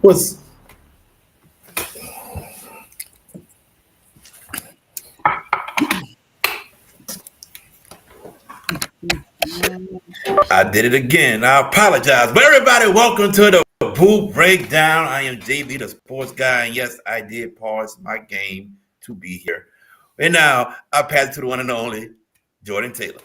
Was I did it again. I apologize. But everybody, welcome to the Boo Breakdown. I am JB, the sports guy, and yes, I did pause my game to be here. And now I pass it to the one and only Jordan Taylor.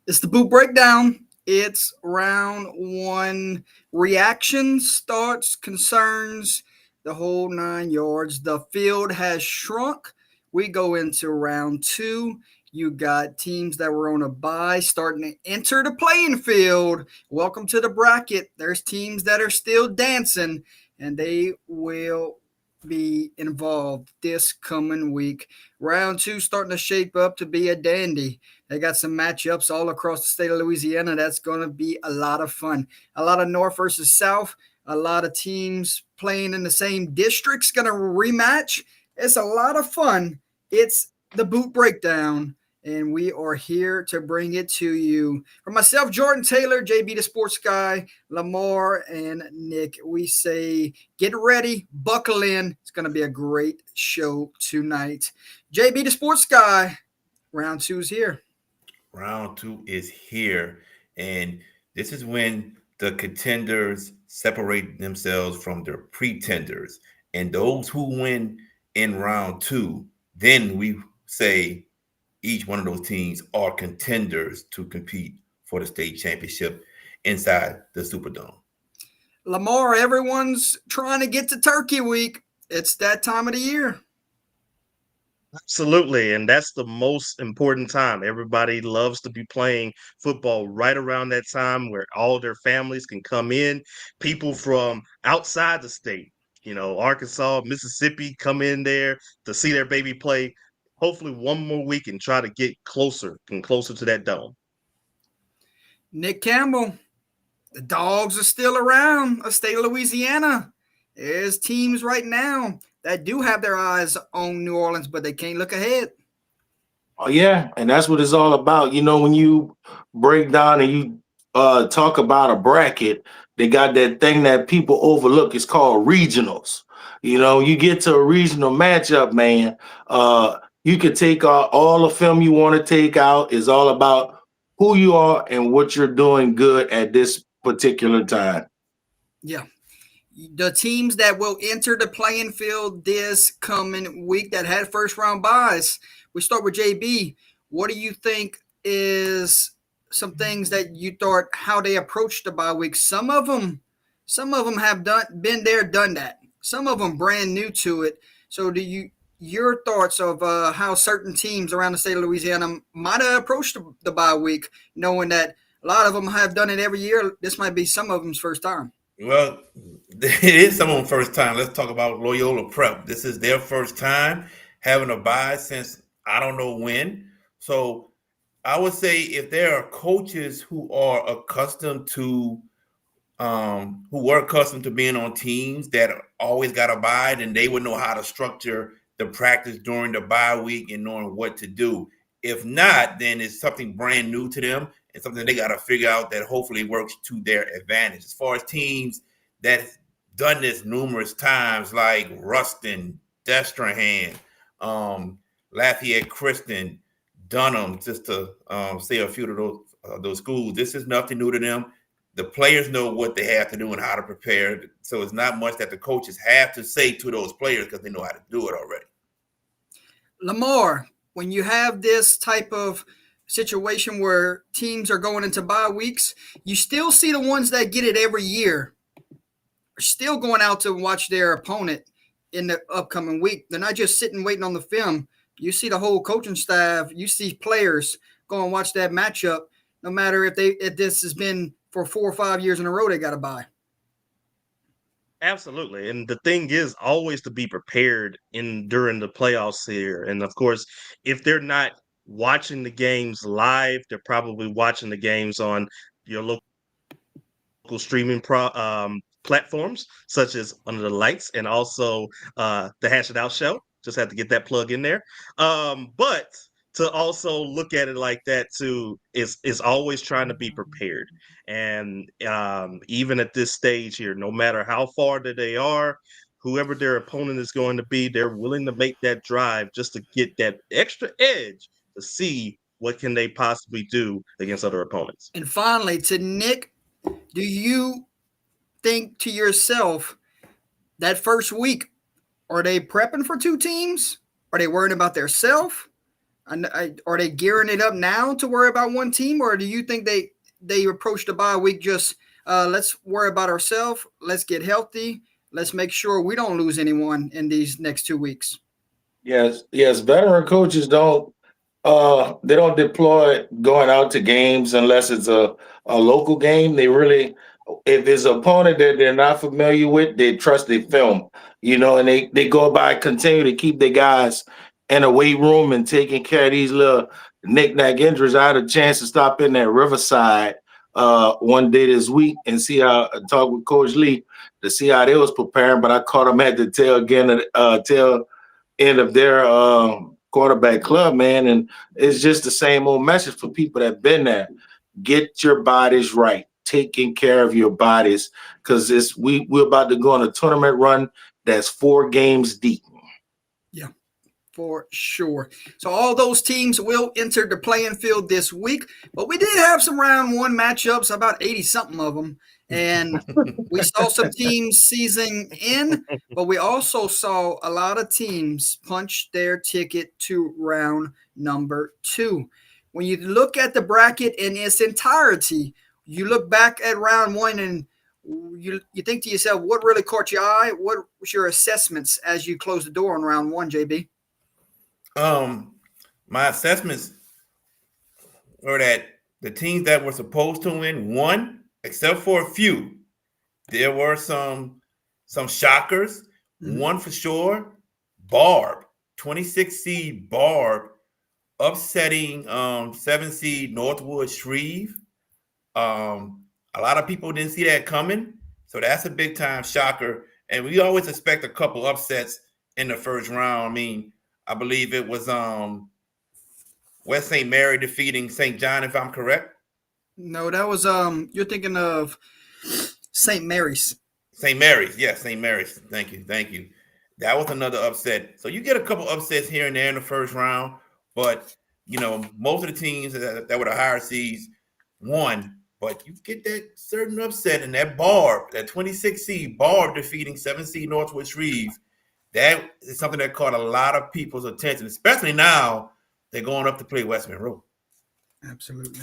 It's the boot breakdown. It's round one. Reactions, thoughts, concerns, the whole 9 yards. The field has shrunk. We go into round two. You got teams that were on a bye starting to enter the playing field. Welcome to the bracket. There's teams that are still dancing, and they will be involved this coming week. Round two starting to shape up to be a dandy. They got some matchups all across the state of Louisiana. That's going to be a lot of fun. A lot of North versus South. A lot of teams playing in the same districts going to rematch. It's a lot of fun. It's the boot breakdown, and we are here to bring it to you. For myself, Jordan Taylor, JB the Sports Guy, Lamar, and Nick, we say get ready, buckle in. It's going to be a great show tonight. JB the Sports Guy, round two is here. Round two is here. And this is when the contenders separate themselves from their pretenders. And those who win in round two, then we say each one of those teams are contenders to compete for the state championship inside the Superdome. Lamar, everyone's trying to get to Turkey Week. It's that time of the year. Absolutely. And that's the most important time. Everybody loves to be playing football right around that time where all their families can come in. People from outside the state, Arkansas, Mississippi, come in there to see their baby play. Hopefully, one more week and try to get closer and closer to that dome. Nick Campbell, the dogs are still around the state of Louisiana. There's teams right now that do have their eyes on New Orleans, but they can't look ahead. Oh yeah, and that's what it's all about. When you break down and you talk about a bracket, they got that thing that people overlook. It's called regionals. You get to a regional matchup, man. You could take all the film you want to take out. It's all about who you are and what you're doing good at this particular time. Yeah. The teams that will enter the playing field this coming week that had first round buys. We start with JB. What do you think is some things that you thought how they approached the bye week? Some of them have been there, done that. Some of them brand new to it. So your thoughts of how certain teams around the state of Louisiana might have approached the bye week, knowing that a lot of them have done it every year. This might be some of them's first time. Well, it is someone's first time. Let's talk about Loyola Prep. This is their first time having a bye since I don't know when. So I would say if there are coaches who are accustomed to who were accustomed to being on teams that always got a bye, then they would know how to structure the practice during the bye week and knowing what to do. If not, then it's something brand new to them and something they got to figure out that hopefully works to their advantage. As far as teams that have done this numerous times, like Ruston, Destrehan, Lafayette Christian, Dunham, just to say a few of those schools, this is nothing new to them. The players know what they have to do and how to prepare. So it's not much that the coaches have to say to those players because they know how to do it already. Lamar, when you have this type of situation where teams are going into bye weeks, you still see the ones that get it every year are still going out to watch their opponent in the upcoming week. They're not just sitting waiting on the film. You see the whole coaching staff, you see players go and watch that matchup, no matter if this has been for 4 or 5 years in a row they got to buy. Absolutely. And the thing is always to be prepared during the playoffs here. And of course, if they're not watching the games live, they're probably watching the games on your local streaming platforms, such as Under the Lights and also the Hash It Out Show. Just had to get that plug in there. But to also look at it like that too is always trying to be prepared. And even at this stage here, no matter how far that they are, whoever their opponent is going to be, they're willing to make that drive just to get that extra edge to see what can they possibly do against other opponents. And finally, to Nick, do you think to yourself that first week, are they prepping for two teams? Are they worrying about their self? Are they gearing it up now to worry about one team, or do you think they approach the bye week just let's worry about ourselves, let's get healthy, let's make sure we don't lose anyone in these next 2 weeks? Yes. Veteran coaches don't they don't deploy going out to games unless it's a local game. They really, if it's an opponent that they're not familiar with, they trust the film, and they go by continue to keep their guys in a weight room and taking care of these little knick-knack injuries. I had a chance to stop in at Riverside one day this week and talk with Coach Lee to see how they was preparing, but I caught them at the tail end of their quarterback club, man. And it's just the same old message for people that have been there. Get your bodies right, taking care of your bodies, because we're about to go on a tournament run that's 4 games deep. Yeah, for sure. So all those teams will enter the playing field this week, but we did have some round one matchups, about 80-something of them. And we saw some teams season in, but we also saw a lot of teams punch their ticket to round number 2. When you look at the bracket in its entirety, you look back at round 1 and you think to yourself, what really caught your eye? What was your assessments as you closed the door on round 1, JB? My assessments were that the teams that were supposed to win won, except for a few. There were some shockers. Mm-hmm. One for sure, Barb, 26 seed Barb, upsetting 7 seed Northwood Shreve. A lot of people didn't see that coming, so that's a big time shocker. And we always expect a couple upsets in the first round. I mean, I believe it was West St. Mary defeating St. John, if I'm correct. No, that was you're thinking of St. Mary's. St. Mary's, yes, St. Mary's. Thank you. That was another upset. So you get a couple upsets here and there in the first round, but most of the teams that were the higher seeds won. But you get that certain upset, and that Barb, that 26 seed Barb defeating 7 seed Northwood Shreve, that is something that caught a lot of people's attention, especially now they're going up to play West Monroe. Absolutely.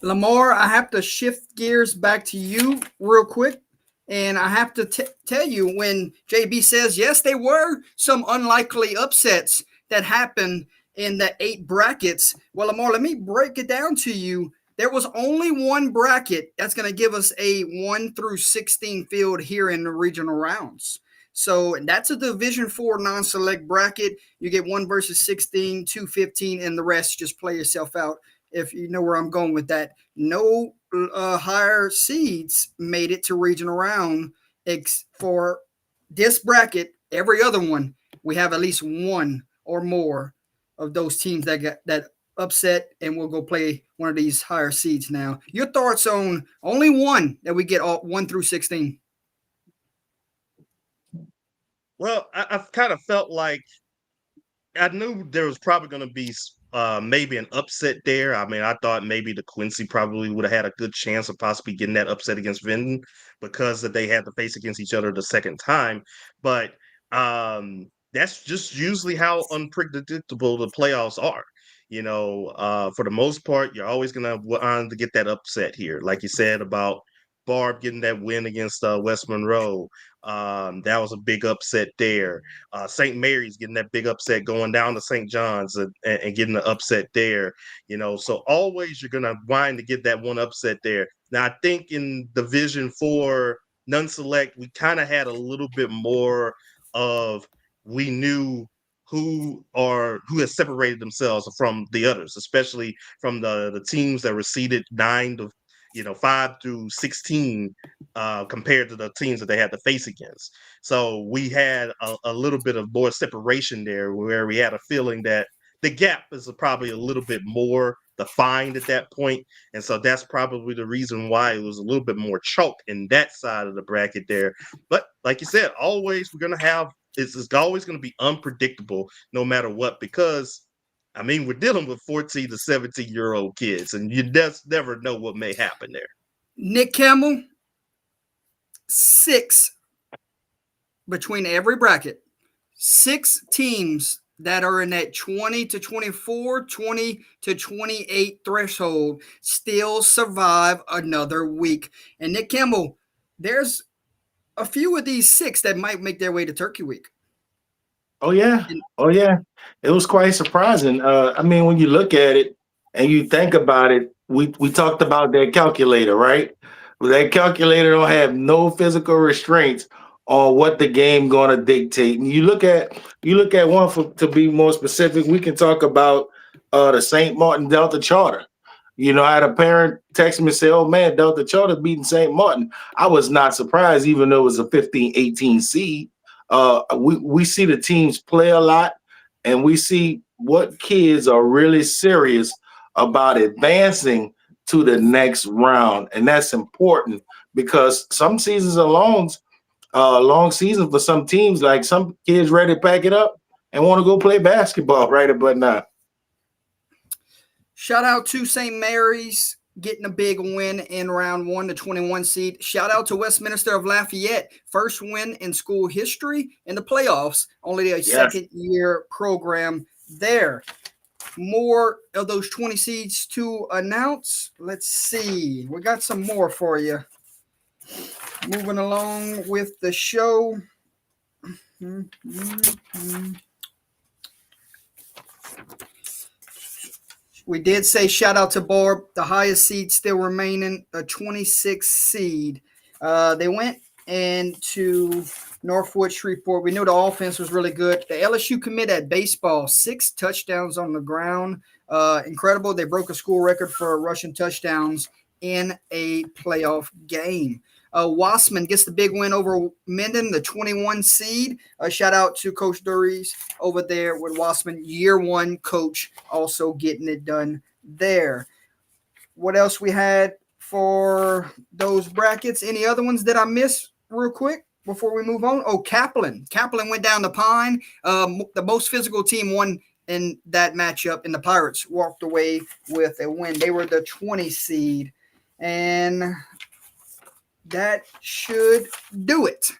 Lamar, I have to shift gears back to you real quick. And I have to tell you, when JB says, yes, there were some unlikely upsets that happened in the 8 brackets. Well, Lamar, let me break it down to you. There was only one bracket that's going to give us a 1 through 16 field here in the regional rounds. So that's a Division 4 non-select bracket. You get 1 versus 16, 2, 15, and the rest just play yourself out. If you know where I'm going with that. No higher seeds made it to regional round for this bracket. Every other one, we have at least one or more of those teams that upset, and we'll go play one of these higher seeds now. Your thoughts on only one that we get all 1 through 16? Well, I kind of felt like I knew there was probably going to be maybe an upset there. I mean, I thought maybe the Quincy probably would have had a good chance of possibly getting that upset against Vinton because that they had to face against each other the second time. But that's just usually how unpredictable the playoffs are. For the most part, you're always going to want to get that upset here. Like you said about Barb getting that win against West Monroe. That was a big upset there. St. Mary's getting that big upset going down to St. John's and getting the upset there. So always you're going to wind to get that one upset there. Now, I think in Division 4 non-select, we kind of had a little bit more of we knew who has separated themselves from the others, especially from the teams that were seeded 5 through 16 compared to the teams that they had to face against. So we had a little bit of more separation there where we had a feeling that the gap is probably a little bit more defined at that point. And so that's probably the reason why it was a little bit more chalk in that side of the bracket there. But like you said, always we're going to have, it's always going to be unpredictable no matter what, because I mean, we're dealing with 14 to 17-year-old kids, and you just never know what may happen there. Nick Campbell, 6 between every bracket. 6 teams that are in that 20 to 24, 20 to 28 threshold still survive another week. And Nick Campbell, there's a few of these 6 that might make their way to Turkey Week. Oh yeah. It was quite surprising. I mean, when you look at it and you think about it, we talked about that calculator, right? That calculator don't have no physical restraints on what the game gonna dictate. And you look at one to be more specific, we can talk about the St. Martin Delta Charter. You know, I had a parent text me and say, "Oh man, Delta Charter beating St. Martin." I was not surprised, even though it was a 15-18 seed. We see the teams play a lot, and we see what kids are really serious about advancing to the next round, and that's important because some seasons are long season for some teams. Like some kids ready to pack it up and want to go play basketball right about now. Shout out to St. Mary's getting a big win in round 1, the 21 seed. Shout out to Westminster of Lafayette, first win in school history in the playoffs, only a second-year program there. More of those 20 seeds to announce. Let's see. We got some more for you. Moving along with the show. We did say shout out to Barb, the highest seed still remaining, a 26 seed. They went into Northwood Shreveport. We knew the offense was really good. The LSU commit at baseball, 6 touchdowns on the ground. Incredible. They broke a school record for rushing touchdowns in a playoff game. Wassman gets the big win over Minden, the 21 seed. Shout out to Coach Duries over there with Wassman, year 1 coach, also getting it done there. What else we had for those brackets? Any other ones that I missed real quick before we move on? Oh, Kaplan. Kaplan went down the Pine. The most physical team won in that matchup, and the Pirates walked away with a win. They were the 20 seed. And that should do it.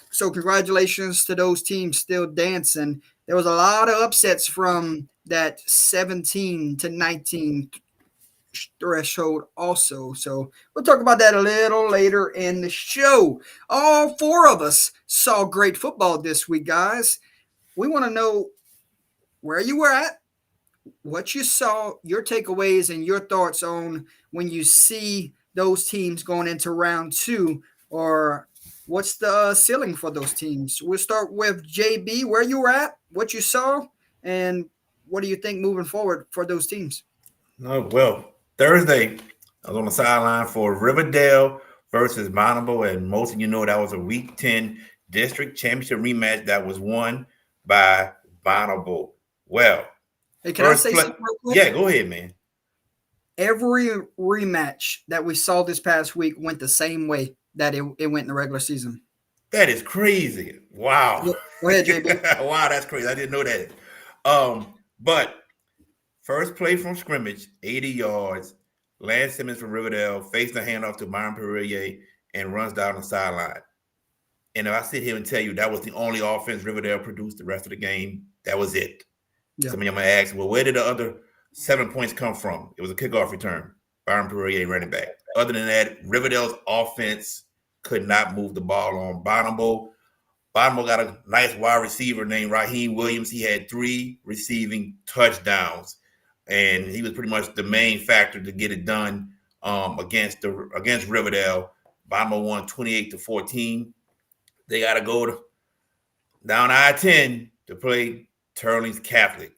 So congratulations to those teams still dancing. There was a lot of upsets from that 17 to 19 threshold also. So we'll talk about that a little later in the show. All 4 of us saw great football this week, guys. We want to know where you were at, what you saw, your takeaways, and your thoughts on when you see those teams going into round 2, or what's the ceiling for those teams. We'll start with JB, where you were at, what you saw, and what do you think moving forward for those teams? No, well, Thursday, I was on the sideline for Riverdale versus Bonneville, and most of you know that was a Week 10 district championship rematch that was won by Bonneville. Well, hey, can I say something real quick? Yeah, go ahead, man. Every rematch that we saw this past week went the same way that it went in the regular season. That is crazy. Wow. Go ahead, JB. Wow, that's crazy. I didn't know that. But first play from scrimmage, 80 yards. Lance Simmons from Riverdale fakes the handoff to Byron Perrier and runs down the sideline. And if I sit here and tell you that was the only offense Riverdale produced the rest of the game, that was it. Yeah. Some of you might ask, well, where did the other 7 points come from? It was a kickoff return. Byron Perrier running back. Other than that, Riverdale's offense could not move the ball on Bonneville. Bonneville got a nice wide receiver named Raheem Williams. He had 3 receiving touchdowns, and he was pretty much the main factor to get it done against Riverdale. Bonneville won 28-14. They got to go down I-10 to play Turlings Catholic.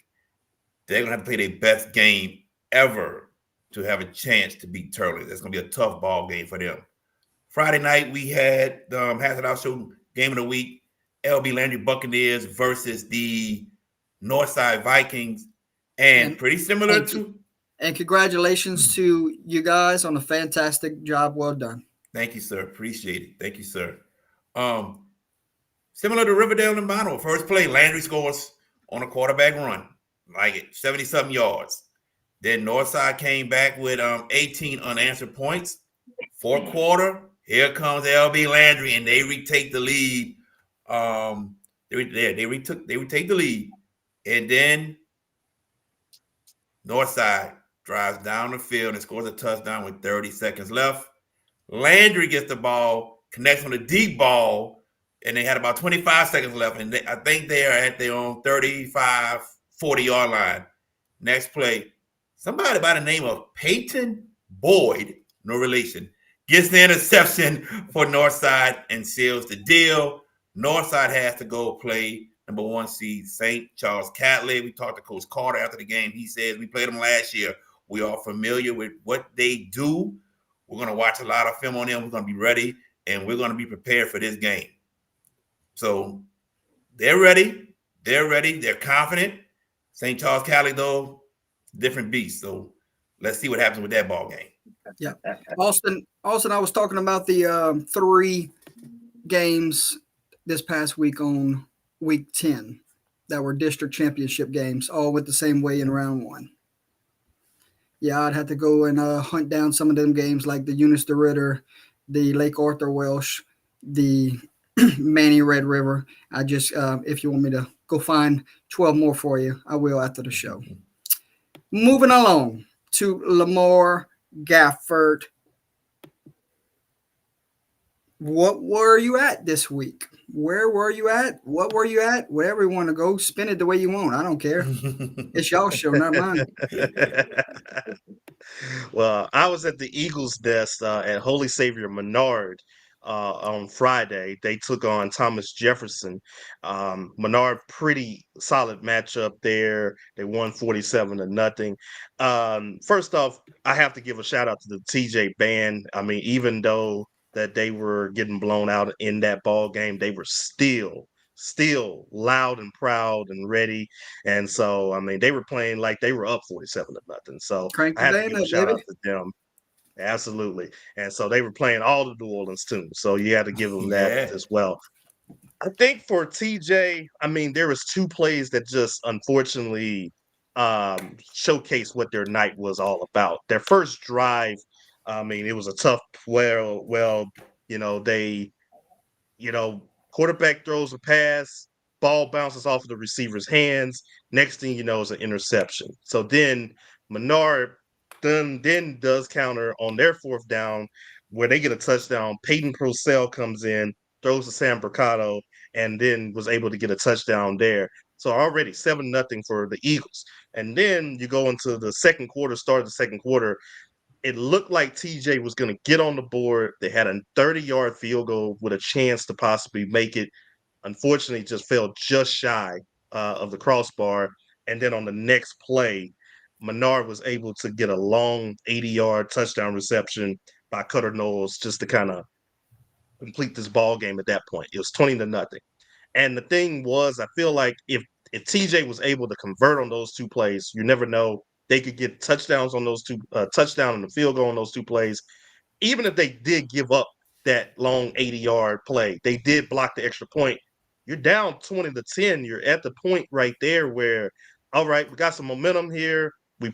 They're going to have to play their best game ever to have a chance to beat Turlings. That's going to be a tough ball game for them. Friday night, we had the Hazard House Show game of the week, LB Landry Buccaneers versus the Northside Vikings. And And pretty similar and to. and congratulations to you guys on a fantastic job. Well done. Thank you, sir. Appreciate it. Thank you, sir. Um, Similar to Riverdale and Mono, first play, Landry scores on a quarterback run, like it, 70-something yards. Then Northside came back with 18 unanswered points. Fourth quarter, here comes LB Landry, and they retake the lead. They retake the lead, and then Northside drives down the field and scores a touchdown with 30 seconds left. Landry gets the ball, connects on the deep ball, and they had about 25 seconds left. And I think they are at their own 35, 40-yard line. Next play, somebody by the name of Peyton Boyd, no relation, gets the interception for Northside and seals the deal. Northside has to go play number 1 seed St. Charles Catholic. We talked to Coach Carter after the game. He says we played them last year. We are familiar with what they do. We're going to watch a lot of film on them. We're going to be ready, and we're going to be prepared for this game. So they're ready. They're confident. St. Charles Catholic, though, different beast. So let's see what happens with that ball game. Yeah. Austin, I was talking about the 3 games this past week on week 10 that were district championship games, all with the same way in round 1. Yeah, I'd have to go and hunt down some of them games like the Eunice DeRitter, the Lake Arthur Welsh, the Manny Red River. I just, if you want me to go find 12 more for you, I will after the show. Moving along to Lamar Gafford. What were you at this week? Where were you at? What were you at? Wherever you want to go, spin it the way you want. I don't care. It's y'all show, not mine. Well, I was at the Eagles desk at Holy Savior Menard on Friday. They took on Thomas Jefferson. Menard, pretty solid matchup there. They won 47-0. First off, I have to give a shout out to the TJ band. I mean, even though that they were getting blown out in that ball game, they were still loud and proud and ready. And so, I mean, they were playing like they were up 47-0. So Crank I had the to band give a up, shout baby. out to them. Absolutely. And so they were playing all the New Orleans tunes. So you had to give them that Yeah. as well. I think for TJ, I mean, there was 2 plays that just unfortunately showcased what their night was all about. Their first drive, I mean, it was a tough, quarterback throws a pass, ball bounces off of the receiver's hands. Next thing you know is an interception. So then Menard then does counter on their 4th down where they get a touchdown. Peyton Purcell comes in, throws to Sam Mercado, and then was able to get a touchdown there. So already 7-0 for the Eagles. And then you go into the second quarter, start of the second quarter. It looked like TJ was going to get on the board. They had a 30-yard field goal with a chance to possibly make it. Unfortunately, just fell just shy of the crossbar. And then on the next play, Menard was able to get a long 80-yard touchdown reception by Cutter Knowles just to kind of complete this ball game at that point. It was 20-0. And the thing was, I feel like if TJ was able to convert on those 2 plays, you never know. They could get touchdowns on those 2, touchdown and the field goal on those 2 plays. Even if they did give up that long 80-yard play, they did block the extra point. You're down 20-10. You're at the point right there where, all right, we got some momentum here. We're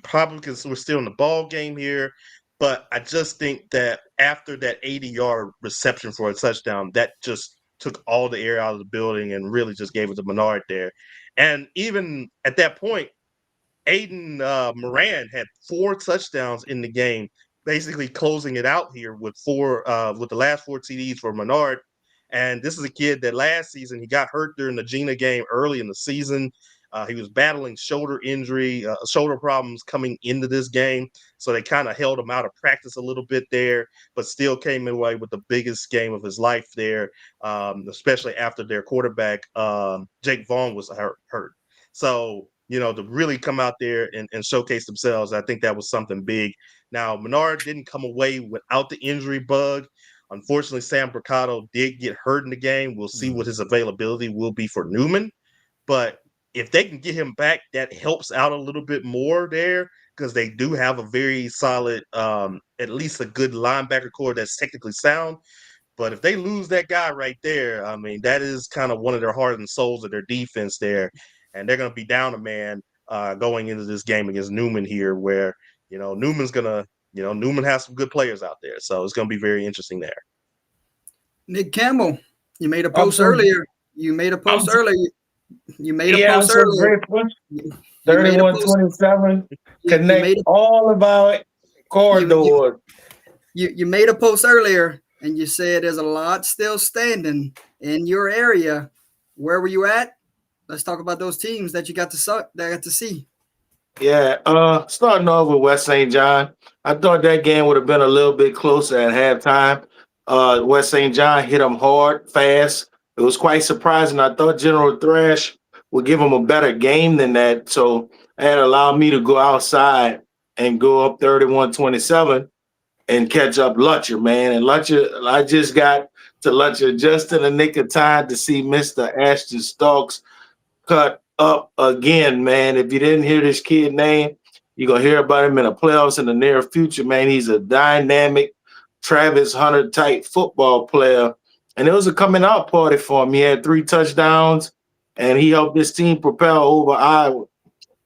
still in the ball game here. But I just think that after that 80-yard reception for a touchdown, that just took all the air out of the building and really just gave it to Menard there. And even at that point, Aiden Moran had 4 touchdowns in the game, basically closing it out here with the last 4 TDs for Menard. And this is a kid that last season he got hurt during the Gina game early in the season. He was battling shoulder injury, shoulder problems coming into this game. So they kind of held him out of practice a little bit there, but still came away with the biggest game of his life there, especially after their quarterback, Jake Vaughn, was hurt. So, to really come out there and showcase themselves, I think that was something big. Now, Menard didn't come away without the injury bug. Unfortunately, Sam Mercado did get hurt in the game. We'll see what his availability will be for Newman. But if they can get him back, that helps out a little bit more there because they do have a very solid, at least a good linebacker core that's technically sound. But if they lose that guy right there, I mean, that is kind of one of their heart and souls of their defense there. And they're going to be down a man going into this game against Newman here, where, Newman's going to, Newman has some good players out there. So it's going to be very interesting there. Nick Campbell, you made a post earlier. You made a post earlier. You made a post earlier. 31-27. Connect all of our corridors. You made a post earlier, and you said there's a lot still standing in your area. Where were you at? Let's talk about those teams that you got to see. Yeah, starting off with West St. John. I thought that game would have been a little bit closer at halftime. West St. John hit them hard, fast. It was quite surprising. I thought General Thrash would give them a better game than that. So that allowed me to go outside and go up 31-27 and catch up Lutcher, man. And Lutcher, I just got to Lutcher just in the nick of time to see Mr. Ashton Starks cut up again, man. If you didn't hear this kid name, you're going to hear about him in the playoffs in the near future, man. He's a dynamic Travis Hunter type football player. And it was a coming out party for him. He had 3 touchdowns, and he helped his team propel over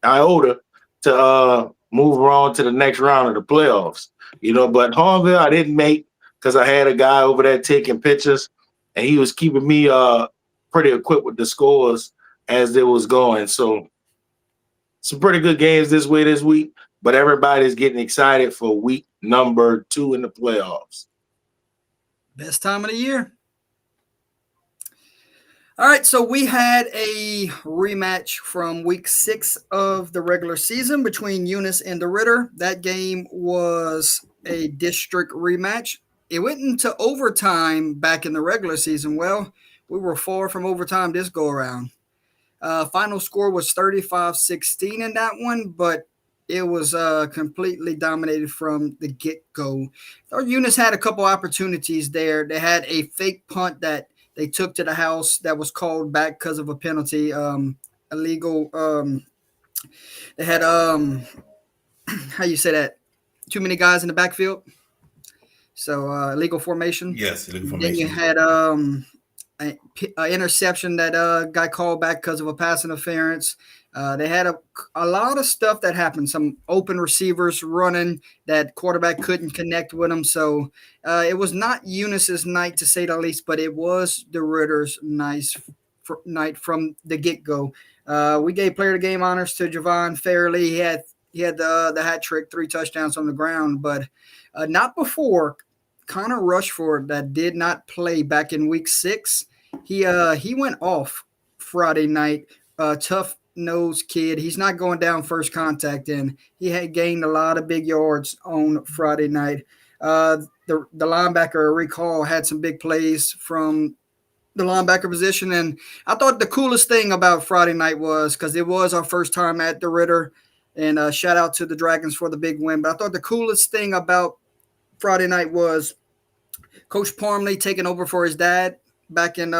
Iota to move on to the next round of the playoffs. But Hornville I didn't make because I had a guy over there taking pictures, and he was keeping me pretty equipped with the scores as it was going. So some pretty good games this week, but everybody's getting excited for week number 2 in the playoffs. Best time of the year. All right, so we had a rematch from week 6 of the regular season between Eunice and DeRidder. That game was a district rematch. It went into overtime back in the regular season. Well, we were far from overtime this go around. Final score was 35-16 in that one, but it was completely dominated from the get-go. Our Eunice had a couple opportunities there. They had a fake punt that they took to the house that was called back because of a penalty, illegal. They had how you say that? Too many guys in the backfield. So illegal formation. Yes, illegal formation. Then you had an interception that guy called back because of a pass interference. They had a lot of stuff that happened. Some open receivers running that quarterback couldn't connect with them. So it was not Eunice's night, to say the least, but it was DeRidder's night from the get-go. We gave player of the game honors to Javon Fairley. He had the hat trick, 3 touchdowns on the ground, but not before Connor Rushford, that did not play back in week 6. He went off Friday night. Tough nose kid. He's not going down first contact, and he had gained a lot of big yards on Friday night. The linebacker, recall, had some big plays from the linebacker position, and I thought the coolest thing about Friday night was, because it was our first time at DeRidder, and shout out to the Dragons for the big win, but I thought the coolest thing about Friday night was Coach Parmley taking over for his dad back in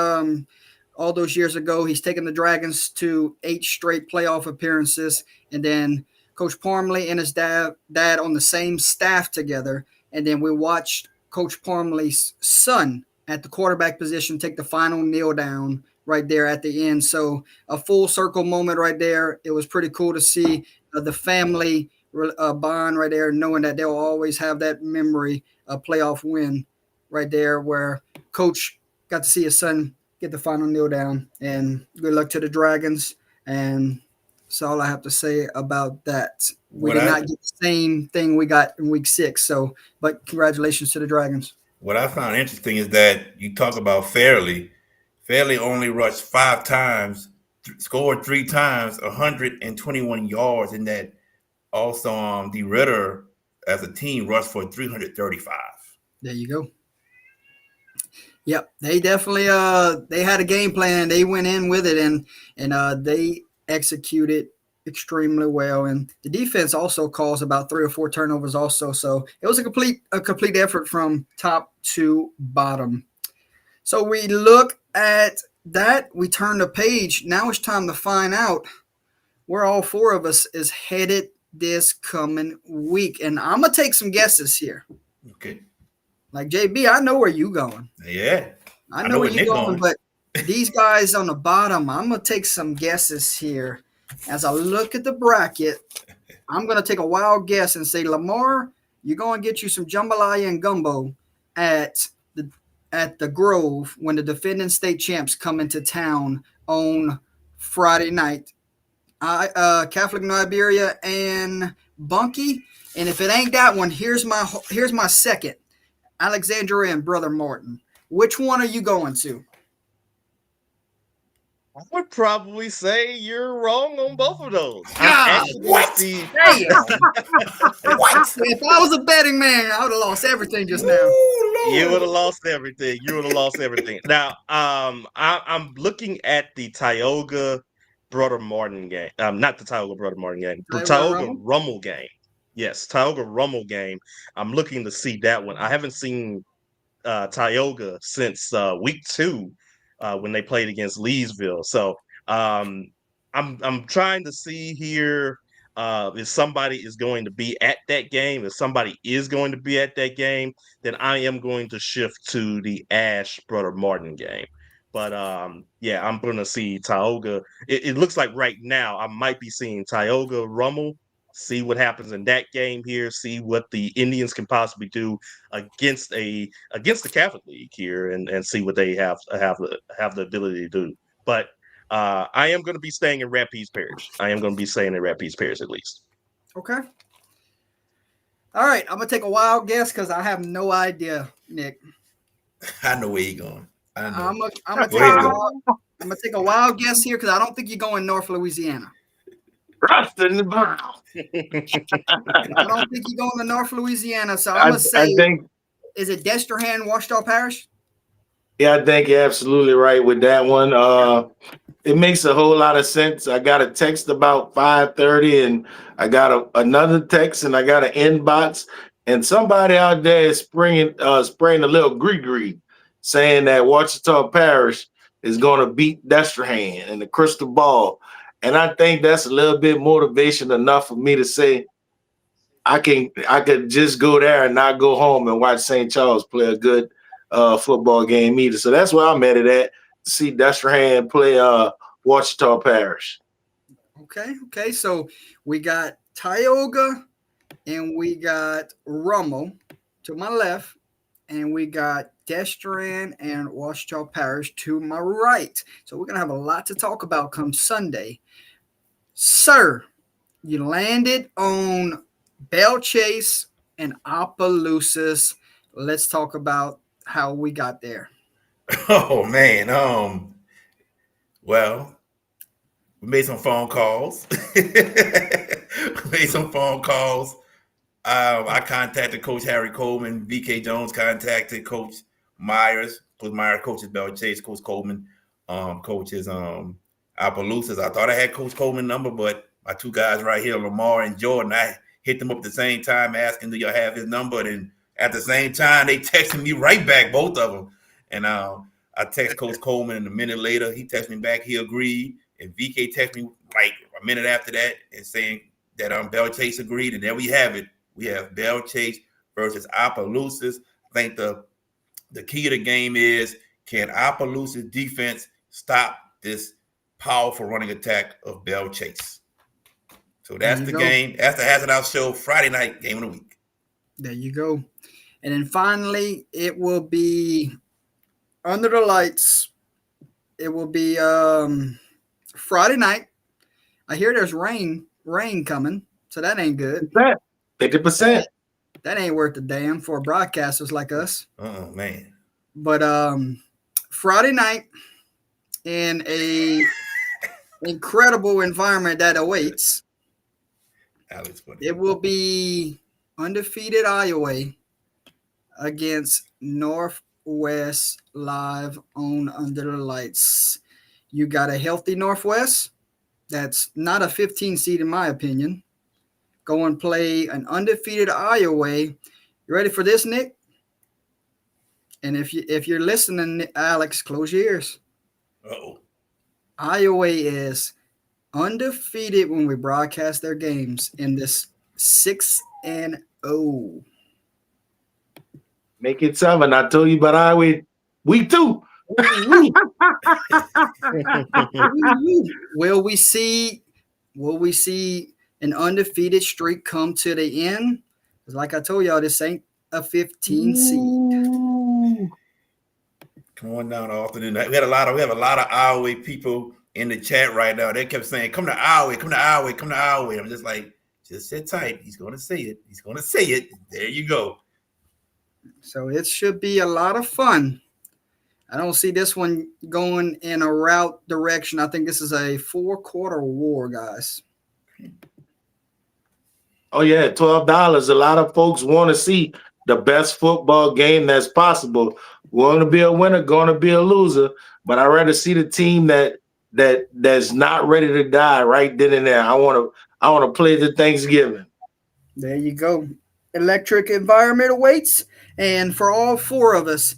all those years ago. He's taken the Dragons to 8 straight playoff appearances, and then Coach Parmley and his dad on the same staff together. And then we watched Coach Parmley's son at the quarterback position take the final kneel down right there at the end. So a full circle moment right there. It was pretty cool to see the family bond right there, knowing that they'll always have that memory, a playoff win right there where Coach got to see his son get the final kneel down. And good luck to the Dragons. And that's all I have to say about that. We did not get the same thing we got in week 6. So, but congratulations to the Dragons. What I found interesting is that you talk about Fairley. Fairley only rushed 5 times, scored 3 times, 121 yards, in that. Also, DeRidder as a team rushed for 335. There you go. Yep, they definitely they had a game plan. They went in with it, and they executed extremely well. And the defense also caused about 3 or 4 turnovers also. So it was a complete effort from top to bottom. So we look at that, we turn the page. Now it's time to find out where all four of us is headed this coming week. And I'm going to take some guesses here. Okay. Like JB, I know where you going. Yeah. I know where Nick you're going, but these guys on the bottom, I'm going to take some guesses here. As I look at the bracket, I'm going to take a wild guess and say, Lamar, you're going to get you some jambalaya and gumbo at the Grove when the defending state champs come into town on Friday night. Catholic Iberia and Bunkie. And if it ain't that one, here's my second, Alexandria and Brother Martin. Which one are you going to? I would probably say you're wrong on both of those. What? What? If I was a betting man, I would have lost everything just now. Ooh, You would have lost everything. Now, I'm looking at the Tioga Brother Martin game. Not the Tioga Brother Martin game. The Tioga Rummel game. Yes, Tioga Rummel game. I'm looking to see that one. I haven't seen Tioga since week 2 when they played against Leesville. So I'm trying to see here if somebody is going to be at that game. If somebody is going to be at that game, then I am going to shift to the Ash Brother Martin game. But yeah, I'm going to see Tioga. It looks like right now I might be seeing Tioga Rummel. See what happens in that game here. See what the Indians can possibly do against the Catholic League here, and see what they have the ability to do. But I am going to be staying in Rapides Parish. At least. Okay. All right, I'm gonna take a wild guess because I have no idea, Nick. I know where you're going. I'm gonna take a wild guess here because I don't think you're going North Louisiana. Rust in the brown. I don't think you're going to North Louisiana, so I'm gonna say, is it Destrehan, Ouachita Parish? Yeah, I think you're absolutely right with that one. It makes a whole lot of sense. I got a text about 5:30, and I got another text, and I got an inbox, and somebody out there is spraying a little gree saying that Ouachita Parish is going to beat Destrehan in the crystal ball. And I think that's a little bit motivation enough for me to say I could just go there and not go home and watch St. Charles play a good football game either. So that's where I'm headed at, to see Destrehan play Ouachita Parish. Okay. So we got Tioga and we got Rummel to my left, and we got Destrehan and Ouachita Parish to my right. So we're gonna have a lot to talk about come Sunday. Sir, you landed on Belle Chase and Opelousas. Let's talk about how we got there. Oh man. Well, we made some phone calls. I contacted Coach Harry Coleman. VK Jones contacted Coach Myers. Coach Myers coaches Belle Chase. Coach Coleman coaches Opelousas. I thought I had Coach Coleman's number, but my two guys right here, Lamar and Jordan, I hit them up at the same time asking, do y'all have his number? And at the same time, they texted me right back, both of them. And I text Coach Coleman, and a minute later, he texted me back. He agreed. And VK texted me like a minute after that and saying that Belle Chase agreed. And there we have it. We have Belle Chase versus Opelousas. I think the key to the game is, can Opelousas defense stop this powerful running attack of Belle Chase? So that's the game. That's the Hazard House Show Friday night game of the week. There you go. And then finally, it will be under the lights. It will be Friday night. I hear there's rain coming, so that ain't good. 50%. That ain't worth a damn for broadcasters like us. Oh man. But Friday night, in a incredible environment that awaits, it will be undefeated Iowa against Northwest live on Under the Lights. You got a healthy Northwest that's not a 15 seed in my opinion. Go and play an undefeated Iowa. You ready for this, Nick? And if you're listening, Alex, close your ears. Uh-oh. Iowa is undefeated when we broadcast their games in this 6-0. Make it 7. I told you about Iowa week 2. Will we see an undefeated streak come to the end? Because like I told y'all, this ain't a 15 seed. Come on down to afternoon. We have a lot of Iowa people in the chat right now. They kept saying, "Come to Iowa, come to Iowa, come to Iowa." I'm just like, just sit tight. He's going to say it. He's going to say it. There you go. So it should be a lot of fun. I don't see this one going in a route direction. I think this is a 4-quarter war, guys. Oh yeah, $12. A lot of folks want to see the best football game that's possible. Going to be a winner, going to be a loser. But I'd rather see the team that's not ready to die right then and there. I want to play the Thanksgiving. There you go. Electric environment awaits. And for all 4 of us,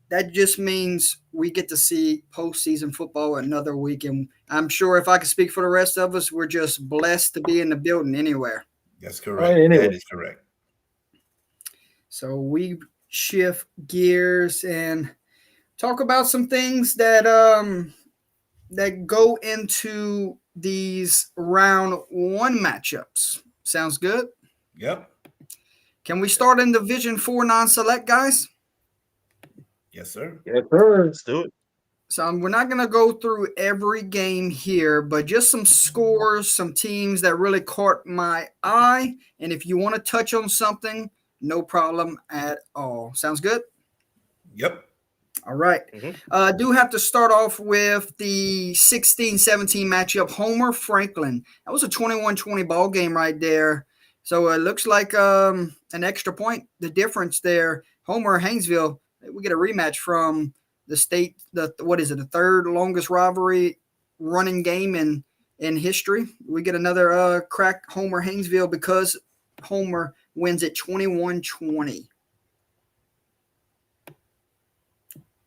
that just means we get to see postseason football another week. And I'm sure if I can speak for the rest of us, we're just blessed to be in the building anywhere. That's correct. Right, anyway. That is correct. So we shift gears and talk about some things that that go into these round 1 matchups. Sounds good? Yep. Can we start in Division 4 non-select, guys? Yes, sir. Yes, sir. Let's do it. So we're not going to go through every game here, but just some scores, some teams that really caught my eye. And if you want to touch on something, no problem at all. Sounds good? Yep. All right. I do have to start off with the 16-17 matchup, Homer Franklin. That was a 21-20 ball game right there. So it looks like an extra point. The difference there, Homer Haynesville, we get a rematch from the state, the third longest rivalry running game in history. We get another crack Homer Haynesville because Homer wins at 21-20.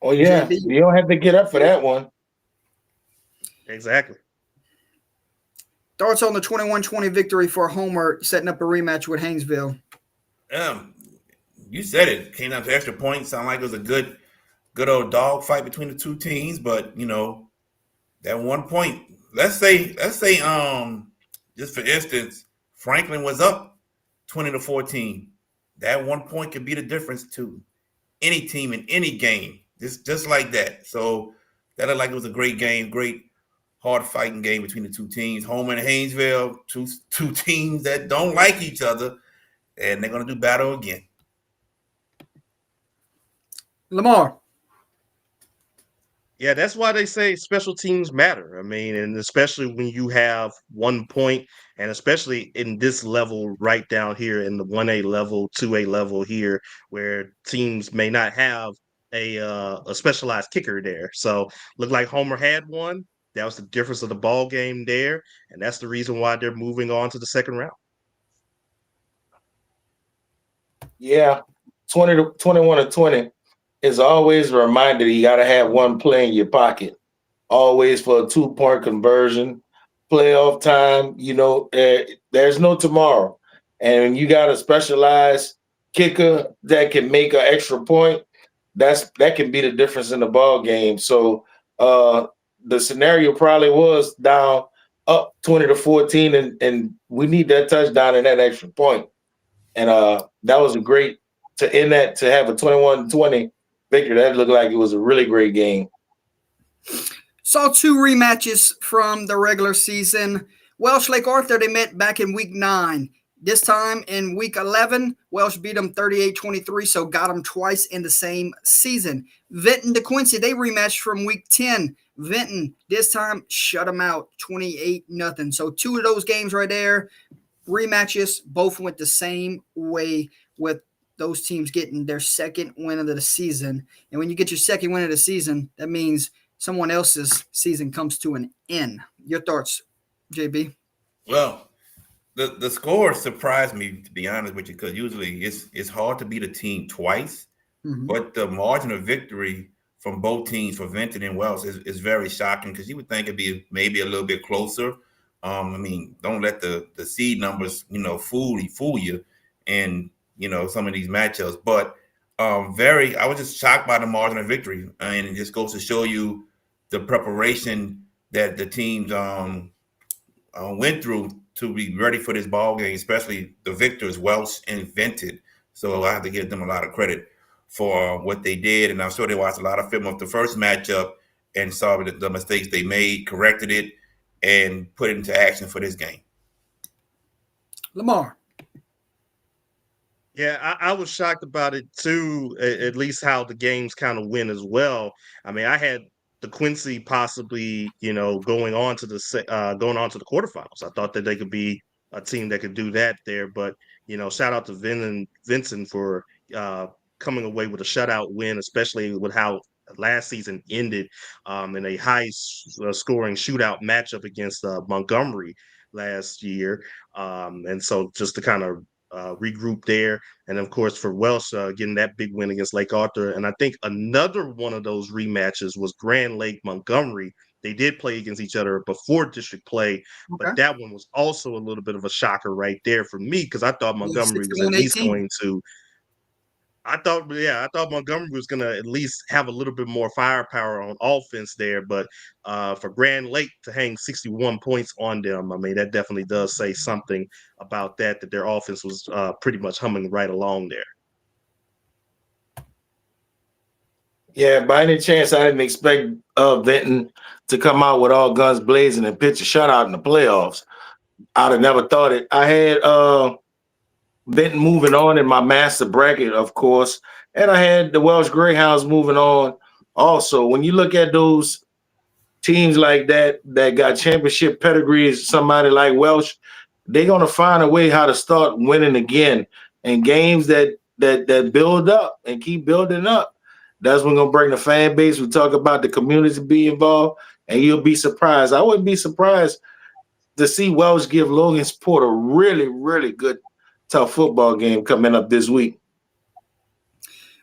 Oh yeah, JB. you don't have to get up for that one. Exactly. Thoughts on the 21-20 victory for Homer, setting up a rematch with Haynesville? You said it. Came down to extra points. Sound like it was a good old dog fight between the two teams. But that 1 point. Let's say, just for instance, Franklin was up 20-14. That 1 point could be the difference to any team in any game. Just like that. So that looked like it was a great game, great hard fighting game between the two teams. Homer and Haynesville, two teams that don't like each other, and they're gonna do battle again. Lamar. Yeah, that's why they say special teams matter. I mean, and especially when you have 1 point, and especially in this level right down here in the 1A level, 2A level here, where teams may not have a specialized kicker there. So looked like Homer had one. That was the difference of the ball game there, and that's the reason why they're moving on to the second round. Yeah, 21-20 is always a reminder that you got to have one play in your pocket. Always for a 2-point conversion, playoff time. There's no tomorrow, and you got a specialized kicker that can make an extra point. That can be the difference in the ball game. So the scenario probably was down up 20-14, and we need that touchdown and that extra point. And that was a great to end that, to have a 21-20 victory. That looked like it was a really great game. Saw 2 rematches from the regular season. Welsh Lake Arthur, they met back in week 9. This time in week 11, Welsh beat them 38-23, so got them twice in the same season. Vinton DeQuincy, they rematched from week 10. Vinton, this time, shut them out 28-0. So 2 of those games right there, rematches, both went the same way, with those teams getting their second win of the season. And when you get your second win of the season, that means someone else's season comes to an end. Your thoughts, JB? Well, the score surprised me, to be honest with you, because usually it's hard to beat a team twice. Mm-hmm. But the margin of victory from both teams for Vinton and Welsh is very shocking because you would think it'd be maybe a little bit closer. I mean, don't let the seed numbers, fool you, and some of these matchups. But I was just shocked by the margin of victory, and it just goes to show you the preparation that the teams went through to be ready for this ball game, especially the victors, Welsh and Vinton. So I have to give them a lot of credit for what they did, and I'm sure they watched a lot of film of the first matchup and saw the mistakes they made, corrected it, and put it into action for this game. Lamar. Yeah, I was shocked about it too, at least how the games kind of went as well. I mean, I had the Quincy possibly, going on to the quarterfinals. I thought that they could be a team that could do that there, but shout out to Vincent for coming away with a shutout win, especially with how last season ended in a high scoring shootout matchup against Montgomery last year. And so just to kind of regroup there. And of course, for Welsh getting that big win against Lake Arthur. And I think another one of those rematches was Grand Lake Montgomery. They did play against each other before district play, but that one was also a little bit of a shocker right there for me because I thought Montgomery was at least going to. I thought Montgomery was going to at least have a little bit more firepower on offense there, but for Grand Lake to hang 61 points on them, I mean, that definitely does say something about that their offense was pretty much humming right along there. Yeah, by any chance, I didn't expect Vinton to come out with all guns blazing and pitch a shutout in the playoffs. I'd have never thought it. I had Vinton moving on in my master bracket, of course, and I had the Welsh Greyhounds moving on also. When you look at those teams like that got championship pedigrees, somebody like Welsh, they're going to find a way how to start winning again. And games that build up and keep building up, that's when we're going to bring the fan base. We talk about the community be involved, and you'll be surprised. I wouldn't be surprised to see Welsh give Logansport a really, really good tough football game coming up this week.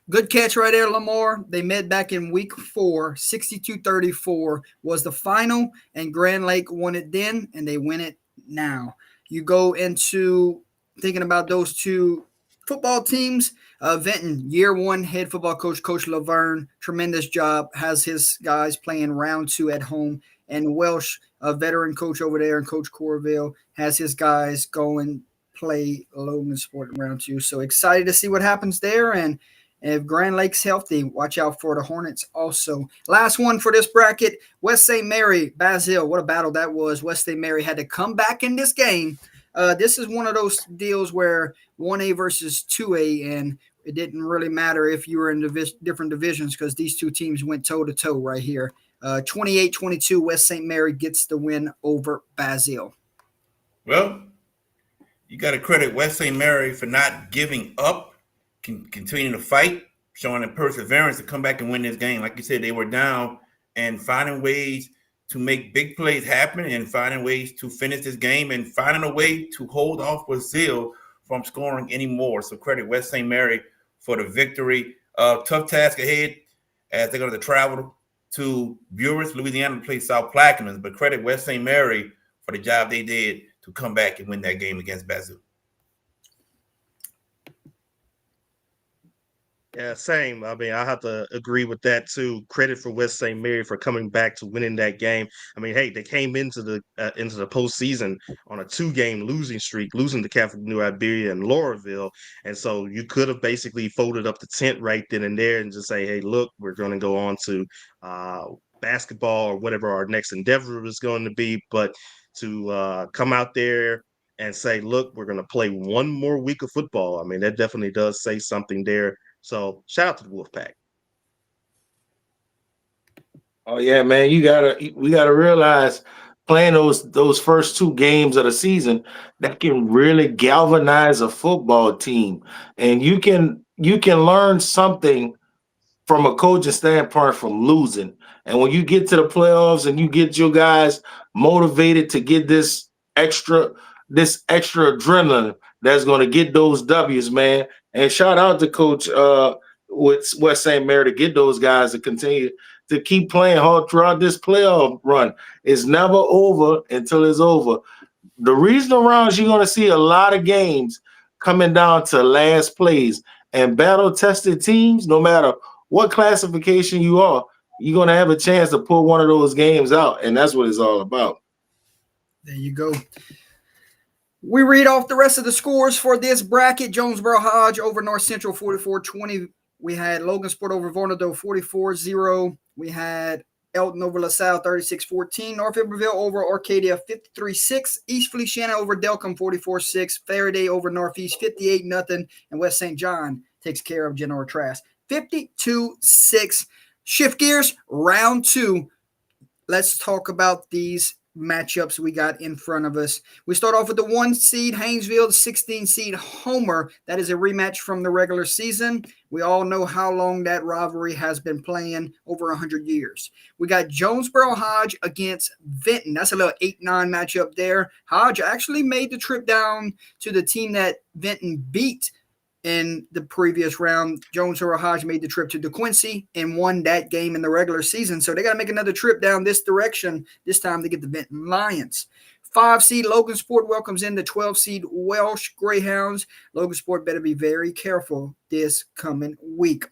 Good catch right there, Lamar. They met back in week 4. 62-34 was the final, and Grand Lake won it then, and they win it now. You go into thinking about those two football teams. Vinton, year 1 head football coach, Coach Laverne, tremendous job, has his guys playing round 2 at home. And Welsh, a veteran coach over there, and Coach Corville has his guys going play Logansport in round 2. So excited to see what happens there. And if Grand Lake's healthy, watch out for the Hornets also. Last one for this bracket, West St. Mary, Basile. What a battle that was. West St. Mary had to come back in this game. This is one of those deals where 1A versus 2A, and it didn't really matter if you were in different divisions because these two teams went toe-to-toe right here. 28-22, West St. Mary gets the win over Basile. Well, you got to credit West St. Mary for not giving up, continuing to fight, showing the perseverance to come back and win this game. Like you said, they were down and finding ways to make big plays happen and finding ways to finish this game and finding a way to hold off Brazil from scoring anymore. So credit West St. Mary for the victory. Tough task ahead as they're going to travel to Buras, Louisiana to play South Plaquemines, but credit West St. Mary for the job they did to come back and win that game against Basile. Yeah, same. I mean, I have to agree with that too. Credit for West St. Mary for coming back to winning that game. I mean, hey, they came into the postseason on a 2-game losing streak, losing to Catholic New Iberia and Lauraville, and so you could have basically folded up the tent right then and there and just say, "Hey, look, we're going to go on to basketball or whatever our next endeavor is going to be," but to come out there and say, "Look, we're going to play one more week of football." I mean, that definitely does say something there. So shout out to the Wolfpack. Oh yeah, man! We gotta realize playing those first 2 games of the season that can really galvanize a football team, and you can learn something from a coaching standpoint from losing. And when you get to the playoffs and you get your guys motivated to get this extra adrenaline that's going to get those W's, man. And shout out to Coach with West St. Mary to get those guys to continue to keep playing hard throughout this playoff run. It's never over until it's over. The regional rounds, you're going to see a lot of games coming down to last plays, and battle tested teams, no matter what classification you are, you're going to have a chance to pull one of those games out. And that's what it's all about. There you go. We read off the rest of the scores for this bracket. Jonesboro Hodge over North Central 44-20. We had Logansport over Vornado 44-0. We had Elton over LaSalle 36-14. North Iberville over Arcadia 53-6. East Feliciana over Delcom 44-6. Faraday over Northeast 58-0. And West St. John takes care of General Trask 52-6. Shift gears, round 2. Let's talk about these matchups we got in front of us. We start off with the 1 seed Haynesville, the 16 seed Homer. That is a rematch from the regular season. We all know how long that rivalry has been playing, over 100 years. We got Jonesboro Hodge against Vinton. That's a little 8-9 matchup there. Hodge actually made the trip down to the team that Vinton beat in the previous round. Jonesboro Hodge made the trip to DeQuincy and won that game in the regular season. So they got to make another trip down this direction, this time to get the Vinton Lions. 5 seed Logansport welcomes in the 12 seed Welsh Greyhounds. Logansport better be very careful this coming week.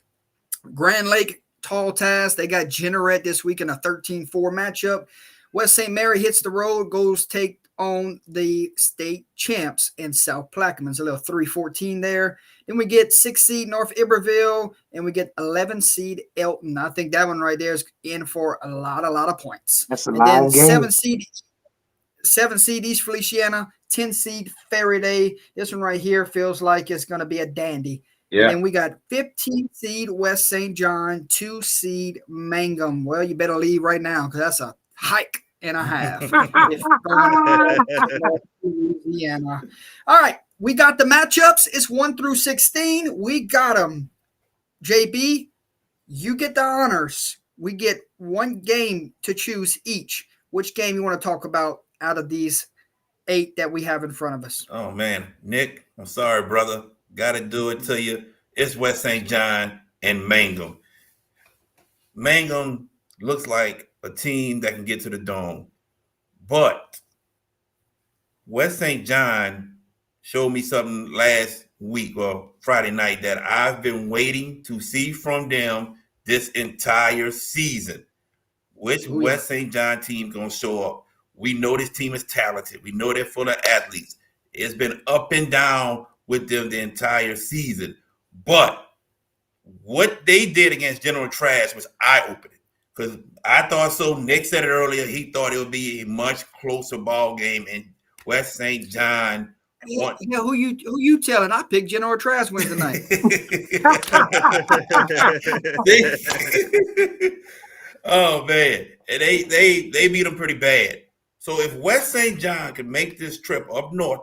Grand Lake Tall Task, they got Jeanerette this week in a 13-4 matchup. West St. Mary hits the road, goes take on the state champs in South Plaquemine. It's a little 3-14 there. Then we get 6 seed North Iberville, and we get 11 seed Elton. I think that one right there is in for a lot of points. That's a and long then game. 7 seed East Feliciana, 10 seed Faraday. This one right here feels like it's going to be a dandy. Yeah. And then we got 15 seed West St. John, 2 seed Mangum. Well, you better leave right now because that's a hike and a half. If going to Louisiana. All right, we got the matchups. It's 1 through 16. We got them. JB, you get the honors. We get one game to choose each. Which game you want to talk about out of these 8 that we have in front of us? Oh man, Nick, I'm sorry, brother. Got to do it to you. It's West St. John and Mangum. Mangum looks like a team that can get to the dome, but West St. John showed me something last week or Friday night that I've been waiting to see from them this entire season. Which West St. John team gonna show up? We know this team is talented. We know they're full of athletes. It's been up and down with them the entire season. But what they did against General Trask was eye-opening. Because I thought so. Nick said it earlier. He thought it would be a much closer ball game, and West St. John won. Yeah, who you telling? I picked General Trask win tonight. Oh man, and they beat them pretty bad. So if West St. John can make this trip up north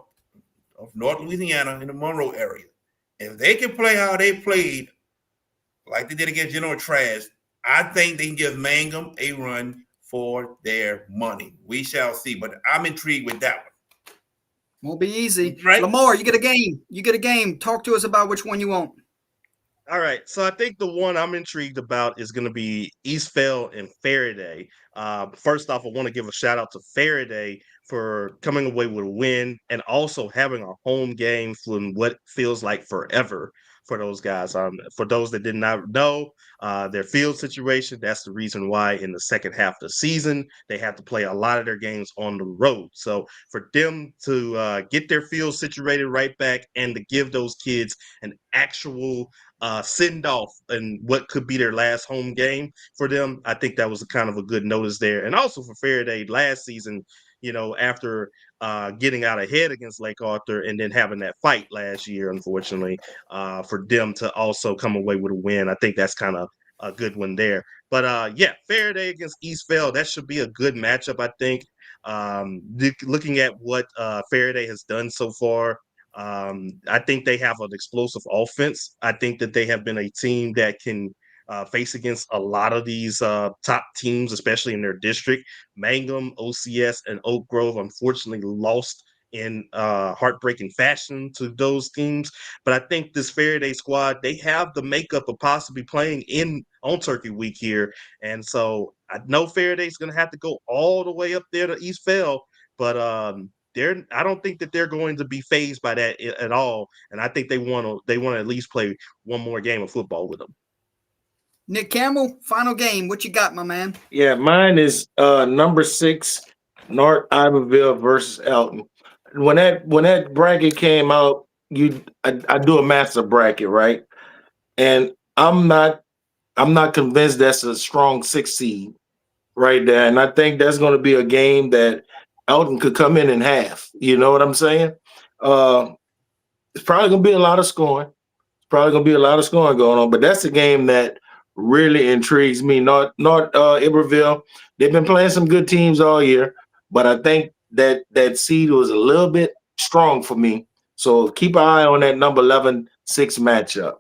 of North Louisiana in the Monroe area, if they can play how they played, like they did against General Trask, I think they can give Mangum a run for their money. We shall see, but I'm intrigued with that one. Won't be easy. Right. Lamar, you get a game. You get a game. Talk to us about which one you want. All right, so I think the one I'm intrigued about is going to be Eastvale and Faraday. First off, I want to give a shout out to Faraday for coming away with a win and also having a home game from what feels like forever for those guys. For those that did not know, their field situation, that's the reason why in the second half of the season, they have to play a lot of their games on the road. So for them to get their field situated right back and to give those kids an actual send off and what could be their last home game for them, I think that was kind of a good notice there. And also for Faraday last season, you know, after getting out ahead against Lake Arthur and then having that fight last year, unfortunately, for them to also come away with a win, I think that's kind of a good one there. But yeah, Faraday against Eastvale, that should be a good matchup, I think. Looking at what Faraday has done so far, I think they have an explosive offense. I think that they have been a team that can face against a lot of these top teams, especially in their district. Mangum, OCS, and Oak Grove unfortunately lost in heartbreaking fashion to those teams. But I think this Faraday squad, they have the makeup of possibly playing on Turkey Week here. And so I know Faraday's going to have to go all the way up there to East Fell, but I don't think that they're going to be phased by that at all. And I think they want to at least play one more game of football with them. Nick Campbell, final game. What you got, my man? Yeah, mine is number 6, North Iberville versus Elton. When that bracket came out, I do a master bracket, right? And I'm not convinced that's a strong 6 seed right there. And I think that's going to be a game that Elton could come in and have. You know what I'm saying? It's probably going to be a lot of scoring. It's probably going to be a lot of scoring going on. But that's a game that really intrigues me. North Iberville, they've been playing some good teams all year, but I think that seed was a little bit strong for me. So keep an eye on that number 11-6 matchup.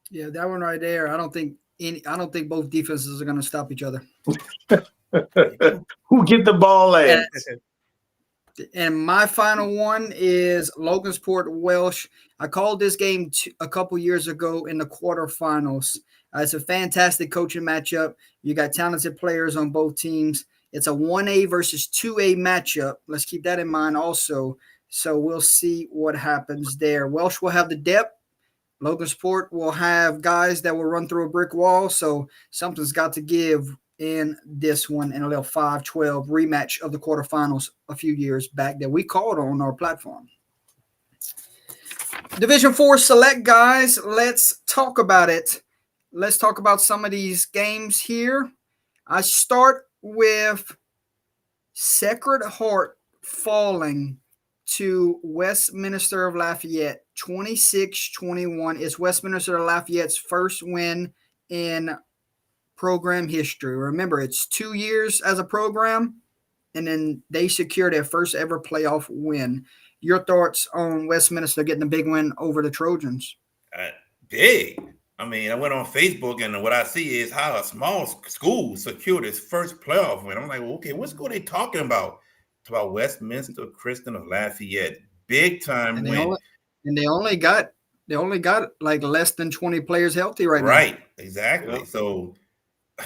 Yeah, that one right there. I don't think both defenses are going to stop each other. Who get the ball last? And my final one is Logansport Welsh. I called this game a couple years ago in the quarterfinals. It's a fantastic coaching matchup. You got talented players on both teams. It's a 1A versus 2A matchup. Let's keep that in mind also. So we'll see what happens there. Welsh will have the depth. Logansport will have guys that will run through a brick wall. So something's got to give in this one in a little 5-12 rematch of the quarterfinals a few years back that we called on our platform. Division 4 select, guys. Let's talk about it. Let's talk about some of these games here. I start with Sacred Heart falling to Westminster of Lafayette 26-21. It's Westminster of Lafayette's first win in program history. Remember, it's 2 years as a program, and then they secured their first ever playoff win. Your thoughts on Westminster getting a big win over the Trojans? Big. I mean, I went on Facebook, and what I see is how a small school secured its first playoff win. I'm like, well, okay, what school are they talking about? It's about Westminster Christian of Lafayette. Big time win. They only got like less than 20 players healthy right now. Right, exactly. Yeah. So,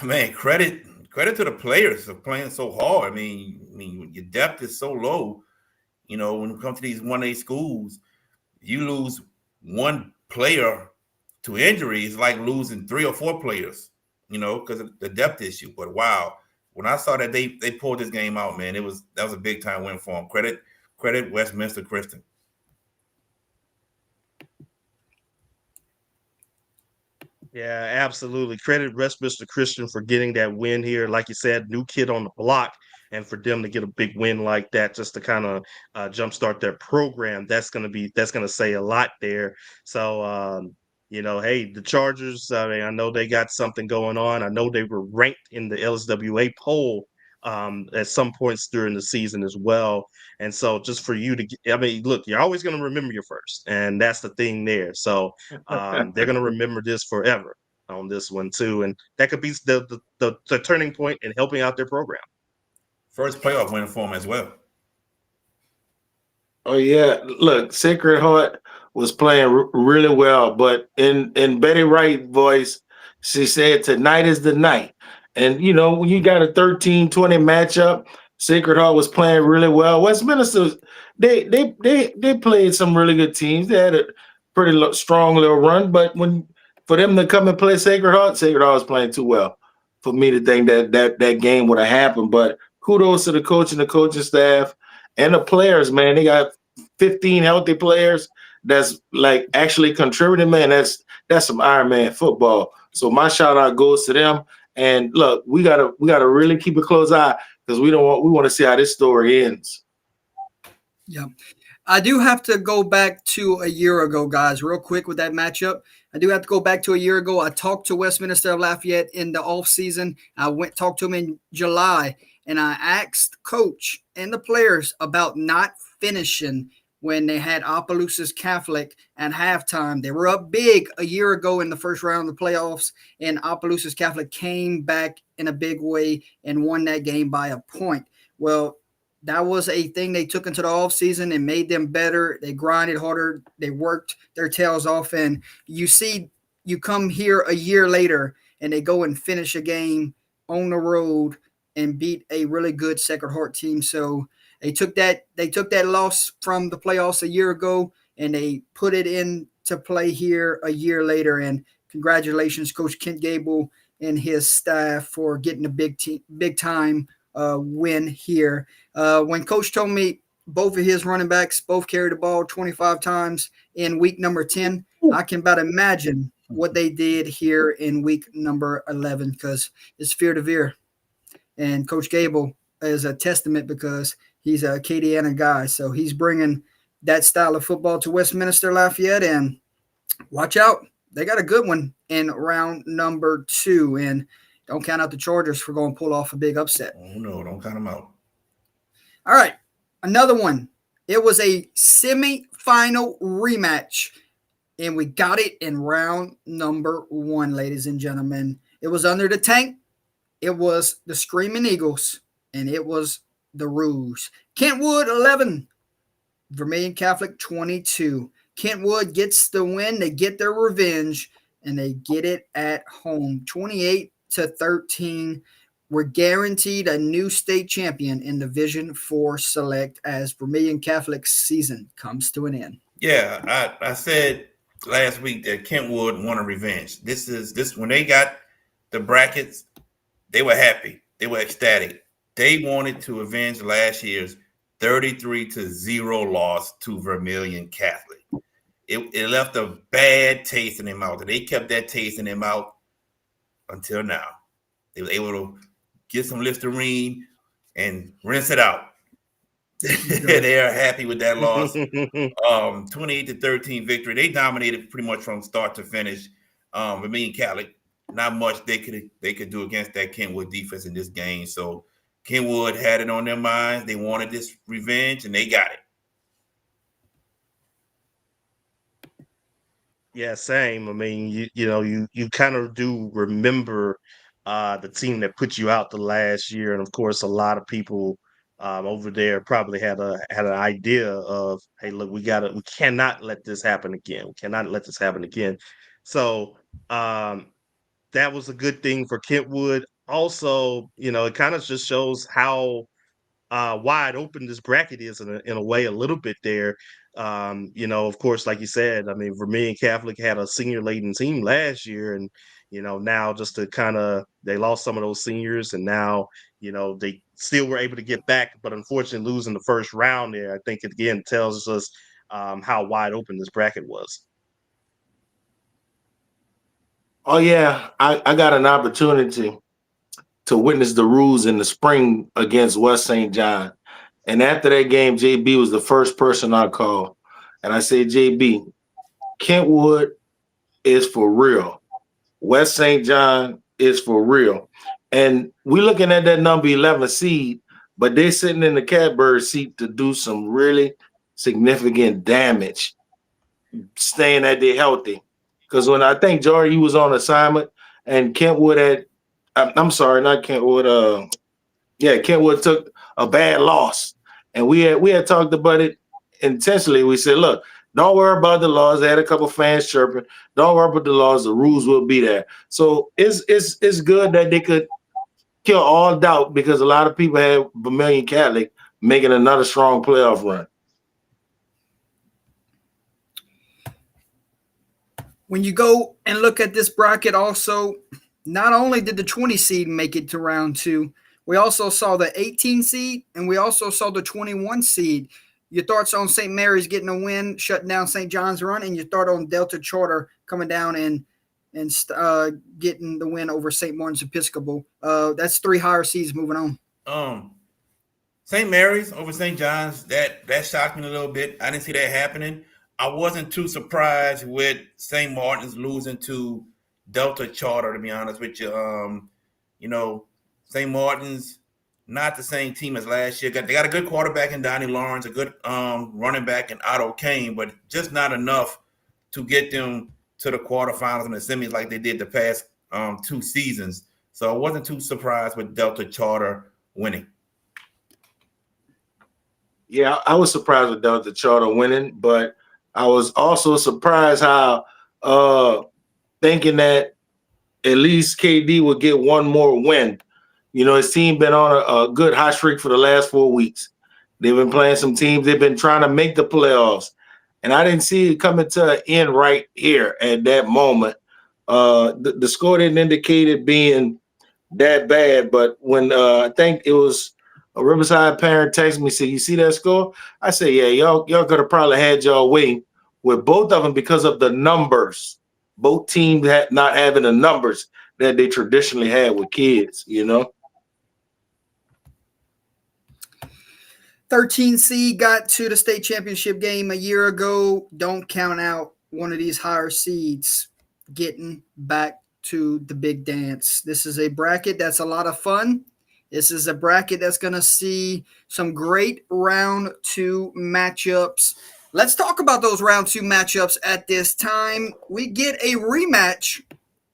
man, credit to the players for playing so hard. I mean, your depth is so low. You know, when it comes to these 1A schools, you lose one player to injury, it's like losing 3 or 4 players, you know, because of the depth issue. But wow, when I saw that they pulled this game out, man, that was a big time win for them. Credit Westminster Christian. Yeah, absolutely. Credit Westminster Christian for getting that win here. Like you said, new kid on the block, and for them to get a big win like that, just to kind of jumpstart their program, that's gonna say a lot there. So you know, hey, the Chargers, I mean, I know they got something going on. I know they were ranked in the LSWA poll at some points during the season as well. And so just for you to, I mean, look, you're always going to remember your first, and that's the thing there. So they're going to remember this forever on this one too. And that could be the turning point in helping out their program. First playoff win for them as well. Oh yeah, look, Sacred Heart was playing really well, but in Betty Wright's voice, she said tonight is the night. And you know, when you got a 13-20 matchup, Sacred Heart was playing really well. Westminster, they played some really good teams. They had a pretty strong little run, but for them to come and play Sacred Heart was playing too well for me to think that game would have happened. But kudos to the coach and the coaching staff and the players, man. They got 15 healthy players that's like actually contributing, man. That's some Iron Man football. So my shout out goes to them. And look, we gotta really keep a close eye because we want to see how this story ends. Yeah. I do have to go back to a year ago, guys, real quick with that matchup. I do have to go back to a year ago. I talked to Westminster of Lafayette in the offseason. I talked to them in July, and I asked coach and the players about not finishing when they had Opelousas Catholic at halftime. They were up big a year ago in the first round of the playoffs, and Opelousas Catholic came back in a big way and won that game by a point. Well, that was a thing they took into the offseason and made them better. They grinded harder. They worked their tails off. And you come here a year later and they go and finish a game on the road and beat a really good Sacred Heart team. So they took that loss from the playoffs a year ago and they put it into play here a year later. And congratulations, Coach Kent Gable and his staff for getting a big time win here. When Coach told me both of his running backs both carried the ball 25 times in week number 10, I can about imagine what they did here in week number 11 because it's fear to veer. And Coach Gable is a testament because he's a Acadiana guy. So he's bringing that style of football to Westminster Lafayette. And watch out. They got a good one in round number 2. And don't count out the Chargers for going to pull off a big upset. Oh, no, don't count them out. All right, another one. It was a semifinal rematch, and we got it in round number 1, ladies and gentlemen. It was under the tank. It was the Screaming Eagles, and it was the Rouge. Kentwood 11, Vermilion Catholic 22. Kentwood gets the win. They get their revenge, and they get it at home, 28-13. We're guaranteed a new state champion in Division 4 Select as Vermilion Catholic's season comes to an end. Yeah, I said last week that Kentwood won a revenge. This when they got the brackets, they were happy. They were ecstatic. They wanted to avenge last year's 33-0 loss to Vermilion Catholic. It left a bad taste in their mouth, and they kept that taste in their mouth until now. They were able to get some Listerine and rinse it out. They are happy with that loss. 28-13 victory. They dominated pretty much from start to finish. Vermilion Catholic, not much they could do against that Kentwood defense in this game. So Kentwood had it on their minds. They wanted this revenge, and they got it. Yeah, same. I mean, you kind of do remember the team that put you out the last year, and of course, a lot of people over there probably had an idea of, hey, look, we cannot let this happen again. We cannot let this happen again. So that was a good thing for Kentwood. Also, it kind of just shows how wide open this bracket is in a way a little bit there. Of course, like you said, I mean, Vermilion Catholic had a senior-laden team last year, and now just to they lost some of those seniors, and now they still were able to get back, but unfortunately losing the first round there, I think it again tells us how wide open this bracket was. Oh yeah, I got an opportunity to witness the Rouge in the spring against West St. John. And after that game, JB was the first person I called. And I said, JB, Kentwood is for real. West St. John is for real. And we're looking at that number 11 seed, but they're sitting in the catbird seat to do some really significant damage, staying that they're healthy. Because when I think, Jordan, you was on assignment, and Kentwood I'm sorry, not Kentwood. Kentwood took a bad loss. And we had talked about it intentionally. We said, look, don't worry about the laws. They had a couple fans chirping. Don't worry about the laws. The rules will be there. So it's good that they could kill all doubt, because a lot of people had Vermilion Catholic making another strong playoff run. When you go and look at this bracket also, not only did the 20 seed make it to round 2, we also saw the 18 seed, and we also saw the 21 seed. Your thoughts on St. Mary's getting a win, shutting down St. John's run, and your thought on Delta Charter coming down and getting the win over St. Martin's Episcopal. That's 3 higher seeds moving on. St. Mary's over St. John's, that shocked me a little bit. I didn't see that happening. I wasn't too surprised with St. Martin's losing to Delta Charter, to be honest with you. St. Martin's, not the same team as last year. They got a good quarterback in Donnie Lawrence, a good running back in Otto Kane, but just not enough to get them to the quarterfinals and the semis like they did the past 2 seasons. So I wasn't too surprised with Delta Charter winning. Yeah, I was surprised with Delta Charter winning, but I was also surprised how thinking that at least KD would get one more win. You know, his team been on a good hot streak for the last 4 weeks. They've been playing some teams. They've been trying to make the playoffs. And I didn't see it coming to an end right here at that moment. The score didn't indicate it being that bad, but when I think it was a Riverside parent texted me, said, "You see that score?" I said, "Yeah, y'all could have probably had y'all way with both of them because of the numbers. Both teams not having the numbers that they traditionally had with kids, you know." 13 seed got to the state championship game a year ago. Don't count out one of these higher seeds getting back to the big dance. This is a bracket that's a lot of fun. This is a bracket that's going to see some great round 2 matchups. Let's talk about those round 2 matchups at this time. We get a rematch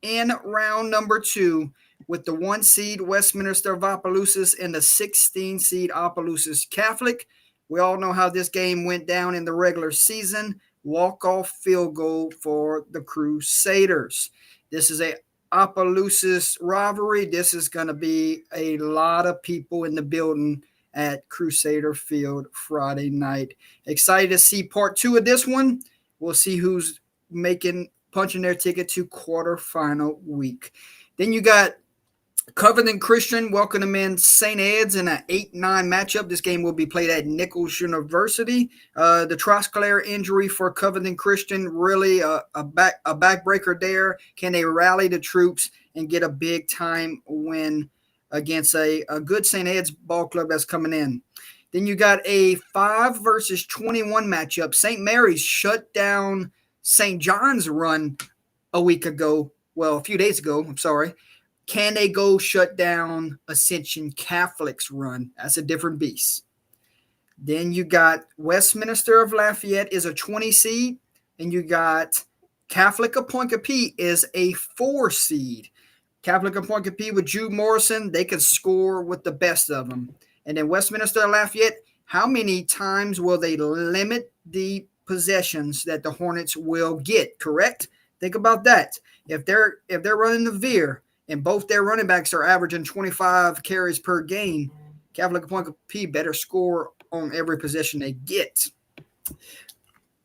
in round number 2 with the 1 seed Westminster of Opelousas and the 16 seed Opelousas Catholic. We all know how this game went down in the regular season. Walk-off field goal for the Crusaders. This is a Opelousas rivalry. This is going to be a lot of people in the building at Crusader Field Friday night. Excited to see part 2 of this one. We'll see who's punching their ticket to quarterfinal week. Then you got Covenant Christian welcoming in St. Ed's in an 8-9 matchup. This game will be played at Nichols University. The Trosclair injury for Covenant Christian, really a backbreaker there. Can they rally the troops and get a big-time win against a good St. Ed's ball club that's coming in? Then you got a 5 versus 21 matchup. St. Mary's shut down St. John's run a few days ago. I'm sorry. Can they go shut down Ascension Catholic's run? That's a different beast. Then you got Westminster of Lafayette is a 20 seed, and you got Catholic of Point Capee is a 4 seed. Catholic of Point Capee with Jude Morrison, they could score with the best of them. And then Westminster of Lafayette, how many times will they limit the possessions that the Hornets will get? Correct? Think about that. If they're running the veer, and both their running backs are averaging 25 carries per game, Catholic Point P better score on every possession they get.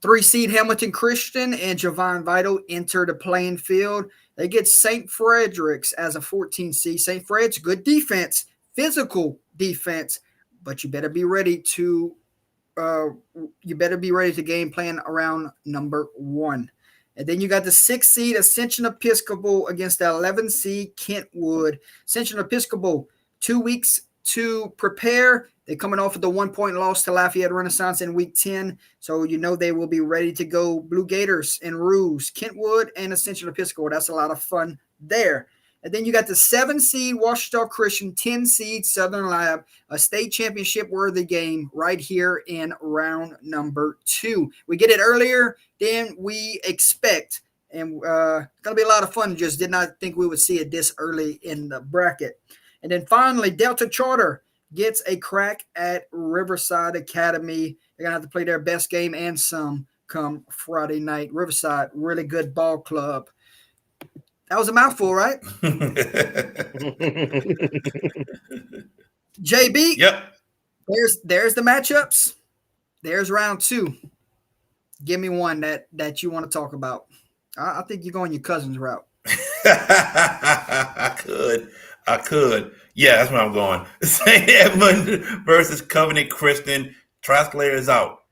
3 seed Hamilton Christian and Javon Vital enter the playing field. They get St. Frederick's as a 14 seed. St. Fred's, good defense, physical defense, but you better be ready to game plan around number 1. And then you got the 6 seed Ascension Episcopal against the 11 seed Kentwood. Ascension Episcopal, 2 weeks to prepare. They're coming off of the 1-point loss to Lafayette Renaissance in week 10. So you know they will be ready to go. Blue Gators and Ruse, Kentwood and Ascension Episcopal. That's a lot of fun there. And then you got the 7 seed Ouachita Christian, 10 seed Southern Lab, a state championship worthy game right here in round number 2. We get it earlier than we expect, and it's going to be a lot of fun. Just did not think we would see it this early in the bracket. And then finally, Delta Charter gets a crack at Riverside Academy. They're going to have to play their best game and some come Friday night. Riverside, really good ball club. That was a mouthful, right? JB. Yep. There's the matchups. There's round 2. Give me one that you want to talk about. I think you're going your cousin's route. I could. Yeah, that's where I'm going. St. Edmund versus Covenant Christian. Trosclair is out.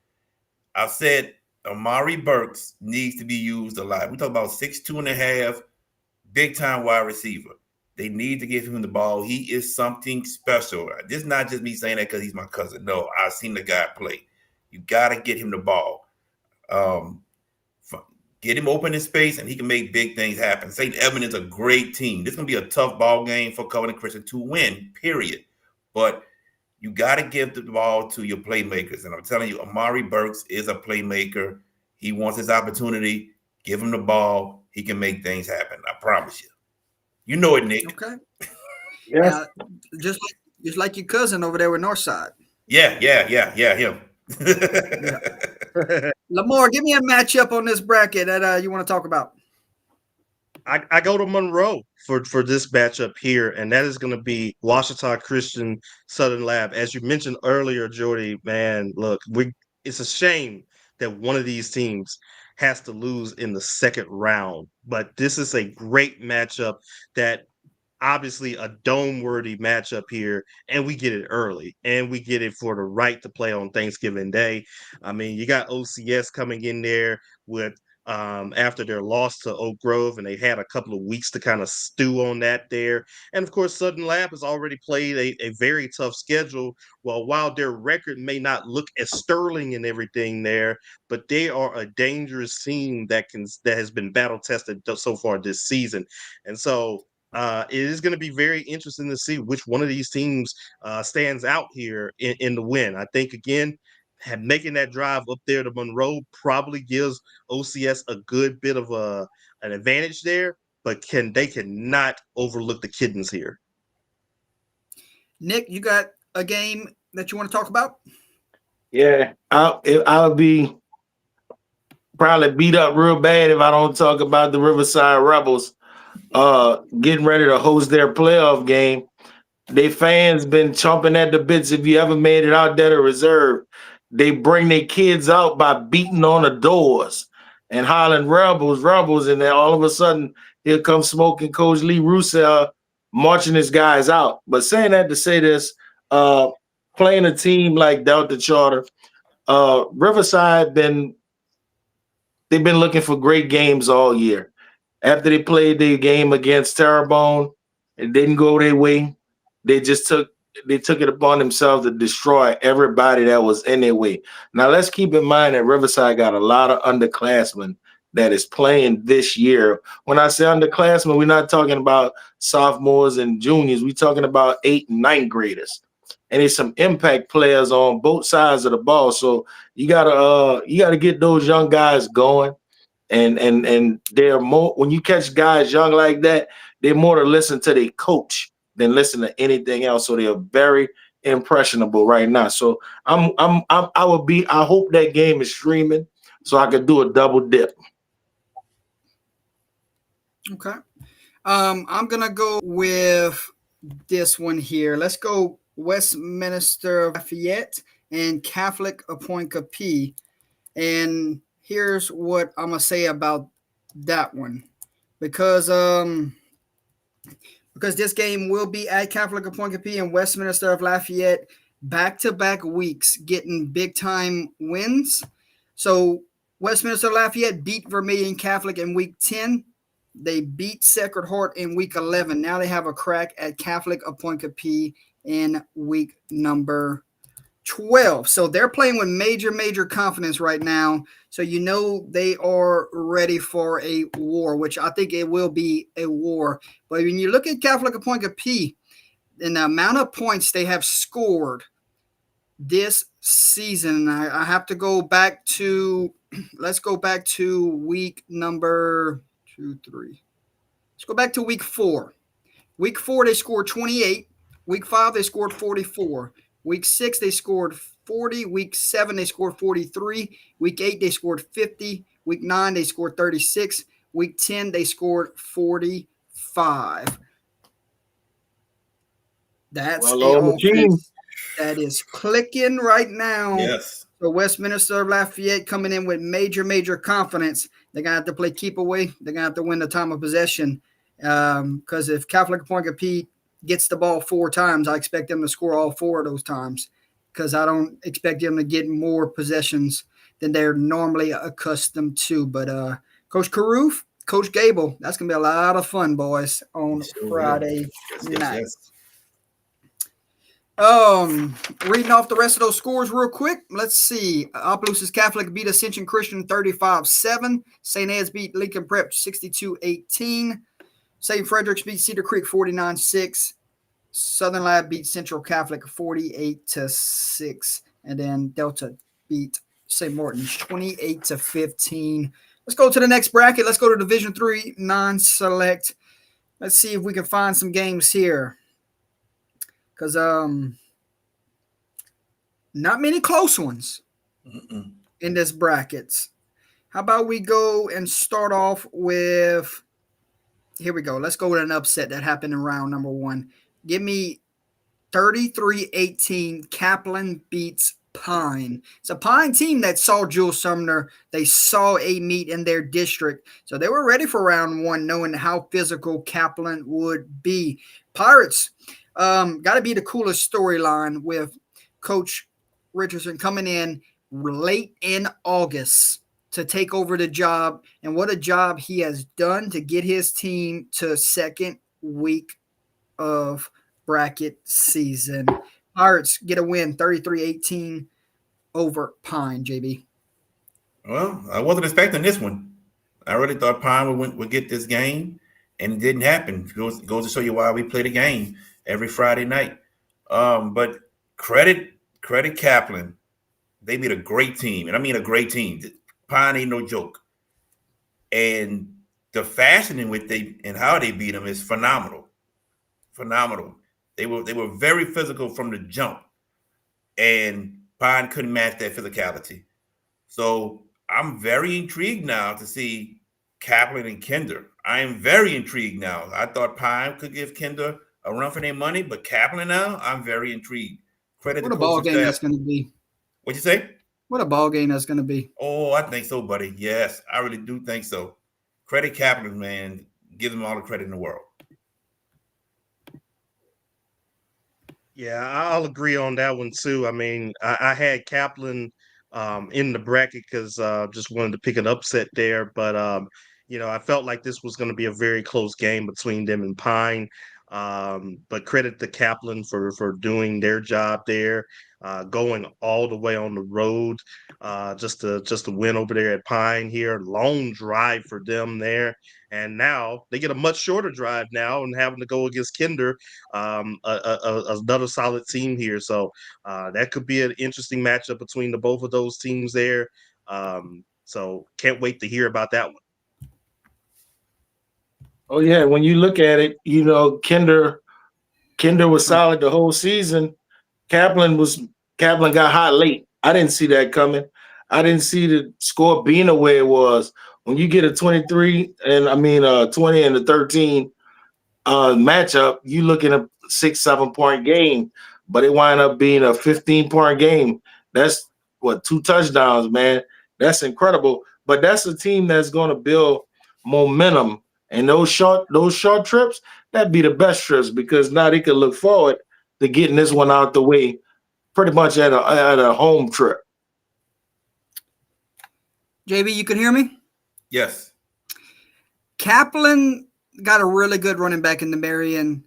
I've said Amari Burks needs to be used a lot. We talk about 6'2.5", big-time wide receiver. They need to give him the ball. He is something special. This is not just me saying that because he's my cousin. No, I've seen the guy play. You got to get him the ball. Get him open in space, and he can make big things happen. St. Edmund is a great team. This is going to be a tough ball game for Covenant Christian to win, period. But you got to give the ball to your playmakers. And I'm telling you, Amari Burks is a playmaker. He wants his opportunity. Give him the ball. He can make things happen. I promise you. You know it, Nick. Okay. Yes. Just like your cousin over there with Northside. Yeah, him. Yeah. Lamar, give me a matchup on this bracket that you want to talk about. I go to Monroe for this matchup here, and that is going to be Washita Christian Southern Lab. As you mentioned earlier, Jordy, man, look, it's a shame that one of these teams has to lose in the second round, but this is a great matchup that obviously a dome worthy matchup here, and we get it early, and we get it for the right to play on Thanksgiving Day. I mean, you got OCS coming in there with after their loss to Oak Grove, and they had a couple of weeks to kind of stew on that there. And of course, Southern Lab has already played a very tough schedule. Well, while their record may not look as sterling and everything there, but they are a dangerous team that has been battle tested so far this season. And so it is going to be very interesting to see which one of these teams stands out here in the win. I think, again, making that drive up there to Monroe probably gives OCS a good bit of an advantage there, but they cannot overlook the Kittens here. Nick, you got a game that you want to talk about? Yeah, I'll be probably beat up real bad if I don't talk about the Riverside Rebels getting ready to host their playoff game. They fans been chomping at the bits. If you ever made it out there to reserve, they bring their kids out by beating on the doors and hollering rebels, and then all of a sudden here comes smoking Coach Lee Roussel marching his guys out. But saying that to say this, playing a team like Delta Charter, Riverside they've been looking for great games all year. After they played their game against Terrebonne, it didn't go their way. They took it upon themselves to destroy everybody that was in their way. Now let's keep in mind that Riverside got a lot of underclassmen that is playing this year. When I say underclassmen, we're not talking about sophomores and juniors. We're talking about 8th and 9th graders. And there's some impact players on both sides of the ball. So you gotta get those young guys going. And they're more, when you catch guys young like that, they're more to listen to their coach than listen to anything else. So they're very impressionable right now. So I hope that game is streaming so I could do a double dip. Okay. I'm gonna go with this one here. Let's go Westminster Lafayette and Catholic Appointees. And here's what I'm gonna say about that one, because this game will be at Catholic Appointees and Westminster of Lafayette, back-to-back weeks getting big-time wins. So Westminster Lafayette beat Vermilion Catholic in week 10. They beat Sacred Heart in week 11. Now they have a crack at Catholic Appointees in week number 12. So they're playing with major confidence right now. So you know they are ready for a war, which I think it will be a war. But when you look at Catholic Appointees and the amount of points they have scored this season, I have to go back to, let's go back to week number 2, 3. Let's go back to week 4. Week 4, they scored 28. Week 5, they scored 44. Week 6, they scored 40. Week 7, they scored 43. Week 8, they scored 50. Week 9, they scored 36. Week 10, they scored 45. That's the offense that is clicking right now. Yes. So Westminster Lafayette coming in with major confidence. They're going to have to play keep away. They're going to have to win the time of possession. Because if Catholic Appointees gets the ball 4 times, I expect them to score all 4 of those times, because I don't expect them to get more possessions than they're normally accustomed to. But Coach Carruth, Coach Gable, that's going to be a lot of fun, boys, on Friday night. Yes. Reading off the rest of those scores real quick. Let's see. Opelousas Catholic beat Ascension Christian 35-7. St. Ed's beat Lincoln Prep 62-18. St. Frederick's beat Cedar Creek 49-6. Southern Lab beat Central Catholic 48-6. And then Delta beat St. Martin's 28-15. Let's go to the next bracket. Let's go to Division III non-select. Let's see if we can find some games here. Because Not many close ones in this brackets. How about we go and start off with, here we go. Let's go with an upset that happened in round number 1. Give me 33-18. Kaplan beats Pine. It's a Pine team that saw Jules Sumner. They saw a meet in their district. So they were ready for round 1, knowing how physical Kaplan would be. Pirates got to be the coolest storyline with Coach Richardson coming in late in August to take over the job. And what a job he has done to get his team to second week of bracket season. Pirates get a win 33-18 over Pine, JB. Well, I wasn't expecting this one. I really thought Pine would get this game, and it didn't happen. Goes to show you why we play the game every Friday night. But credit Kaplan. They beat a great team, and I mean a great team. Pine ain't no joke. And the fashion in which and how they beat them is phenomenal. Phenomenal. They were very physical from the jump, and Pine couldn't match that physicality. So I'm very intrigued now to see Kaplan and Kinder. I am very intrigued now. I thought Pine could give Kinder a run for their money, but Kaplan now, I'm very intrigued. Credit What the a ball coaching game staff. that's going to be. What'd you say? What a ball game that's going to be. Oh, I think so, buddy. Yes, I really do think so. Credit Kaplan, man. Give them all the credit in the world. Yeah, I'll agree on that one too. I mean, I had Kaplan in the bracket because just wanted to pick an upset there, but I felt like this was going to be a very close game between them and Pine. But credit to Kaplan for doing their job there, going all the way on the road, just to win over there at Pine here. Long drive for them there. And now they get a much shorter drive now and having to go against Kinder, another solid team here. So that could be an interesting matchup between both of those teams there. So can't wait to hear about that one. Oh yeah, when you look at it, Kinder was solid the whole season. Kaplan got hot late. I didn't see that coming. I didn't see the score being the way it was. When you get a 20 and a 13 matchup, you looking at a 6-7 point game, but it wind up being a 15-point game. That's 2 touchdowns, man. That's incredible. But that's a team that's going to build momentum. And those short trips, that'd be the best trips because now they can look forward to getting this one out the way pretty much at a home trip. JB, you can hear me? Yes. Kaplan got a really good running back in the Marion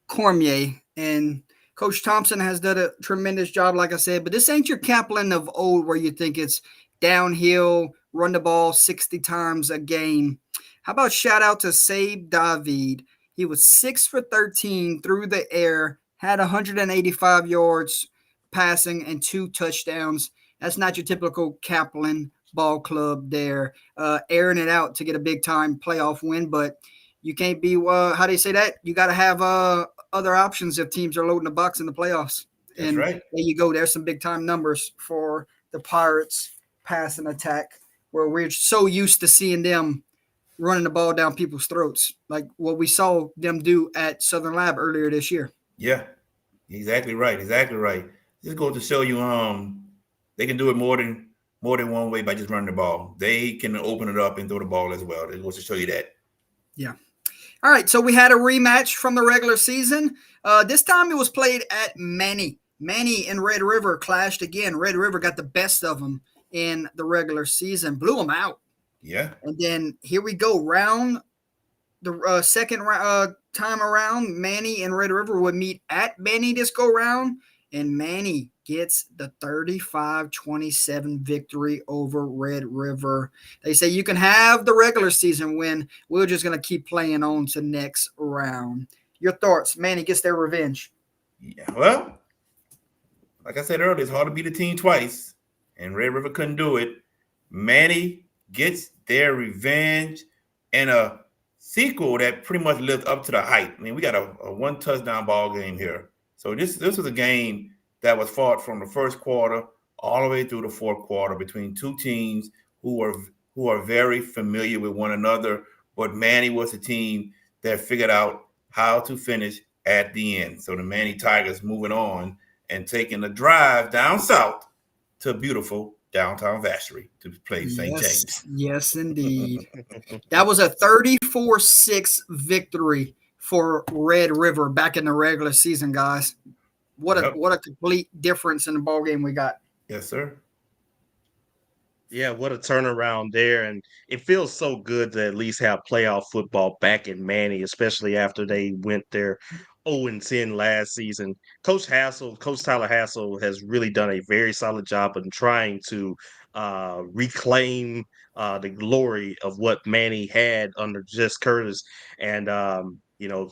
Cormier, and Coach Thompson has done a tremendous job, like I said, but this ain't your Kaplan of old where you think it's downhill, run the ball 60 times a game. How about shout out to Sabe David? He was 6 for 13 through the air, had 185 yards passing and 2 touchdowns. That's not your typical Kaplan ball club there, airing it out to get a big-time playoff win, but you can't be, how do you say that? You got to have other options if teams are loading the box in the playoffs. That's and right. There you go. There's some big-time numbers for the Pirates passing attack where we're so used to seeing them running the ball down people's throats, like what we saw them do at Southern Lab earlier this year. Yeah, exactly right. Exactly right. Just goes to show you, they can do it more than one way by just running the ball. They can open it up and throw the ball as well. It goes to show you that. Yeah. All right. So we had a rematch from the regular season. This time it was played at Manny. Manny and Red River clashed again. Red River got the best of them in the regular season, blew them out. Yeah. And then here we go. Second time around, Manny and Red River would meet at Manny this go round, and Manny gets the 35-27 victory over Red River. They say you can have the regular season win. We're just going to keep playing on to next round. Your thoughts? Manny gets their revenge. Yeah. Well, like I said earlier, it's hard to beat a team twice, and Red River couldn't do it. Manny gets their revenge and a sequel that pretty much lived up to the hype. I mean, we got a 1 touchdown ball game here. So this was a game that was fought from the first quarter all the way through the fourth quarter between two teams who are very familiar with one another. But Manny was a team that figured out how to finish at the end. So the Manny Tigers moving on and taking a drive down south to beautiful downtown Vacherie to play St. James. Yes, indeed. That was a 34-6 victory for Red River back in the regular season, guys. What a complete difference in the ball game we got. Yes, sir. Yeah, what a turnaround there. And it feels so good to at least have playoff football back in Manny, especially after they went there 0-10 last season. Coach Tyler Hassel has really done a very solid job in trying to reclaim the glory of what Manny had under Jess Curtis. And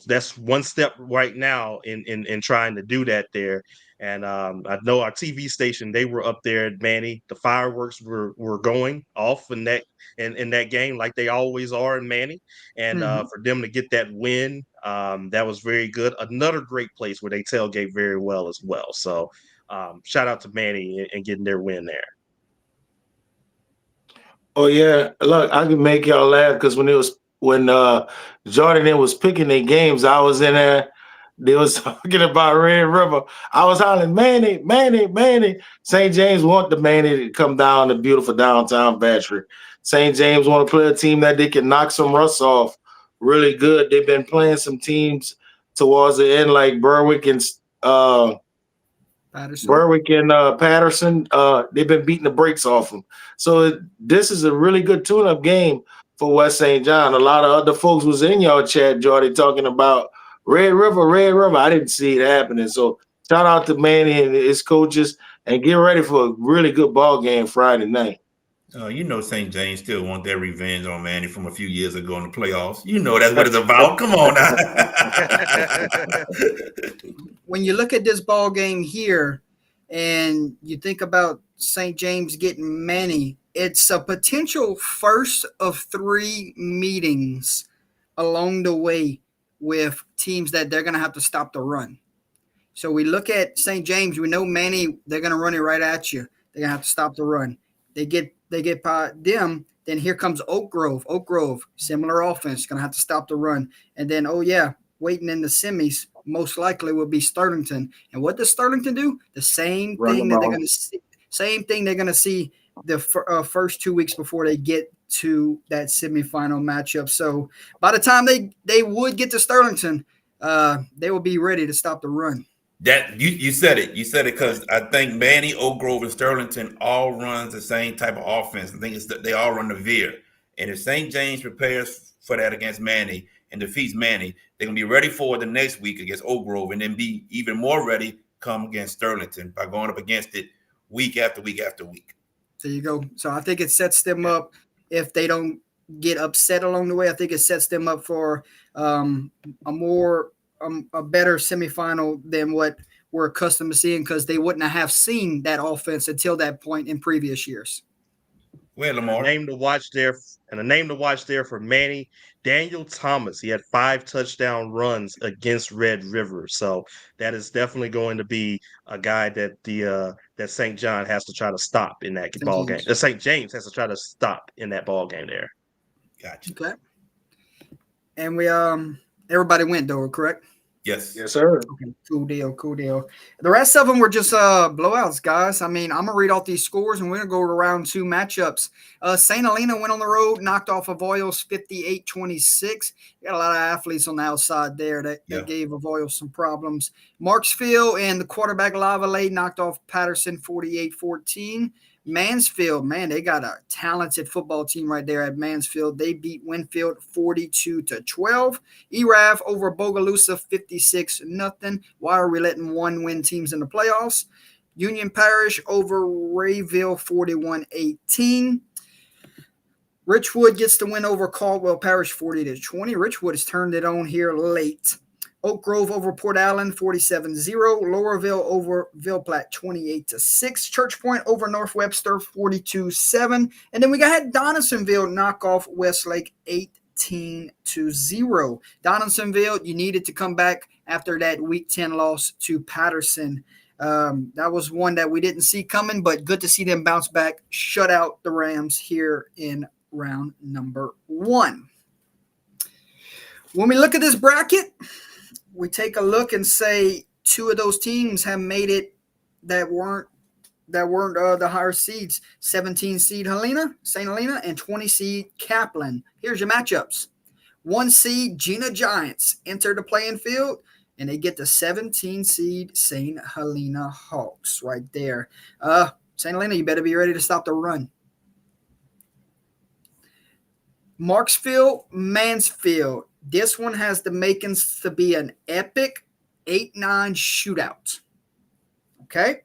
that's one step right now in trying to do that there. And I know our TV station, they were up there at Manny. The fireworks were going off in that game like they always are in Manny. And for them to get that win, that was very good. Another great place where they tailgate very well as well. So shout out to Manny and getting their win there. Oh yeah, look, I can make y'all laugh because when Jordan was picking their games, I was in there. They was talking about Red River. I was hollering, Manny, Manny, Manny. St. James want the Manny to come down to beautiful downtown Vacherie. St. James want to play a team that they can knock some rust off really good. They've been playing some teams towards the end like Berwick and Patterson. They've been beating the brakes off them. So this is a really good tune-up game for West St. John. A lot of other folks was in your chat, Jordy, talking about Red River. I didn't see it happening. So shout out to Manny and his coaches and get ready for a really good ball game Friday night. St. James still want their revenge on Manny from a few years ago in the playoffs. You know that's what it's about. Come on now. When you look at this ball game here and you think about St. James getting Manny, it's a potential first of 3 meetings along the way with teams that they're going to have to stop the run. So we look at St. James, we know Manny, they're going to run it right at you. They're going to have to stop the run. They get by them, then here comes Oak Grove. Oak Grove, similar offense, going to have to stop the run. And then, waiting in the semis, most likely will be Sterlington. And what does Sterlington do? The same thing that they're going to see. Same thing they're going to see the first 2 weeks before they get to that semifinal matchup. So by the time they would get to Sterlington, they will be ready to stop the run. That you said it. You said it because I think Manny, Oak Grove, and Sterlington all runs the same type of offense. I think they all run the veer. And if St. James prepares for that against Manny and defeats Manny, they're gonna be ready for the next week against Oak Grove, and then be even more ready come against Sterlington by going up against it week after week after week. There you go. So I think it sets them up if they don't get upset along the way. I think it sets them up for a better semifinal than what we're accustomed to seeing, because they wouldn't have seen that offense until that point in previous years. Well, Lamar. A name to watch there for Manny, Daniel Thomas. He had 5 touchdown runs against Red River. So that is definitely going to be a guy that that St. John has to try to stop in that ball game. St. James has to try to stop in that ball game there. Gotcha. Okay. And we everybody went though, correct? Yes. Yes, sir. Okay, cool deal. The rest of them were just blowouts, guys. I mean, I'm going to read off these scores, and we're going to go to round 2 matchups. St. Helena went on the road, knocked off Avoyelles 58-26. Got a lot of athletes on the outside there that gave Avoyelles some problems. Marksville and the quarterback Lavallee knocked off Patterson 48-14. Mansfield, man, they got a talented football team right there at Mansfield. They beat Winfield 42-12. ERAF over Bogalusa 56-0. Why are we letting 1-win teams in the playoffs? Union Parish over Rayville 41-18. Richwood gets the win over Caldwell Parish 40-20. Richwood has turned it on here late. Oak Grove over Port Allen 47-0. Laurelville over Ville Platte 28-6. Church Point over North Webster 42-7. And then we got Donaldsonville knock off Westlake 18-0. Donaldsonville, you needed to come back after that Week 10 loss to Patterson. That was one that we didn't see coming, but good to see them bounce back, shut out the Rams here in round number 1. When we look at this bracket, we take a look and say 2 of those teams have made it that weren't the higher seeds. 17 seed St. Helena, and 20 seed Kaplan. Here's your matchups. 1 seed Gina Giants enter the playing field, and they get the 17 seed St. Helena Hawks right there. St. Helena, you better be ready to stop the run. Marksville, Mansfield. This one has the makings to be an epic 8-9 shootout. Okay?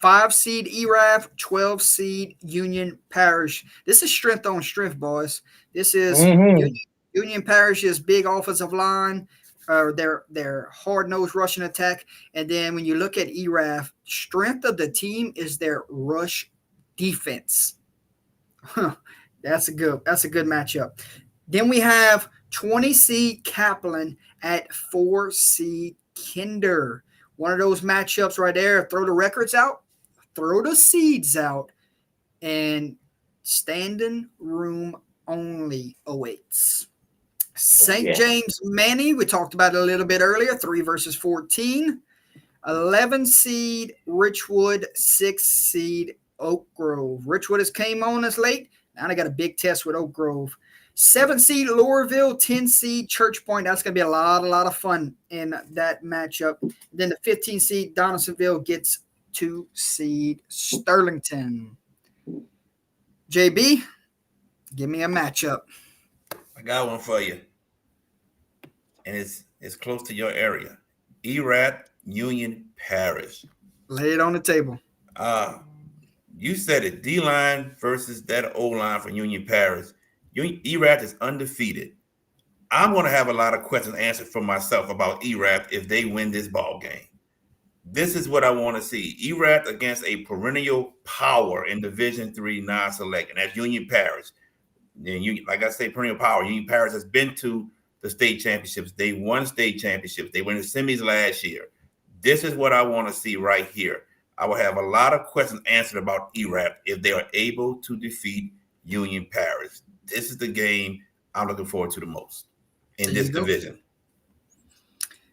5 seed ERAF, 12 seed Union Parish. This is strength on strength, boys. This is Union Parish's big offensive line, their hard-nosed rushing attack. And then when you look at ERAF, strength of the team is their rush defense. That's a good matchup. Then we have 20 seed Kaplan at 4 seed Kinder. One of those matchups right there. Throw the records out, throw the seeds out, and standing room only awaits. St. James Manny, we talked about it a little bit earlier, 3 versus 14. 11 seed Richwood, 6 seed Oak Grove. Richwood has came on us late. Now they got a big test with Oak Grove. 7 seed Loreauville, 10 seed Church Point. That's going to be a lot of fun in that matchup. Then the 15 seed Donaldsonville gets 2 seed Sterlington. JB, give me a matchup. I got one for you, and it's close to your area. ERAF Union Parish. Lay it on the table. You said it. D-line versus that O-line for Union Parish. ERAF is undefeated. I'm going to have a lot of questions answered for myself about ERAF if they win this ball game. This is what I want to see. ERAF against a perennial power in Division III non-select, and that's Union Parish. And like I say, perennial power. Union Parish has been to the state championships. They won state championships. They went to semis last year. This is what I want to see right here. I will have a lot of questions answered about ERAF if they are able to defeat Union Parish. This is the game I'm looking forward to the most in this division.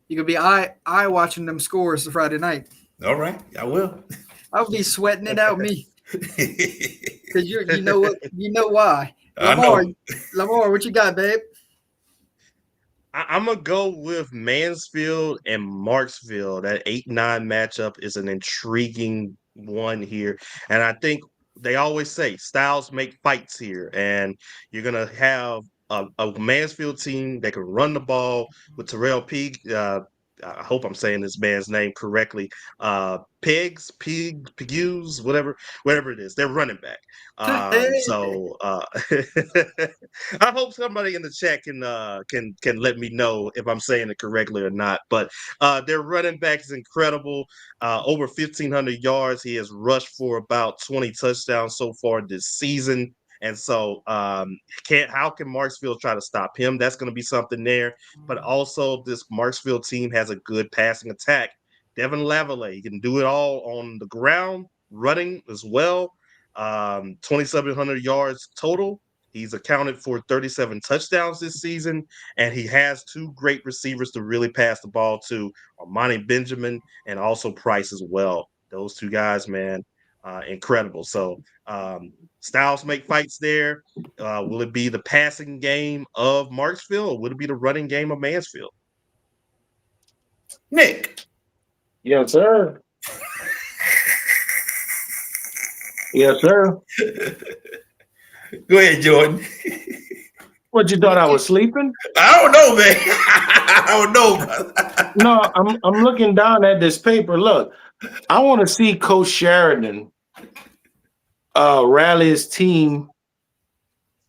You could be eye watching them scores Friday night. All right, I will. I'll be sweating it out, me. Because you know what? You know why. Lamar, what you got, babe? I'm going to go with Mansfield and Marksville. That 8-9 matchup is an intriguing one here. And I think they always say styles make fights here. And you're going to have a Mansfield team that can run the ball with Terrell Pegue. I hope I'm saying this man's name correctly. Pegues, whatever it is. They're running back. So I hope somebody in the chat can let me know if I'm saying it correctly or not. But their running back is incredible. Over 1,500 yards. He has rushed for about 20 touchdowns so far this season. And so how can Marksville try to stop him? That's going to be something there. But also this Marksville team has a good passing attack. Devin Lavallee, he can do it all on the ground, running as well. 2,700 yards total. He's accounted for 37 touchdowns this season, and he has 2 great receivers to really pass the ball to, Armani Benjamin and also Price as well. Those 2 guys, man, incredible. So styles make fights there. Will it be the passing game of Marksville, or will it be the running game of Mansfield? Nick. Yes, sir. Yes, sir. Go ahead, Jordan. What, you thought I was sleeping? I don't know, man. I don't know. No, I'm looking down at this paper. Look, I want to see Coach Sheridan rally his team.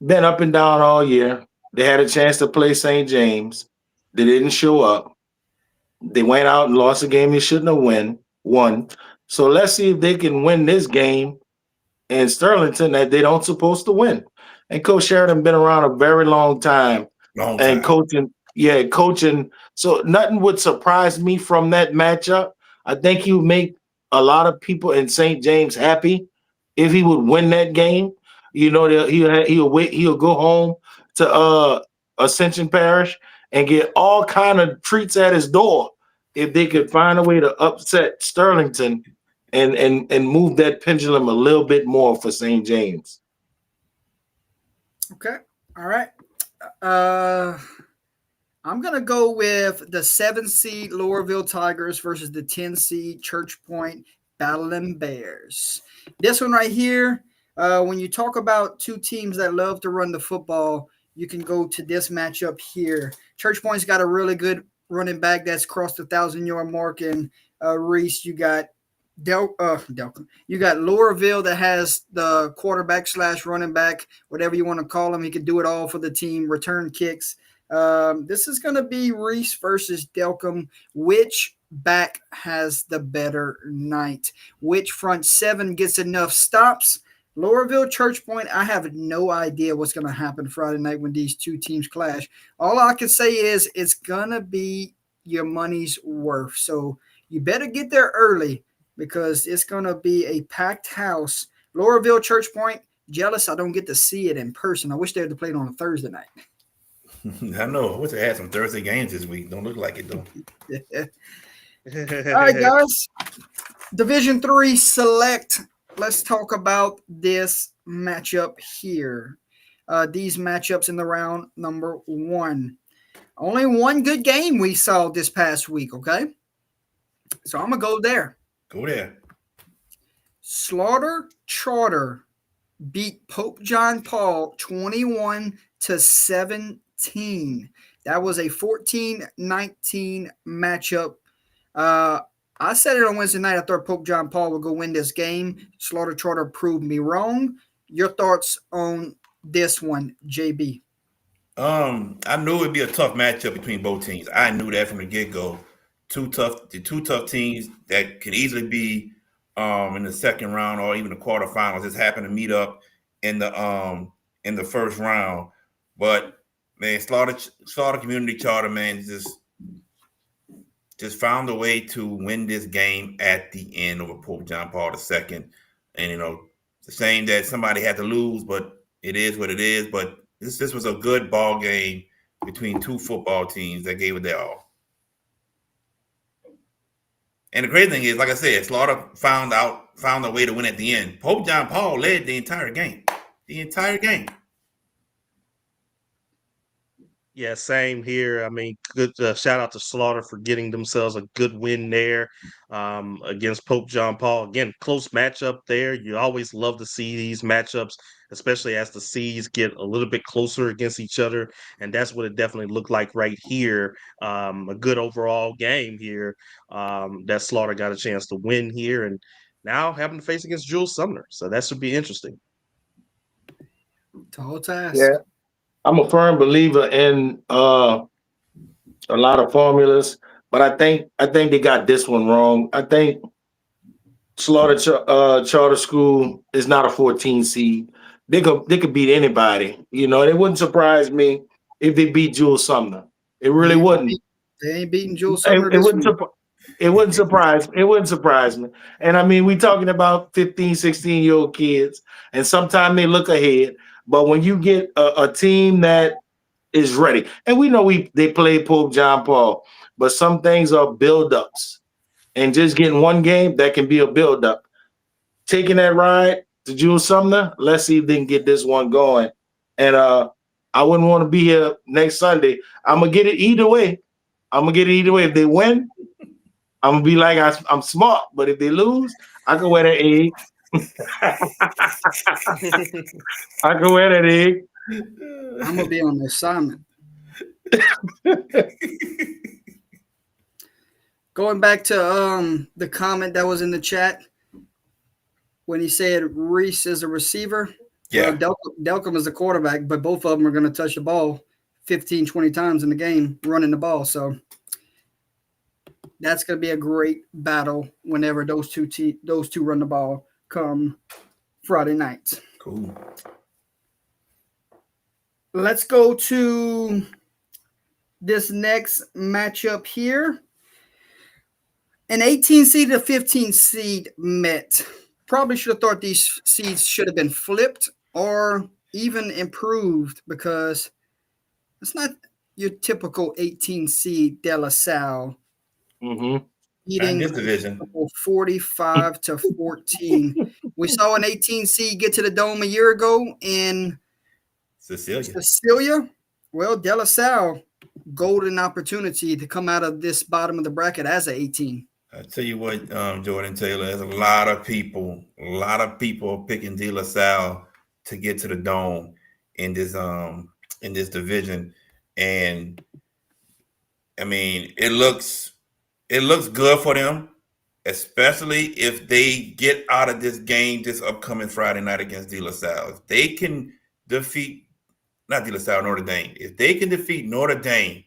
Been up and down all year. They had a chance to play St. James. They didn't show up. They went out and lost a game they shouldn't have won. So let's see if they can win this game in Sterlington that they don't supposed to win. And Coach Sheridan been around a very long time. And coaching. So nothing would surprise me from that matchup. I think he would make a lot of people in St. James happy if he would win that game. You know, he'll go home to Ascension Parish and get all kind of treats at his door if they could find a way to upset Sterlington and move that pendulum a little bit more for St. James. Okay. All right. I'm going to go with the 7 seed Lowerville Tigers versus the 10 seed Church Point Battling Bears. This one right here, when you talk about two teams that love to run the football, you can go to this matchup here. Church Point's got a really good running back that's crossed the 1,000-yard mark. And Reese, you got Delcom. You got Lowerville that has the quarterback / running back, whatever you want to call him. He can do it all for the team, return kicks. This is going to be Reese versus Delcom. Which back has the better night? Which front seven gets enough stops? Lowerville, Church Point, I have no idea what's going to happen Friday night when these two teams clash. All I can say is it's going to be your money's worth. So you better get there early because it's going to be a packed house. Lowerville, Church Point, jealous I don't get to see it in person. I wish they had played on a Thursday night. I know. I wish I had some Thursday games this week. Don't look like it, though. All right, guys. Division 3 select. Let's talk about this matchup here. These matchups in the round number 1. Only one good game we saw this past week, okay? So I'm going to go there. Go there. Slaughter Charter beat Pope John Paul 21-17. That was a 14-19 matchup. I said it on Wednesday night. I thought Pope John Paul would go win this game. Slaughter Charter proved me wrong. Your thoughts on this one, JB? I knew it'd be a tough matchup between both teams. I knew that from the get-go. Two tough teams that could easily be in the second round or even the quarterfinals. Just happened to meet up in the first round. But man, Slaughter Community Charter, man, just found a way to win this game at the end over Pope John Paul II. And it's a shame that somebody had to lose, but it is what it is. But this was a good ball game between two football teams that gave it their all. And the great thing is, like I said, Slaughter found a way to win at the end. Pope John Paul led the entire game. Yeah, same here. I mean, good shout out to Slaughter for getting themselves a good win there against Pope John Paul. Again, close matchup there. You always love to see these matchups, especially as the seeds get a little bit closer against each other. And that's what it definitely looked like right here. A good overall game here that Slaughter got a chance to win here. And now having to face against Jules Sumner. So that should be interesting. Tall task. Yeah. I'm a firm believer in a lot of formulas, but I think they got this one wrong. I think Slaughter Charter School is not a 14 seed. They could beat anybody. It wouldn't surprise me if they beat Jules Sumner. It really wouldn't. They ain't beating Jules Sumner. It wouldn't surprise me. And I mean, we talking about 15, 16-year-old kids, and sometimes they look ahead. But when you get a team that is ready, and we know they play Pope John Paul, but some things are build-ups. And just getting one game, that can be a build-up. Taking that ride to Jules Sumner, let's see if they can get this one going. And I wouldn't want to be here next Sunday. I'm going to get it either way. If they win, I'm going to be like, I'm smart. But if they lose, I can wear that egg. I can wear that egg. I'm gonna be on the assignment. Going back to the comment that was in the chat when he said Reese is a receiver. Yeah. Delcom is the quarterback, but both of them are going to touch the ball 15, 20 times in the game running the ball. So that's going to be a great battle whenever those two run the ball come Friday night. Cool. Let's go to this next matchup here. An 18 seed and a 15 seed met. Probably should have thought these seeds should have been flipped or even improved because it's not your typical 18 seed De La Salle Mm-hmm. In beating this division. 45-14. We saw an 18 seed get to the Dome a year ago in Cecilia. Well, De La Salle, golden opportunity to come out of this bottom of the bracket as an 18. I tell you what, Jordan Taylor, there's a lot of people are picking De La Salle to get to the Dome in this division, and I mean it looks good for them, especially if they get out of this game this upcoming Friday night against De La Salle. If they can defeat not De La Salle, Notre Dame, if they can defeat Notre Dame,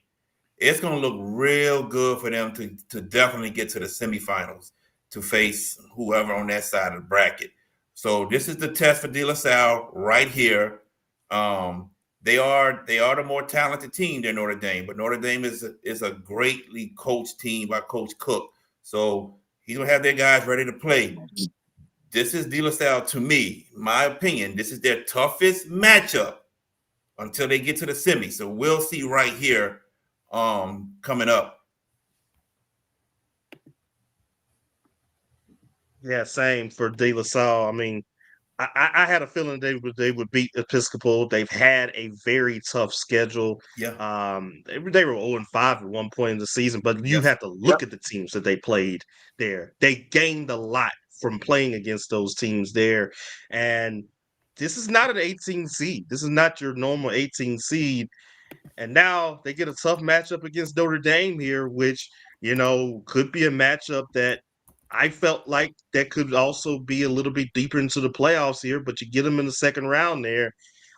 it's going to look real good for them to definitely get to the semifinals to face whoever on that side of the bracket. So this is the test for De La Salle right here. They are the more talented team than Notre Dame, but Notre Dame is a greatly coached team by Coach Cook. So he's going to have their guys ready to play. This is De La Salle, to me, my opinion, this is their toughest matchup until they get to the semi. So we'll see right here coming up. Yeah, same for De La Salle. I mean, I had a feeling they would beat Episcopal. They've had a very tough schedule. Yeah. They were 0-5 at one point in the season, but you have to look at the teams that they played there. They gained a lot from playing against those teams there. And this is not an 18 seed. This is not your normal 18 seed. And now they get a tough matchup against Notre Dame here, which, could be a matchup that I felt like that could also be a little bit deeper into the playoffs here, but you get them in the second round there.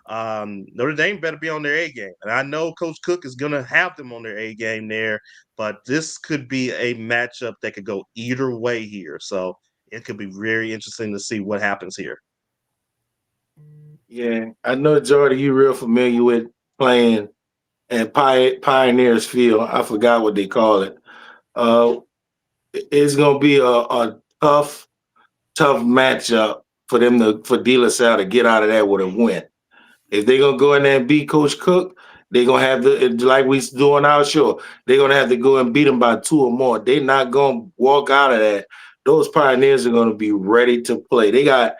Notre Dame better be on their A game. And I know Coach Cook is going to have them on their A game there, but this could be a matchup that could go either way here. So it could be very interesting to see what happens here. Yeah, I know, Jordan, you're real familiar with playing at Pioneers Field. I forgot what they call it. It's gonna be a tough matchup for De La Salle to get out of that with a win. If they're gonna go in there and beat Coach Cook, they're gonna have to, like we do on our show, they're gonna have to go and beat them by 2 or more. They're not gonna walk out of that. Those Pioneers are gonna be ready to play. They got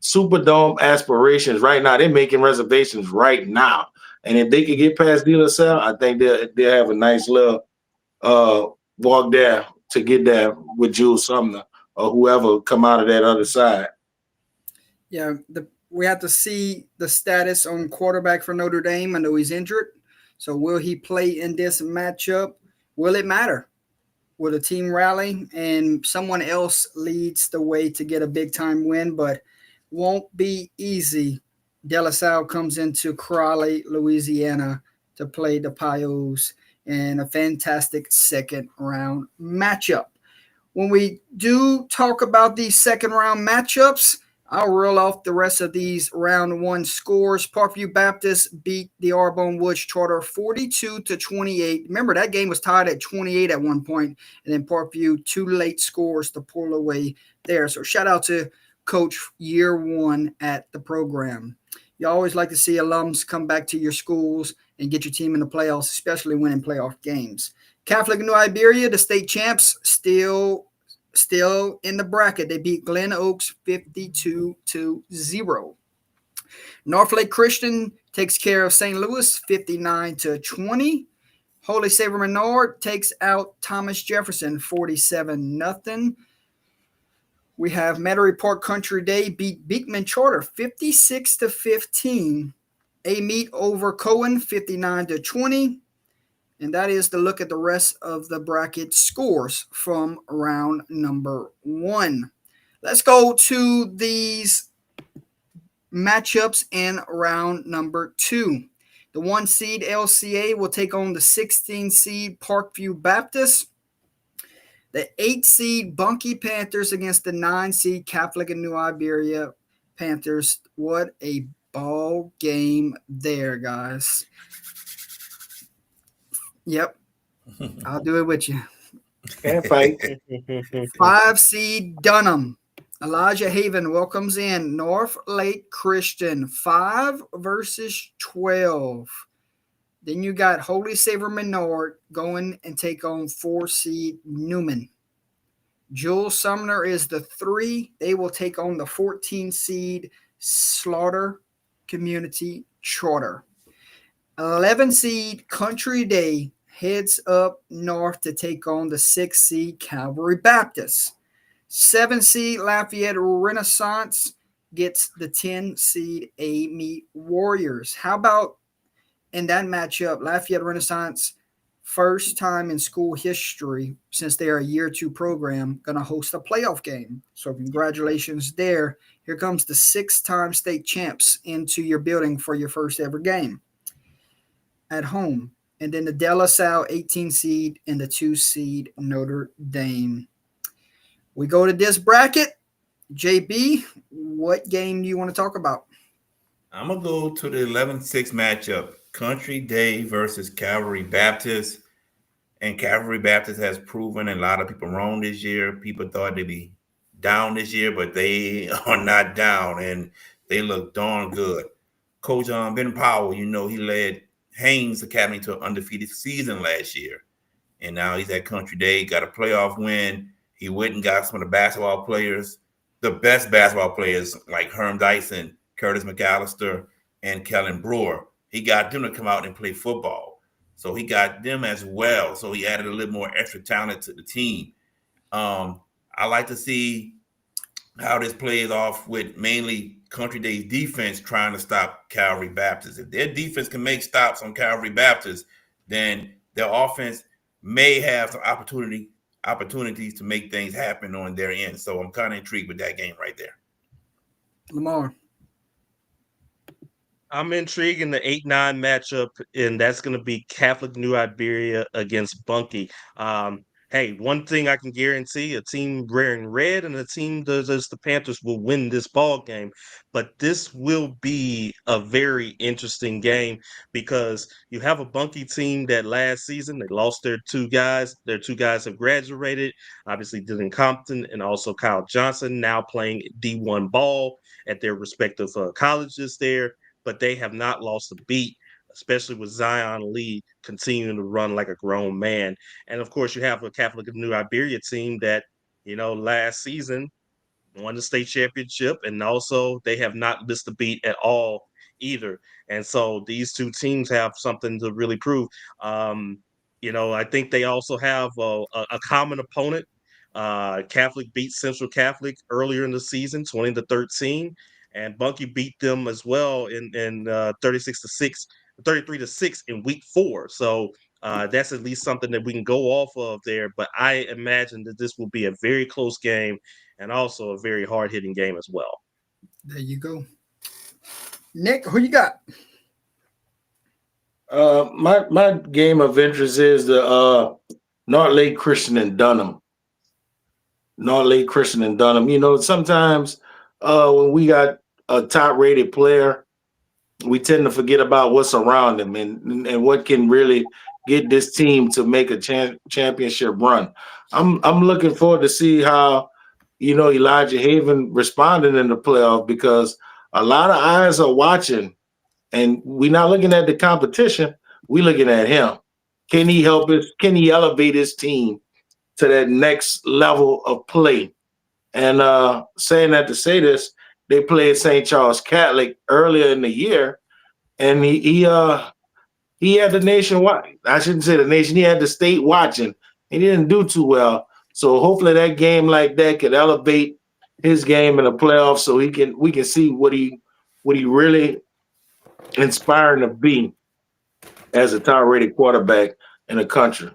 Superdome aspirations right now. They're making reservations right now. And if they could get past De La Salle, I think they'll have a nice little walk there to get there with Jules Sumner or whoever come out of that other side. Yeah, we have to see the status on quarterback for Notre Dame. I know he's injured. So will he play in this matchup? Will it matter? Will the team rally and someone else leads the way to get a big-time win? But won't be easy. De La Salle comes into Crowley, Louisiana to play the Pios in a fantastic second-round matchup. When we do talk about these second-round matchups, I'll roll off the rest of these round one scores. Parkview Baptist beat the Arbonne Woods Charter 42-28. Remember, that game was tied at 28 at one point, and then Parkview 2 late scores to pull away there. So shout out to Coach year one at the program. You always like to see alums come back to your schools and get your team in the playoffs, especially winning playoff games. Catholic New Iberia, the state champs, still in the bracket. They beat Glen Oaks 52-0. Northlake Christian takes care of St. Louis 59-20. Holy Savior Menard takes out Thomas Jefferson 47-0. We have Metairie Park Country Day beat Beekman Charter 56-15. A-Meet over Cohen 59-20. And that is to look at the rest of the bracket scores from round number one. Let's go to these matchups in round number two. The 1 seed LCA will take on the 16 seed Parkview Baptist. The 8 seed Bunkie Panthers against the 9 seed Catholic and New Iberia Panthers. What a ball game there, guys. Yep, I'll do it with you. Can't fight. 5 seed Dunham. Elijah Haven welcomes in North Lake Christian, 5 versus 12. Then you got Holy Savior Menard going and take on 4 seed Newman. Jules Sumner is the 3. They will take on the 14 seed Slaughter Community Charter. 11 seed Country Day heads up north to take on the 6 seed Calvary Baptist. 7 seed Lafayette Renaissance gets the 10 seed A-Meet Warriors. How about in that matchup, Lafayette Renaissance, first time in school history since they are a year 2 program, going to host a playoff game. So congratulations there. Here comes the 6-time state champs into your building for your first ever game at home. And then the De La Salle 18 seed and the 2 seed Notre Dame. We go to this bracket. JB, what game do you want to talk about? I'm going to go to the 11-6 matchup. Country Day versus Calvary Baptist. And Calvary Baptist has proven a lot of people wrong this year. People thought they'd be down this year, but they are not down, and they look darn good. Coach Ben Powell, he led Haynes Academy to an undefeated season last year. And now he's at Country Day, got a playoff win. He went and got some of the basketball players, the best basketball players like Herm Dyson, Curtis McAllister, and Kellen Brewer. He got them to come out and play football. So he got them as well. So he added a little more extra talent to the team. I like to see how this plays off with mainly Country Day's defense trying to stop Calvary Baptist. If their defense can make stops on Calvary Baptist, then their offense may have some opportunities to make things happen on their end. So I'm kind of intrigued with that game right there. Lamar. I'm intrigued in the 8-9 matchup, and that's going to be Catholic New Iberia against Bunkie. Hey, one thing I can guarantee, a team wearing red and a team that is the Panthers will win this ball game. But this will be a very interesting game because you have a Bunkie team that last season, they lost their 2 guys. Their 2 guys have graduated, obviously Dylan Compton and also Kyle Johnson, now playing D1 ball at their respective colleges there. But they have not lost a beat, especially with Zion Lee continuing to run like a grown man. And of course, you have a Catholic New Iberia team that, last season won the state championship, and also they have not missed a beat at all either. And so these 2 teams have something to really prove. I think they also have a common opponent. Catholic beat Central Catholic earlier in the season, 20-13. And Bunkie beat them as well in 33-6 in week 4. So that's at least something that we can go off of there. But I imagine that this will be a very close game and also a very hard-hitting game as well. There you go. Nick, who you got? My game of interest is the North Lake Christian and Dunham. North Lake Christian and Dunham. Sometimes when we got a top-rated player, we tend to forget about what's around them and what can really get this team to make a championship run. I'm looking forward to see how Elijah Haven responded in the playoff, because a lot of eyes are watching, and we're not looking at the competition. We're looking at him. Can he help us? Can he elevate his team to that next level of play? And saying that to say this, they played St. Charles Catholic earlier in the year, and he had the nationwide. I shouldn't say the nation. He had the state watching, and he didn't do too well. So hopefully that game like that could elevate his game in the playoffs, so we can see what he really inspiring to be as a top-rated quarterback in the country.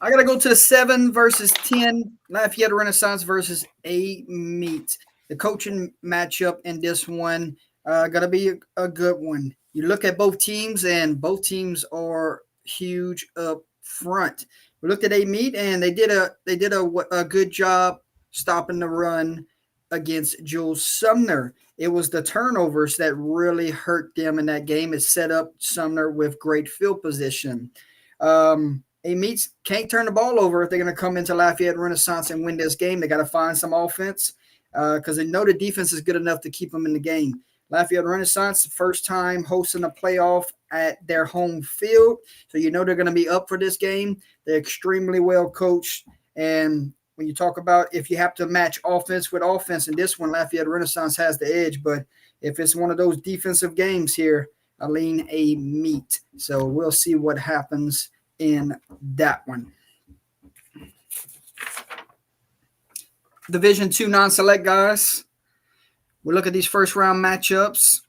I got to go to the 7 versus 10 Lafayette Renaissance versus A-Meet. The coaching matchup in this one got to be a good one. You look at both teams, and both teams are huge up front. We looked at A-Meet, and they did a good job stopping the run against Jules Sumner. It was the turnovers that really hurt them in that game. It set up Sumner with great field position. Meats can't turn the ball over if they're going to come into Lafayette Renaissance and win this game. They got to find some offense because they know the defense is good enough to keep them in the game. Lafayette Renaissance, first time hosting a playoff at their home field. So you know they're going to be up for this game. They're extremely well coached. And when you talk about if you have to match offense with offense, in this one, Lafayette Renaissance has the edge. But if it's one of those defensive games here, I lean a meat. So we'll see what happens in that one. Division II non-select, guys. We look at these first round matchups.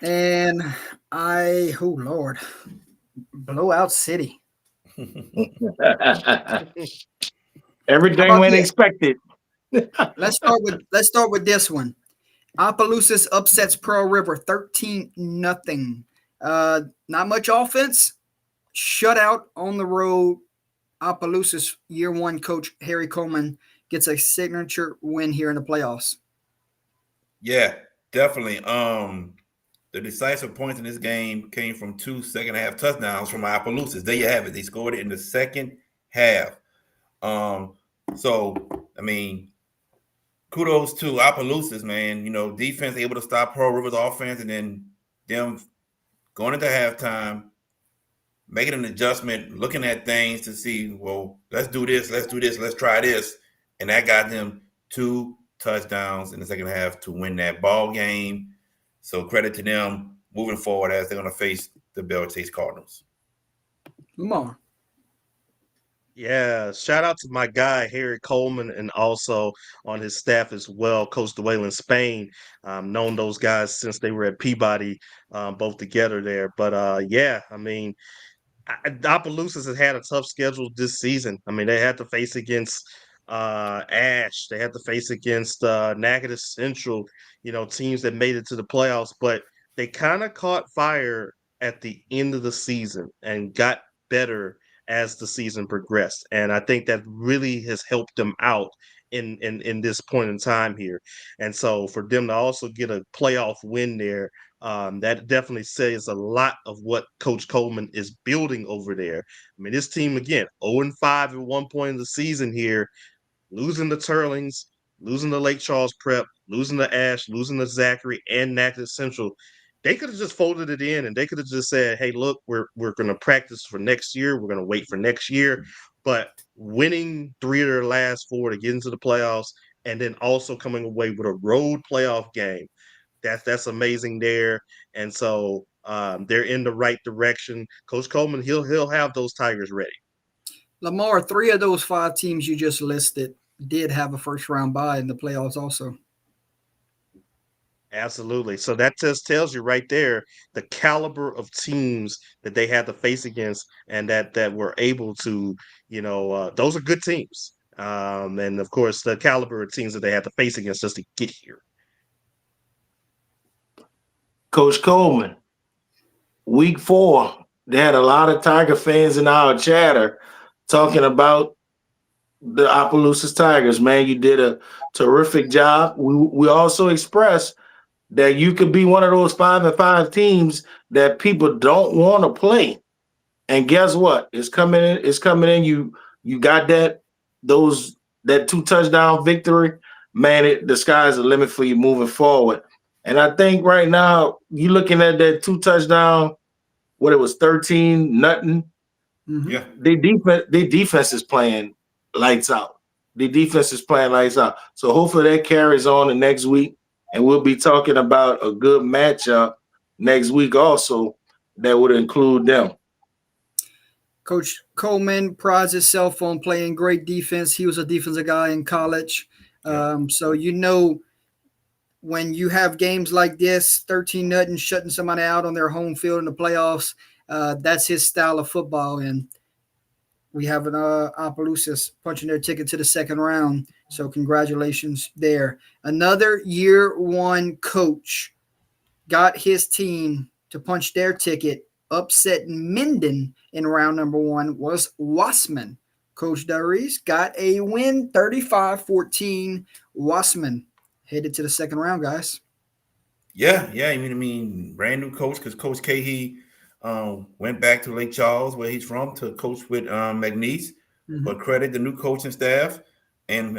And oh Lord, Blowout City. Everything went expected. Let's start with this one. Opelousas upsets Pearl River 13-0. Not much offense. Shutout on the road. Opelousas year one coach Harry Coleman gets a signature win here in the playoffs. Yeah, definitely. The decisive points in this game came from 2 second-half touchdowns from Opelousas. There you have it. They scored it in the second half. So, I mean, kudos to Opelousas, man. You know, defense able to stop Pearl River's offense, and then them going into halftime, making an adjustment, looking at things to see, well, let's do this, let's try this. And that got them 2 touchdowns in the second half to win that ball game. So credit to them moving forward as they're going to face the Belle Chasse Cardinals. Lamar. Yeah, shout out to my guy, Harry Coleman, and also on his staff as well, Coach Dwaylen Spain. Known those guys since they were at Peabody, both together there. But, yeah, I mean, Opelousas has had a tough schedule this season. I mean, they had to face against Ash. They had to face against Natchitoches Central, teams that made it to the playoffs. But they kind of caught fire at the end of the season and got better as the season progressed. And I think that really has helped them out in this point in time here. And so for them to also get a playoff win there, that definitely says a lot of what Coach Coleman is building over there. I mean, this team, again, 0-5 at one point in the season here, losing to Turlings, losing to Lake Charles Prep, losing to Ash, losing to Zachary and Natchitoches Central. They could have just folded it in and they could have just said, hey, look, we're going to practice for next year. We're going to wait for next year. But winning 3 of their last 4 to get into the playoffs and then also coming away with a road playoff game, that's amazing there. And so they're in the right direction. Coach Coleman, he'll have those Tigers ready. Lamar, 3 of those 5 teams you just listed did have a first round bye in the playoffs also. Absolutely. So that just tells you right there the caliber of teams that they had to face against and that were able to, those are good teams. And of course, the caliber of teams that they had to face against just to get here. Coach Coleman, week 4, they had a lot of Tiger fans in our chatter talking about the Opelousas Tigers. Man, you did a terrific job. We also expressed that you could be one of those 5-5 teams that people don't want to play. And guess what? It's coming in. It's coming in. You got that 2 touchdown victory. Man, the sky's the limit for you moving forward. And I think right now you're looking at that 2 touchdown. What it was 13-0. Mm-hmm. Yeah, Their defense is playing lights out. So hopefully that carries on the next week. And we'll be talking about a good matchup next week also that would include them. Coach Coleman prides himself on playing great defense. He was a defensive guy in college. So when you have games like this, 13-0, shutting somebody out on their home field in the playoffs, that's his style of football. And we have an Opelousas punching their ticket to the second round. So congratulations there. Another year one coach got his team to punch their ticket, upsetting Minden in round number 1 was Wassman. Coach Darius got a win, 35-14. Wassman headed to the second round, guys. Yeah. I mean, brand new coach because Coach Cahey Went back to Lake Charles, where he's from, to coach with McNeese. But credit the new coaching staff and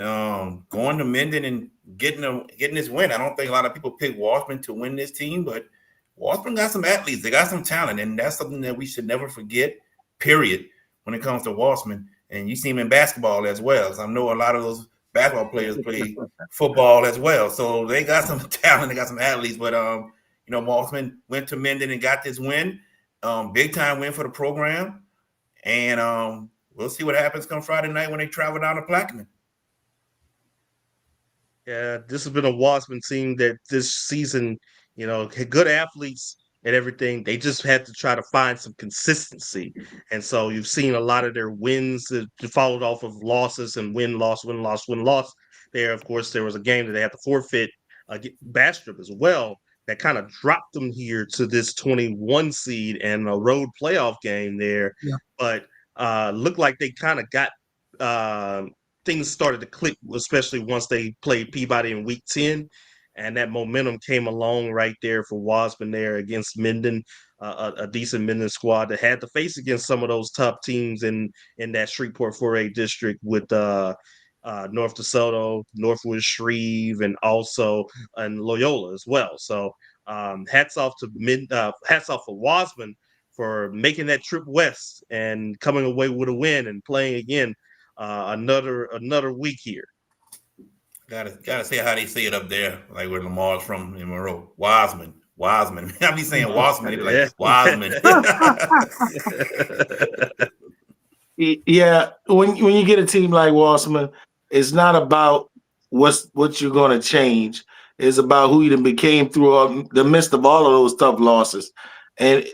going to Minden and getting this win. I don't think a lot of people pick Washburn to win this team, but Washburn got some athletes. They got some talent, and that's something that we should never forget, period, when it comes to Washburn. And you see him in basketball as well. So I know a lot of those basketball players play football as well. So they got some talent. They got some athletes. But, Washburn went to Minden and got this win. Big time win for the program. And we'll see what happens come Friday night when they travel down to Plaquemine. Yeah, this has been a Washburn team that this season, had good athletes and everything. They just had to try to find some consistency. And so you've seen a lot of their wins that followed off of losses and win, loss, win, loss, win, loss. There, of course, there was a game that they had to forfeit Bastrop as well. That kind of dropped them here to this 21 seed and a road playoff game there. Yeah. But looked like they kind of got things started to click, especially once they played Peabody in week 10. And that momentum came along right there for Washburn there against Minden, a decent Minden squad that had to face against some of those tough teams in that Shreveport 4A district with North DeSoto, Northwood Shreve, and also and Loyola as well. So hats off for Washburn for making that trip west and coming away with a win and playing again another week here. Gotta say how they say it up there, like where Lamar's from in Monroe. Wiseman. I be saying Wiseman, like Wiseman. Yeah, when you get a team like Washburn, it's not about what you're going to change. It's about who you became through the midst of all of those tough losses. And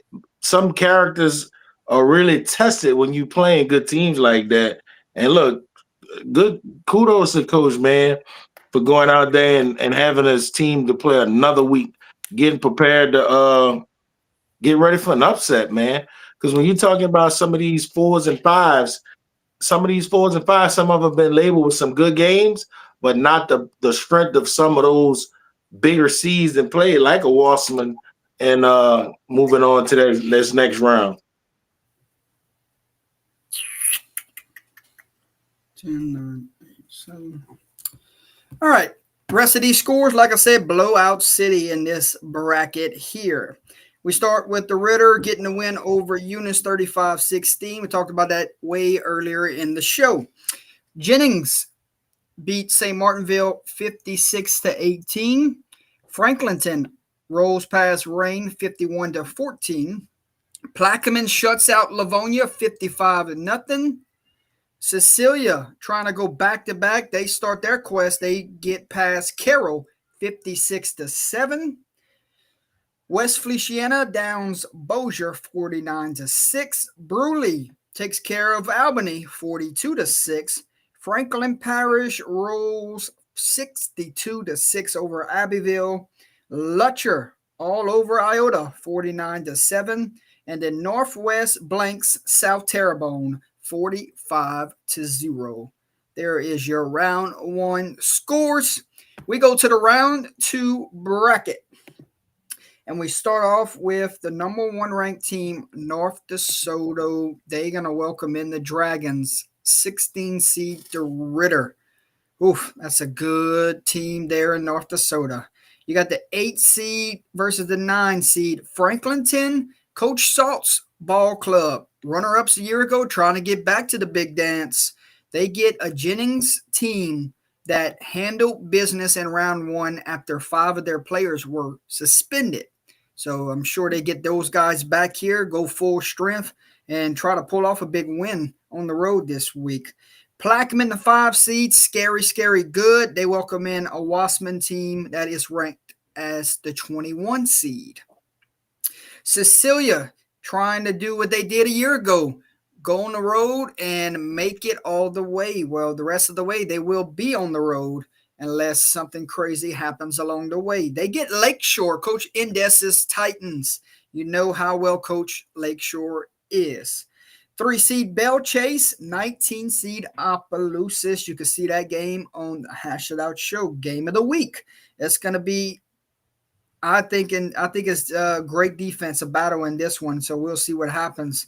some characters are really tested when you playing good teams like that. And look, good kudos to Coach, man, for going out there and having his team to play another week, getting prepared to get ready for an upset, man. Because when you're talking about some of these 4s and 5s, some of them have been labeled with some good games, but not the strength of some of those bigger seeds that play like a Wasserman and moving on to this next round. 10, 9, 8, 7. All right. Rest of these scores, like I said, blowout city in this bracket here. We start with the Ritter getting the win over Eunice 35-16. We talked about that way earlier in the show. Jennings beat St. Martinville 56-18. Franklinton rolls past Rain 51-14. Plaquemine shuts out Livonia 55-0. Cecilia trying to go back-to-back. They start their quest. They get past Carroll 56-7. West Feliciana downs Bossier 49-6. Bruley takes care of Albany 42-6. Franklin Parish rolls 62-6 over Abbeville. Lutcher all over Iota 49-7. And then Northwest blanks South Terrebonne 45-0. There is your round one scores. We go to the round two bracket. And we start off with the number one ranked team, North DeSoto. They're going to welcome in the Dragons, 16 seed DeRidder. Oof, that's a good team there in North DeSoto. You got the 8 seed versus the 9 seed, Franklinton, Coach Salt's ball club. Runner-ups a year ago trying to get back to the big dance. They get a Jennings team that handled business in round one after 5 of their players were suspended. So I'm sure they get those guys back here, go full strength, and try to pull off a big win on the road this week. Plaquemine, the 5 seed, scary good. They welcome in a Wasserman team that is ranked as the 21 seed. Cecilia trying to do what they did a year ago, go on the road and make it all the way. Well, the rest of the way, they will be on the road unless something crazy happens along the way. They get Lakeshore, Coach Indes's Titans. You know how well Coach Lakeshore is. 3 seed Bell Chase, 19 seed Opelousas. You can see that game on the Hash It Out Show, Game of the Week. It's going to be I think it's great defensive battle in this one. So we'll see what happens.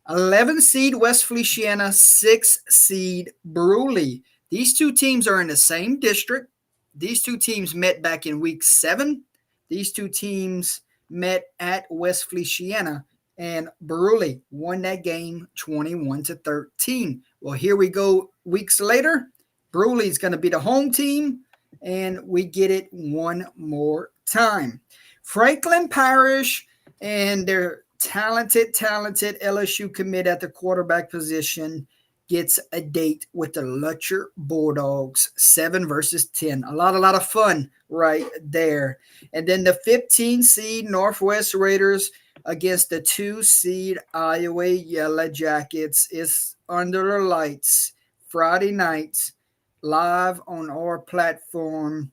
11 seed West Feliciana, 6 seed Bruley. These two teams are in the same district. These two teams met back in week 7. These two teams met at West Feliciana, and Bruley won that game 21-13. Well, here we go weeks later. Bruley is going to be the home team, and we get it one more time. Franklin Parish and their talented LSU commit at the quarterback position gets a date with the Lutcher Bulldogs, 7-10. A lot of fun right there. And then the 15 seed Northwest Raiders against the 2 seed Iowa Yellow Jackets is under the lights Friday nights live on our platform.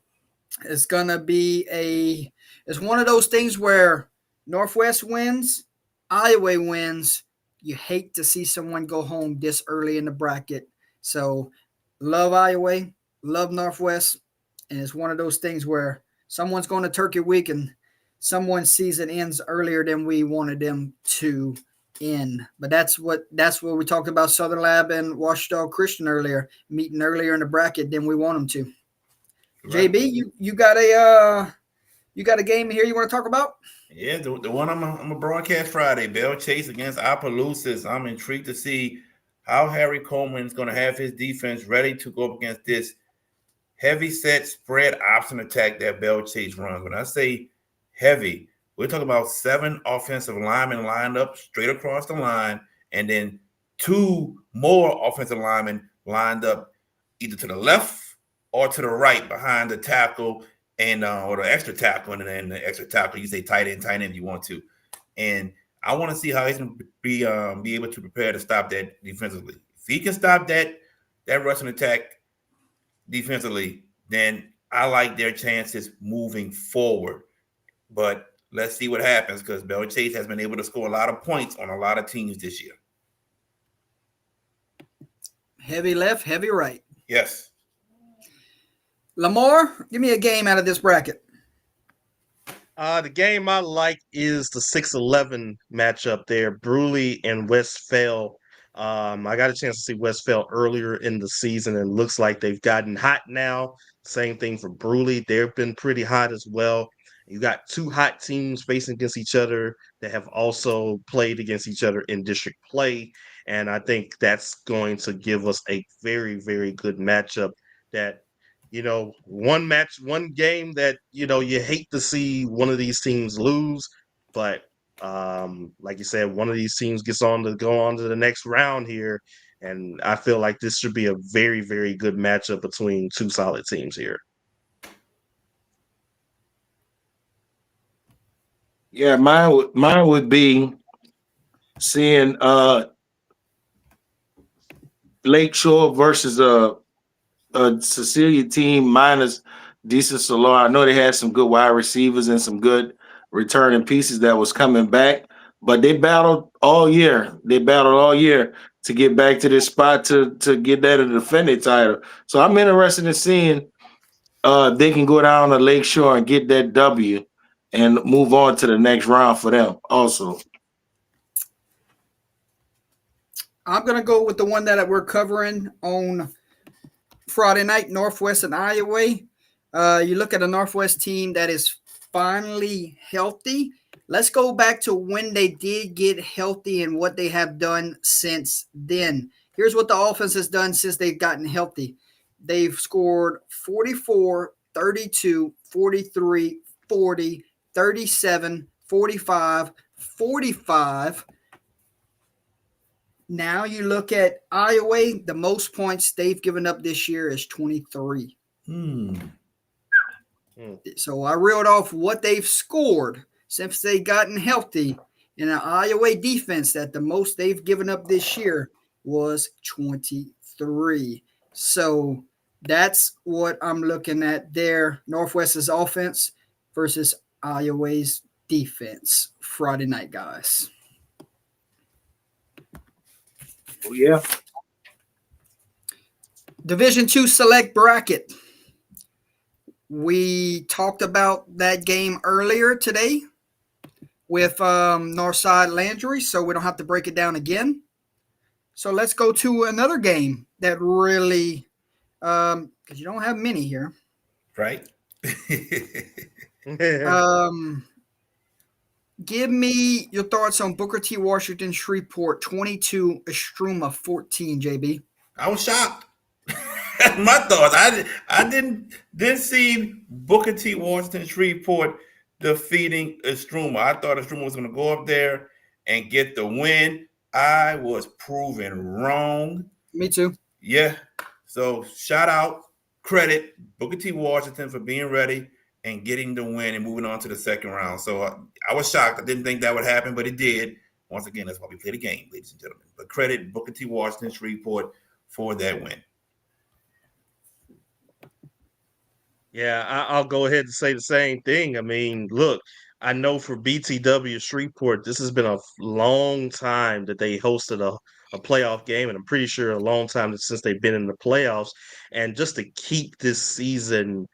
It's gonna be it's one of those things where Northwest wins, Iowa wins. You hate to see someone go home this early in the bracket. So love Iowa, love Northwest. And it's one of those things where someone's going to Turkey Week and someone's season ends earlier than we wanted them to end. But that's what we talked about Southern Lab and Washita Christian earlier, meeting earlier in the bracket than we want them to. Right. JB, you got a game here you want to talk about? Yeah, the one I'm a broadcast Friday, Belle Chasse against Opelousas. I'm intrigued to see how Harry Coleman is going to have his defense ready to go up against this heavy set spread option attack that Belle Chasse runs. When I say heavy, we're talking about 7 offensive linemen lined up straight across the line, and then 2 more offensive linemen lined up either to the left or to the right behind the tackle and or the extra tackle, and then the extra tackle, you say tight end if you want to. And I want to see how he's going to be able to prepare to stop that defensively. If he can stop that rushing attack defensively, then I like their chances moving forward. But let's see what happens, because Belle Chasse has been able to score a lot of points on a lot of teams this year. Heavy left, heavy right. Yes. Lamar, give me a game out of this bracket. The game I like is the 6-11 matchup there, Bruley and Westphal. I got a chance to see Westphal earlier in the season, and looks like they've gotten hot now. Same thing for Bruley. They've been pretty hot as well. You got 2 hot teams facing against each other that have also played against each other in district play. And I think that's going to give us a very, very good matchup that, one game that, you hate to see one of these teams lose, but like you said, one of these teams gets on to go on to the next round here. And I feel like this should be a very, very good matchup between 2 solid teams here. Yeah, mine would be seeing Lakeshore versus a Cecilia team minus Disa Solar. I know they had some good wide receivers and some good returning pieces that was coming back, but they battled all year. To get back to this spot to get that a defending title. So I'm interested in seeing they can go down to Lakeshore and get that W and move on to the next round for them also. I'm going to go with the one that we're covering on Friday night, Northwest and Iowa. You look at a Northwest team that is finally healthy. Let's go back to when they did get healthy and what they have done since then. Here's what the offense has done since they've gotten healthy. They've scored 44, 32, 43, 40, 37, 45, 45. Now you look at Iowa, the most points they've given up this year is 23. So I reeled off what they've scored since they've gotten healthy in an Iowa defense that the most they've given up this year was 23. So that's what I'm looking at there. Northwest's offense versus Iowa's defense Friday night, guys. Oh, yeah. Division II select bracket. We talked about that game earlier today with Northside Landry, so we don't have to break it down again. So let's go to another game that really, because you don't have many here. Right? Give me your thoughts on Booker T. Washington Shreveport 22, Estruma 14, JB. I was shocked. My thoughts. I didn't see Booker T. Washington Shreveport defeating Estruma. I thought Estruma was going to go up there and get the win. I was proven wrong. Me too. Yeah. So shout out, credit Booker T. Washington for being ready and getting the win and moving on to the second round. So I was shocked. I didn't think that would happen, but it did. Once again, that's why we play the game, ladies and gentlemen. But credit Booker T. Washington Shreveport for that win. Yeah, I'll go ahead and say the same thing. I mean, look, I know for BTW Shreveport, this has been a long time that they hosted a playoff game, and I'm pretty sure a long time since they've been in the playoffs. And just to keep this season,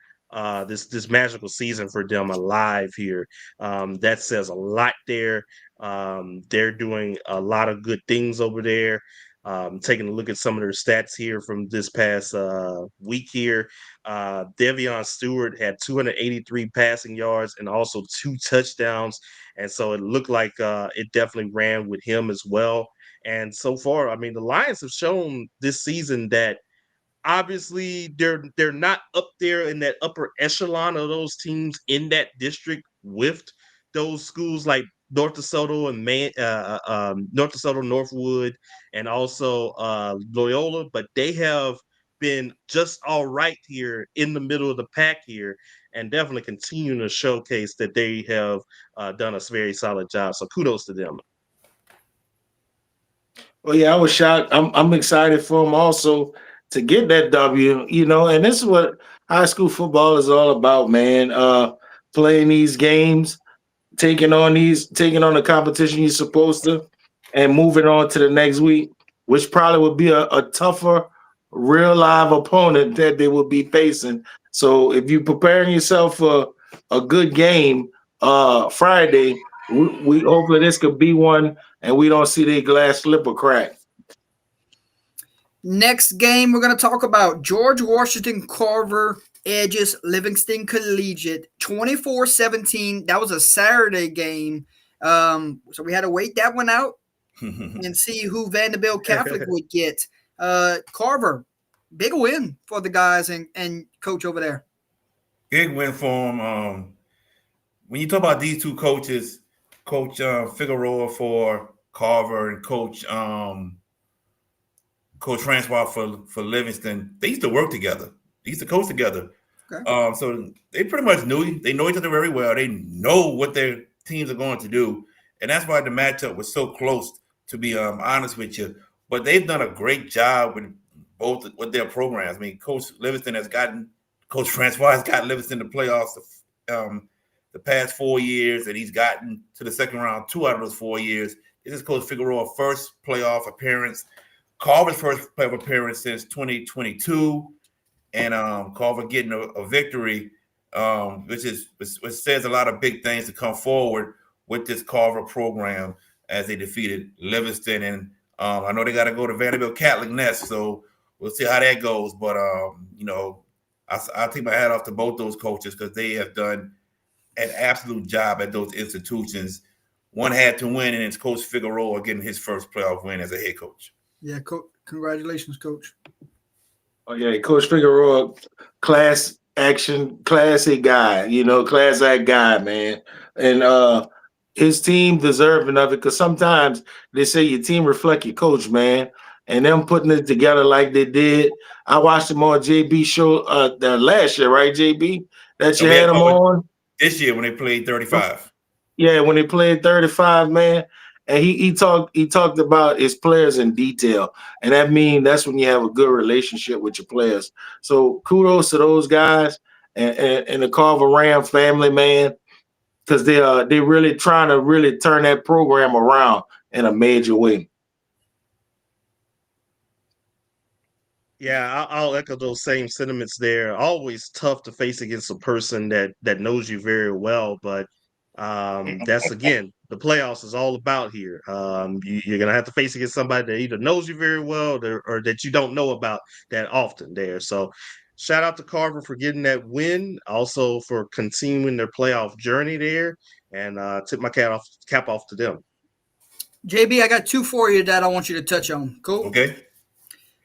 this magical season for them alive here, that says a lot there. They're doing a lot of good things over there. Taking a look at some of their stats here from this past week here. Devion Stewart had 283 passing yards and also 2 touchdowns. And so it looked like it definitely ran with him as well. And so far, I mean, the Lions have shown this season that obviously they're not up there in that upper echelon of those teams in that district with those schools like North DeSoto and North DeSoto, Northwood, and also Loyola, but they have been just all right here in the middle of the pack here, and definitely continuing to showcase that they have done a very solid job. So kudos to them. Well, yeah, I was shocked. I'm excited for them also to get that W, and this is what high school football is all about, man. Playing these games, taking on the competition you're supposed to, and moving on to the next week, which probably would be a tougher real live opponent that they will be facing. So if you're preparing yourself for a good game Friday, we hopefully this could be one and we don't see the glass slip or crack. Next game we're going to talk about George Washington Carver edges Livingston Collegiate 24-17. That was a Saturday game. So we had to wait that one out and see who Vanderbilt Catholic would get. Carver, big win for the guys and coach over there. Big win for him. When you talk about these two coaches, Coach Figueroa for Carver and Coach Francois for Livingston, they used to work together. They used to coach together. Okay. So they pretty much know each other very well. They know what their teams are going to do. And that's why the matchup was so close, to be honest with you. But they've done a great job with their programs. I mean, Coach Francois has gotten Livingston to playoffs the past 4 years, and he's gotten to the second round 2 out of those 4 years. This is Coach Figueroa's first playoff appearance. Carver's first playoff appearance since 2022, and Carver getting a victory, which says a lot of big things to come forward with this Carver program as they defeated Livingston. And I know they got to go to Vanderbilt Catholic next, so we'll see how that goes. But I'll take my hat off to both those coaches because they have done an absolute job at those institutions. One had to win, and it's Coach Figueroa getting his first playoff win as a head coach. Yeah, congratulations, Coach. Oh, yeah, Coach Figueroa, class action, classy guy, class act guy, man. And his team deserving of it because sometimes they say your team reflect your coach, man. And them putting it together like they did. I watched them on JB show last year, right, JB? That you had them on? This year when they played 35. Yeah, when they played 35, man. And he talked about his players in detail. And that's when you have a good relationship with your players. So kudos to those guys and the Carver Ram family, man, because they really trying to really turn that program around in a major way. Yeah, I'll echo those same sentiments there. Always tough to face against a person that knows you very well, but that's again the playoffs is all about here. You're gonna have to face against somebody that either knows you very well or that you don't know about that often there. So, shout out to Carver for getting that win, also for continuing their playoff journey there, and tip my cap off to them. JB, I got two for you that I want you to touch on. Cool. Okay.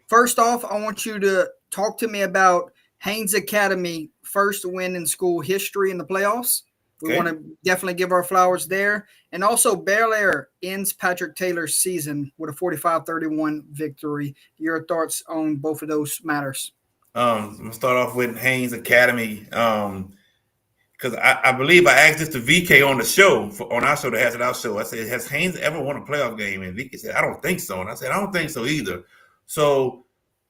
First off, I want you to talk to me about Haynes Academy first win in school history in the playoffs. We Okay. want to definitely give our flowers there. And also, Bel Air ends Patrick Taylor's season with a 45-31 victory. Your thoughts on both of those matters? I'm gonna start off with Haynes Academy. Because I believe I asked this to VK on the show, on our show, the Has It Out show. I said, has Haynes ever won a playoff game? And VK said, I don't think so. And I said, I don't think so either. So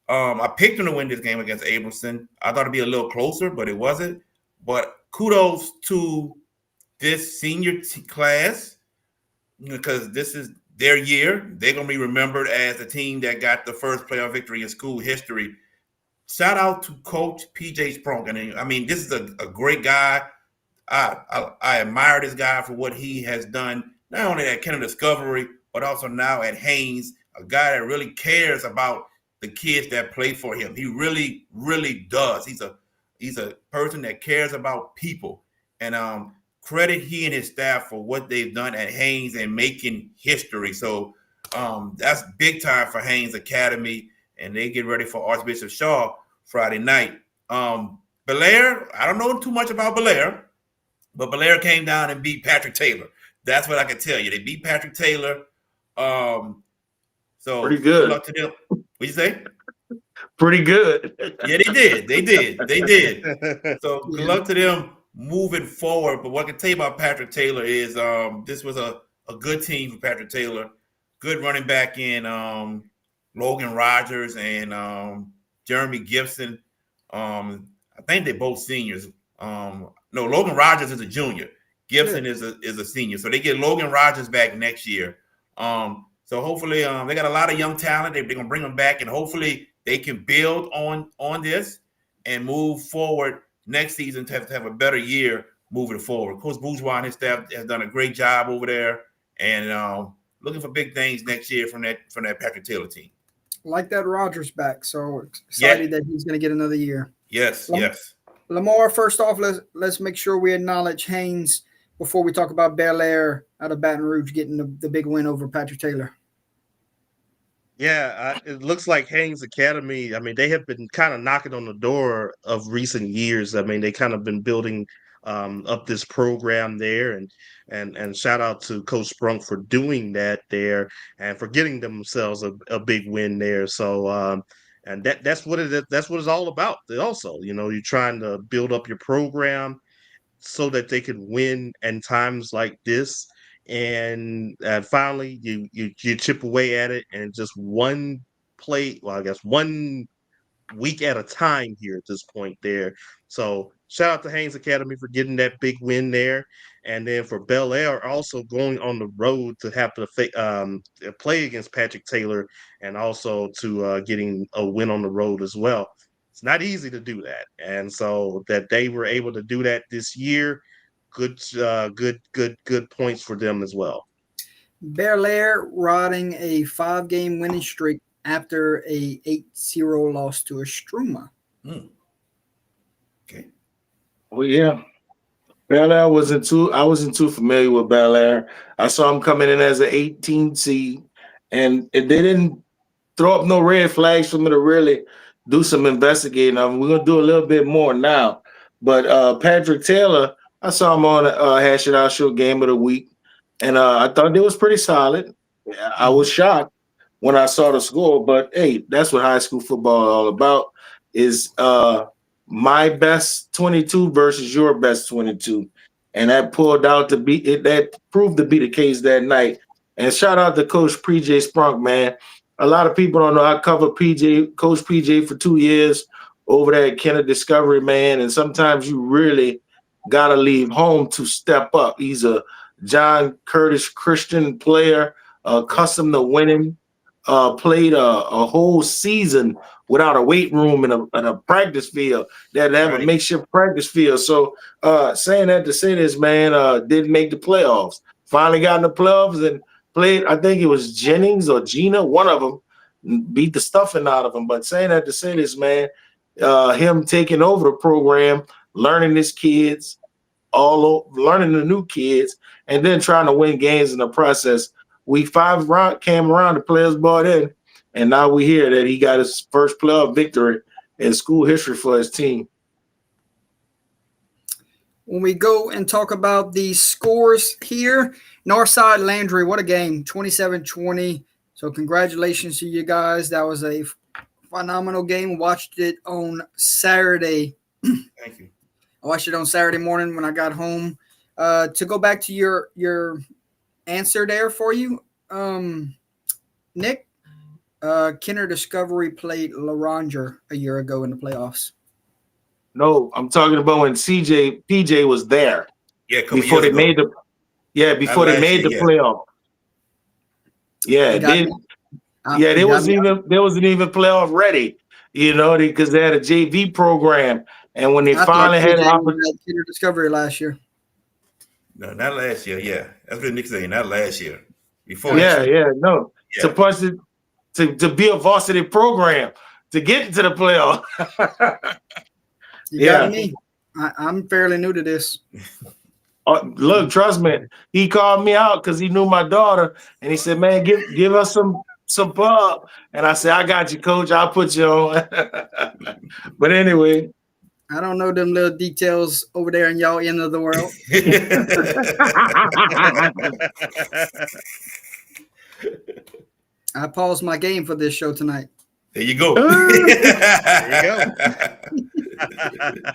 I picked him to win this game against Abramson. I thought it'd be a little closer, but it wasn't. But kudos to this senior class, because this is their year. They're going to be remembered as the team that got the first playoff victory in school history. Shout out to Coach PJ Sprunk. And I mean, this is a great guy. I admire this guy for what he has done, not only at Kenner Discovery, but also now at Haynes, a guy that really cares about the kids that play for him. He really, really does. He's a person that cares about people. And credit he and his staff for what they've done at Haynes and making history. So that's big time for Haynes Academy, and they get ready for Archbishop Shaw Friday night. Bel Air, I don't know too much about Bel Air, but Bel Air came down and beat Patrick Taylor. That's what I can tell you. They beat Patrick Taylor. So pretty good. Luck to them. What'd you say? Pretty good. Yeah, they did. So good luck to them moving forward. But what I can tell you about Patrick Taylor is this was a good team for Patrick Taylor. Good running back in Logan Rogers and Jeremy Gibson. I think they're both seniors. No, Logan Rogers is a junior. Gibson is a senior. So they get Logan Rogers back next year. So hopefully they got a lot of young talent. They're going to bring them back, and hopefully they can build on this and move forward next season to have a better year moving forward. Coach Bourgeois and his staff has done a great job over there, and looking for big things next year from that Patrick Taylor team. Like that Rogers back, so excited that he's going to get another year. Yes. Lamar, first off, let's make sure we acknowledge Haynes before we talk about Bel Air out of Baton Rouge getting the big win over Patrick Taylor. Yeah, it looks like Haynes Academy. I mean, they have been kind of knocking on the door of recent years. I mean, they kind of been building up this program there, and shout out to Coach Sprunk for doing that there and for getting themselves a big win there. So, and that's what it's all about. Also, you're trying to build up your program so that they can win in times like this. And finally, you chip away at it, and just one week at a time here at this point there. So shout out to Haynes Academy for getting that big win there, and then for Bel Air also going on the road to have to play against Patrick Taylor, and also to getting a win on the road as well. It's not easy to do that, and so that they were able to do that this year. Good points for them as well. Bel Air riding a 5-game winning streak after a 8-0 loss to Estruma. Okay. Well, yeah. Bel Air I wasn't too familiar with Bel Air. I saw them coming in as an 18 seed, and they didn't throw up no red flags for me to really do some investigating of them. We're gonna do a little bit more now. But Patrick Taylor, I saw him on Hash It Out Show Game of the Week, and I thought it was pretty solid. I was shocked when I saw the score, but hey, that's what high school football is all about, is my best 22 versus your best 22. And that proved to be the case that night. And shout out to Coach PJ Sprunk, man. A lot of people don't know I covered Coach PJ for 2 years over there at Kenner Discovery, man. And sometimes you really got to leave home to step up. He's a John Curtis Christian player, accustomed to winning. played a whole season without a weight room and a practice field. They had to have a makeshift practice field. So saying that to say this, man, didn't make the playoffs. Finally got in the playoffs and played, I think it was Jennings or Gina, one of them, beat the stuffing out of him. But saying that to say this, man, him taking over the program, learning his kids, learning the new kids, and then trying to win games in the process. Week 5 came around, the players bought in, and now we hear that he got his first playoff victory in school history for his team. When we go and talk about the scores here, Northside Landry, what a game, 27-20. So congratulations to you guys. That was a phenomenal game. Watched it on Saturday. Thank you. I watched it on Saturday morning when I got home. To go back to your answer there for you, Nick, Kinder Discovery played LaRanger a year ago in the playoffs. No, I'm talking about when PJ was there. Yeah, before they made the playoff. Yeah, they wasn't even playoff ready, because they had a JV program, and when they finally had an opportunity, Kinder Discovery last year. No, not last year. Yeah, that's what Nick's saying. Not last year. Before. Supposed to be a varsity program to get into the playoff. You got me. I'm fairly new to this. Look, trust me. He called me out because he knew my daughter, and he said, "Man, give us some pub." And I said, "I got you, coach. I'll put you on." But anyway, I don't know them little details over there in y'all end of the world. I paused my game for this show tonight. There you go.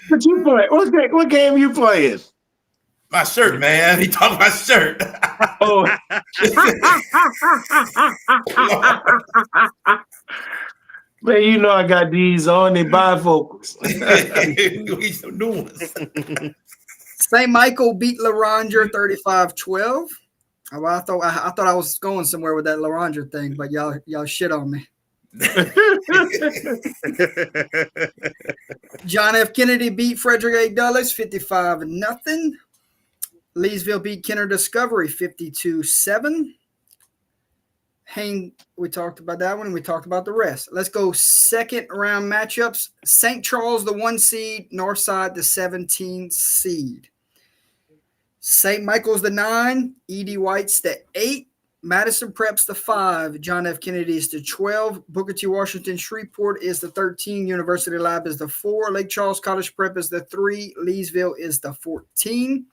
What you play? What game you playing? My shirt, man. He talking about shirt. Oh. Man, I got these on the bifocals. We some new ones. St. Michael beat LaRanger 35-12. Oh, I thought I was going somewhere with that LaRanger thing, but y'all shit on me. John F. Kennedy beat Frederick A. Dulles 55-0. Leesville beat Kinder Discovery 52-7. We talked about that one, and we talked about the rest. Let's go second round matchups. St. Charles, the 1 seed, Northside, the 17 seed. St. Michael's the 9, E.D. White's the 8, Madison Prep's the 5, John F. Kennedy's the 12, Booker T. Washington Shreveport is the 13, University Lab is the 4, Lake Charles College Prep is the 3, Leesville is the 14,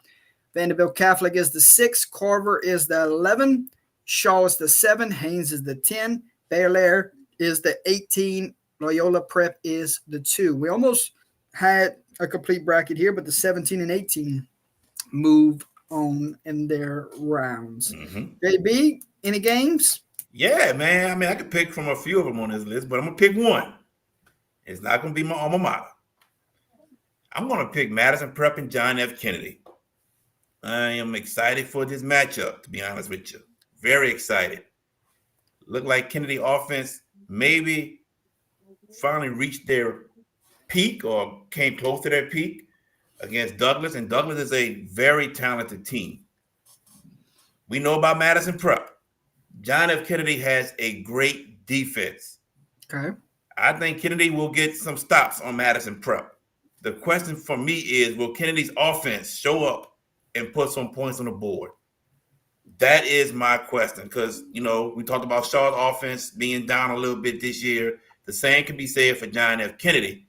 Vanderbilt Catholic is the 6, Carver is the 11, Shaw is the 7, Haynes is the 10, Bear Lair is the 18, Loyola Prep is the 2. We almost had a complete bracket here, but the 17 and 18 move on in their rounds. Mm-hmm. JB, any games? Yeah, man. I mean, I could pick from a few of them on this list, but I'm going to pick one. It's not going to be my alma mater. I'm going to pick Madison Prep and John F. Kennedy. I am excited for this matchup, to be honest with you. Very excited. Look like Kennedy offense maybe finally reached their peak or came close to their peak against Douglas, and Douglas is a very talented team. We know about Madison Prep. John F. Kennedy has a great defense. Okay. I think Kennedy will get some stops on Madison Prep. The question for me is, will Kennedy's offense show up and put some points on the board? That is my question, because, we talked about Shaw's offense being down a little bit this year. The same can be said for John F. Kennedy.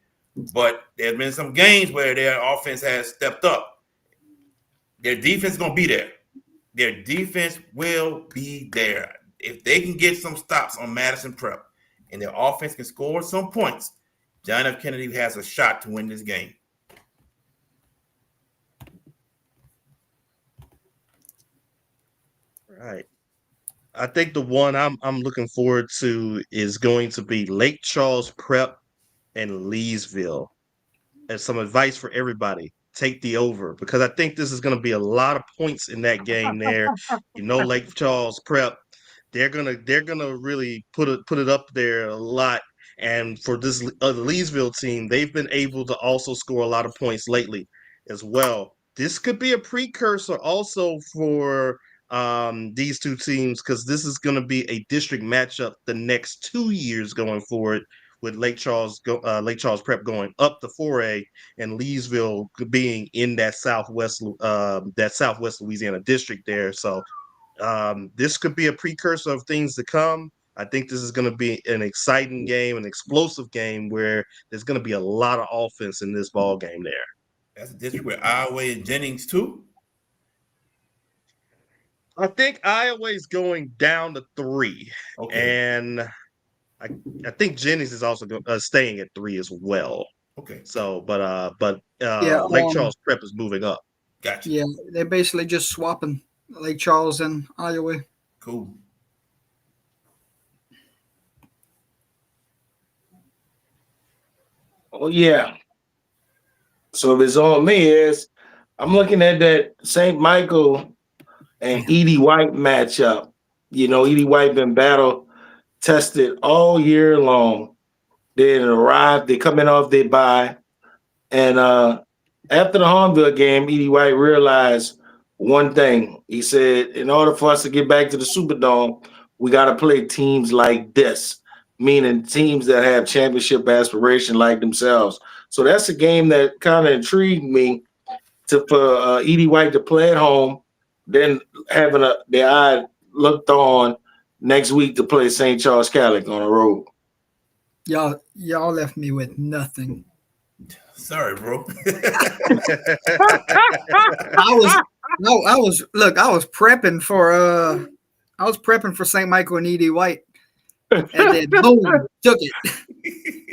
But there's been some games where their offense has stepped up. Their defense is going to be there. Their defense will be there. If they can get some stops on Madison Prep and their offense can score some points, John F. Kennedy has a shot to win this game. Right. I think the one I'm looking forward to is going to be Lake Charles Prep and Leesville. And some advice for everybody: take the over, because I think this is going to be a lot of points in that game there. Lake Charles Prep, they're gonna really put it up there a lot. And for this the Leesville team, they've been able to also score a lot of points lately as well. This could be a precursor also for these two teams, because this is going to be a district matchup the next 2 years going forward, with Lake Charles Prep going up the 4A and Leesville being in that Southwest Louisiana district there. So this could be a precursor of things to come. I think this is going to be an exciting game, an explosive game where there's going to be a lot of offense in this ball game there. That's a district with Iowa and Jennings too. I think Iowa is going down to 3, and I think Jennings is also staying at 3 as well. Okay. So, but Lake Charles Prep is moving up. Gotcha. Yeah, they're basically just swapping Lake Charles and Iowa. Cool. Oh yeah. So if it's on me, I'm looking at that St. Michael and Edie White matchup. You know, Edie White been battle tested all year long. They arrived, they coming off their bye. And after the Hornville game, Edie White realized one thing. He said, in order for us to get back to the Superdome, we got to play teams like this, meaning teams that have championship aspiration like themselves. So that's a game that kind of intrigued me for Edie White to play at home, then having their eye looked on next week to play St. Charles Catholic on the road. Y'all left me with nothing. Sorry, bro. I was prepping for St. Michael and Edie White, and then boom, took it.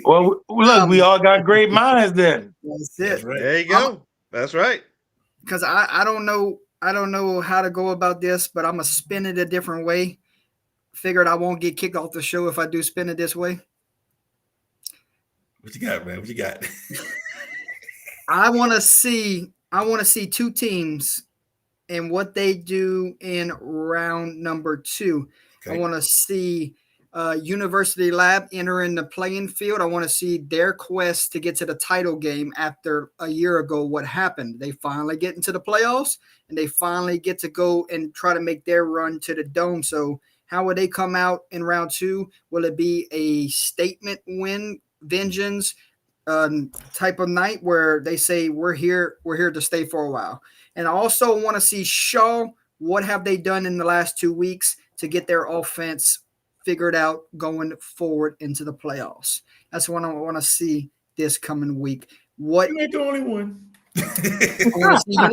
Well, look, we all got great minds then. That's it. That's right. There you go. That's right. Because I don't know how to go about this, but I'm gonna spin it a different way. Figured I won't get kicked off the show if I do spin it this way. What you got, man? What you got? I want to see two teams and what they do in round number 2. Okay. I want to see University Lab entering the playing field. I want to see their quest to get to the title game after a year ago. What happened? They finally get into the playoffs, and they finally get to go and try to make their run to the Dome. So how will they come out in round 2? Will it be a statement win, vengeance type of night where they say we're here to stay for a while? And I also want to see Shaw. What have they done in the last 2 weeks to get their offense figured out going forward into the playoffs? That's what I want to see this coming week. What? You ain't the only one. I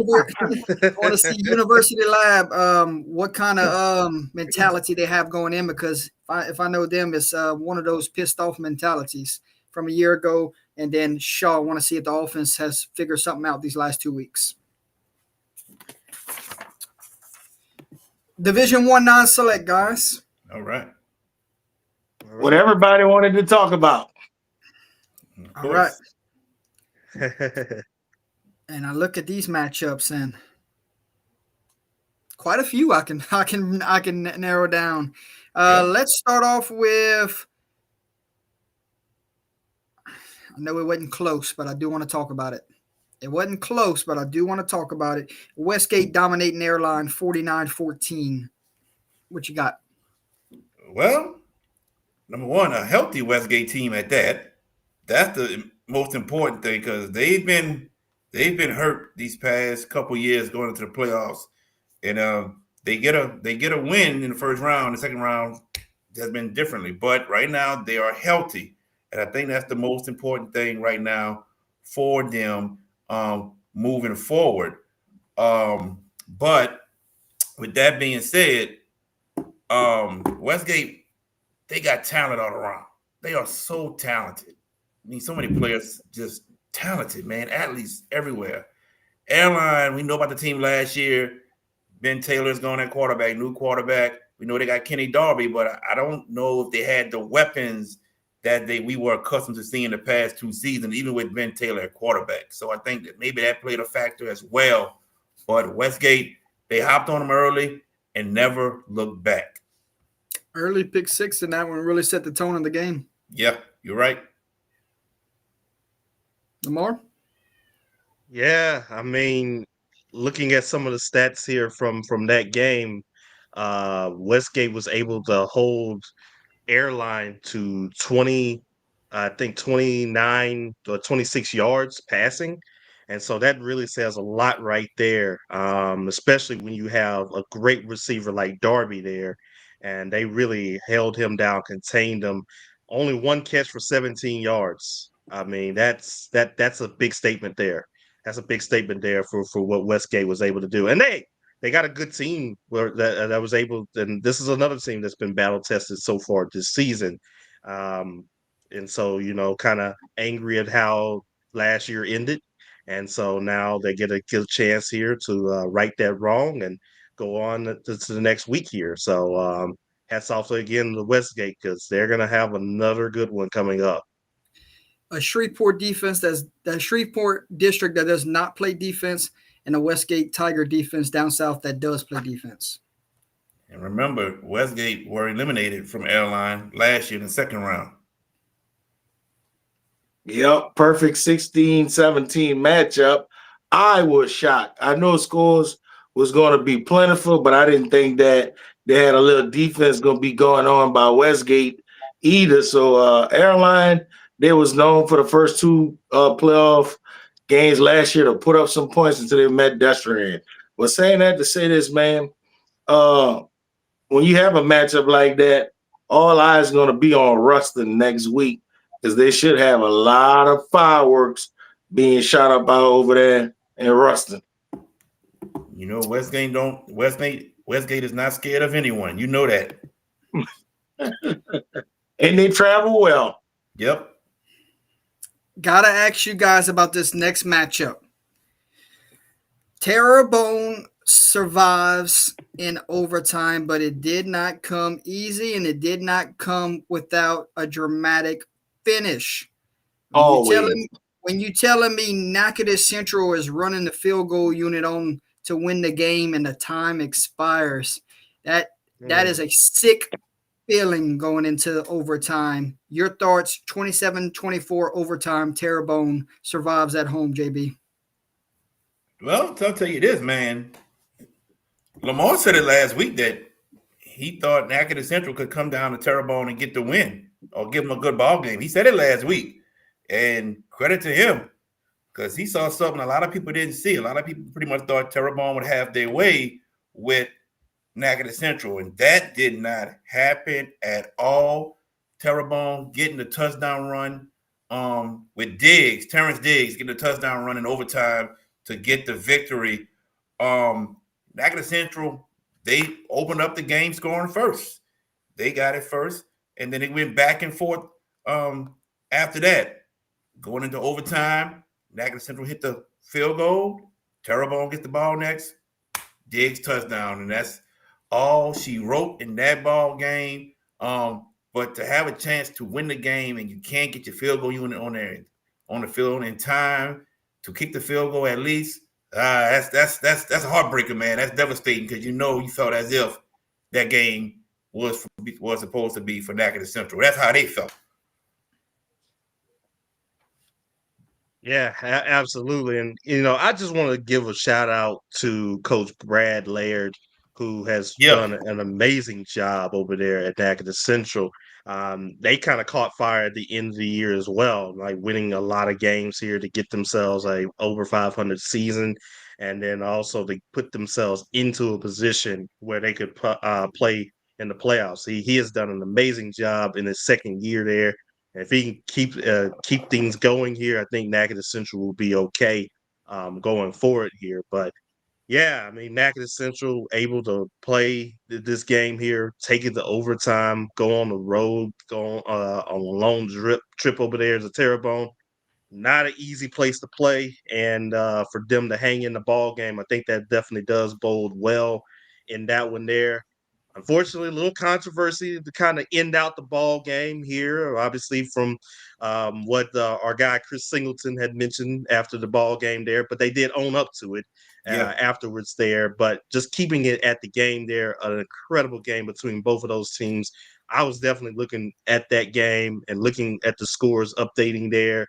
want to see University Lab. What kind of mentality they have going in? Because if I know them, it's one of those pissed off mentalities from a year ago. And then Shaw, I want to see if the offense has figured something out these last 2 weeks. Division 1 non-select, guys. All right. What everybody wanted to talk about. All right. And I look at these matchups, and quite a few I can narrow down. Let's start off with. I know it wasn't close, but I do want to talk about it. It wasn't close, but I do want to talk about it. Westgate dominating Airline 49-14. What you got? Well, number one, a healthy Westgate team at that. That's the most important thing, because they've been hurt these past couple years going into the playoffs, and they get a win in the first round. The second round has been differently, but right now they are healthy, and I think that's the most important thing right now for them moving forward. But with that being said, Westgate, they got talent all around. They are so talented. I mean, so many players just talented, man. Athletes everywhere. Airline, we know about the team last year. Ben Taylor's going at quarterback, new quarterback. We know they got Kenny Darby, but I don't know if they had the weapons that we were accustomed to seeing the past 2 seasons, even with Ben Taylor at quarterback. So I think that maybe that played a factor as well. But Westgate, they hopped on them early and never looked back. Early pick six in that one really set the tone of the game. Yeah, you're right. Lamar? Yeah, I mean, looking at some of the stats here from that game, Westgate was able to hold Airline to 20, I think 29 or 26 yards passing. And so that really says a lot right there, especially when you have a great receiver like Darby there. And they really held him down, contained him. Only one catch for 17 yards. I mean, that's a big statement there. That's a big statement there for what Westgate was able to do. And they got a good team that was able, and this is another team that's been battle tested so far this season. Um, and so, kind of angry at how last year ended. And so now they get a good chance here to right that wrong and go on to the next week here. So hats off again to Westgate because they're going to have another good one coming up. A Shreveport defense that Shreveport district that does not play defense, and a Westgate Tiger defense down south that does play defense. And remember, Westgate were eliminated from Airline last year in the second round. Yep, perfect 16-17 matchup. I was shocked. I know scores was going to be plentiful, but I didn't think that they had a little defense going to be going on by Westgate either. So Airline, they was known for the first two playoff games last year to put up some points until they met Destrehan. But saying that to say this, man, when you have a matchup like that, all eyes going to be on Ruston next week because they should have a lot of fireworks being shot up out over there in Ruston. You know, Westgate is not scared of anyone. You know that. And they travel well. Yep. Gotta ask you guys about this next matchup. Terrebonne survives in overtime, but it did not come easy and it did not come without a dramatic finish. When you telling me Natchitoches Central is running the field goal unit on to win the game and the time expires, that is a sick feeling going into overtime. Your thoughts, 27-24 overtime, Terrebonne survives at home, JB. Well, I'll tell you this, man. Lamar said it last week that he thought Natchitoches Central could come down to Terrebonne and get the win or give him a good ball game. He said it last week. And credit to him because he saw something a lot of people didn't see. A lot of people pretty much thought Terrebonne would have their way with Natchitoches Central, and that did not happen at all. Terrebonne getting the touchdown run with Terrence Diggs getting the touchdown run in overtime to get the victory. Natchitoches Central, they opened up the game scoring first. They got it first, and then it went back and forth after that. Going into overtime, Natchitoches Central hit the field goal. Terrebonne gets the ball next. Diggs touchdown, and that's all she wrote in that ball game. But to have a chance to win the game and you can't get your field goal unit on the field in time to kick the field goal at least, that's a heartbreaker, man. That's devastating because you felt as if that game was supposed to be for Natchitoches Central. That's how they felt. Yeah, absolutely. And, I just want to give a shout out to Coach Brad Laird, who has done an amazing job over there at Natchitoches Central. They kind of caught fire at the end of the year as well, like winning a lot of games here to get themselves a over 500 season. And then also they put themselves into a position where they could play in the playoffs. He has done an amazing job in his second year there. If he can keep things going here, I think Natchitoches Central will be okay going forward here. But yeah, I mean, Natchitoches Central able to play this game here, take it to overtime, go on the road, go on a long trip over there to Terrebonne. Not an easy place to play, and for them to hang in the ball game, I think that definitely does bode well in that one there. Unfortunately, a little controversy to kind of end out the ball game here, obviously from what our guy Chris Singleton had mentioned after the ball game there, but they did own up to it Yeah. afterwards there. But just keeping it at the game there, an incredible game between both of those teams. I was definitely looking at that game and looking at the scores updating there.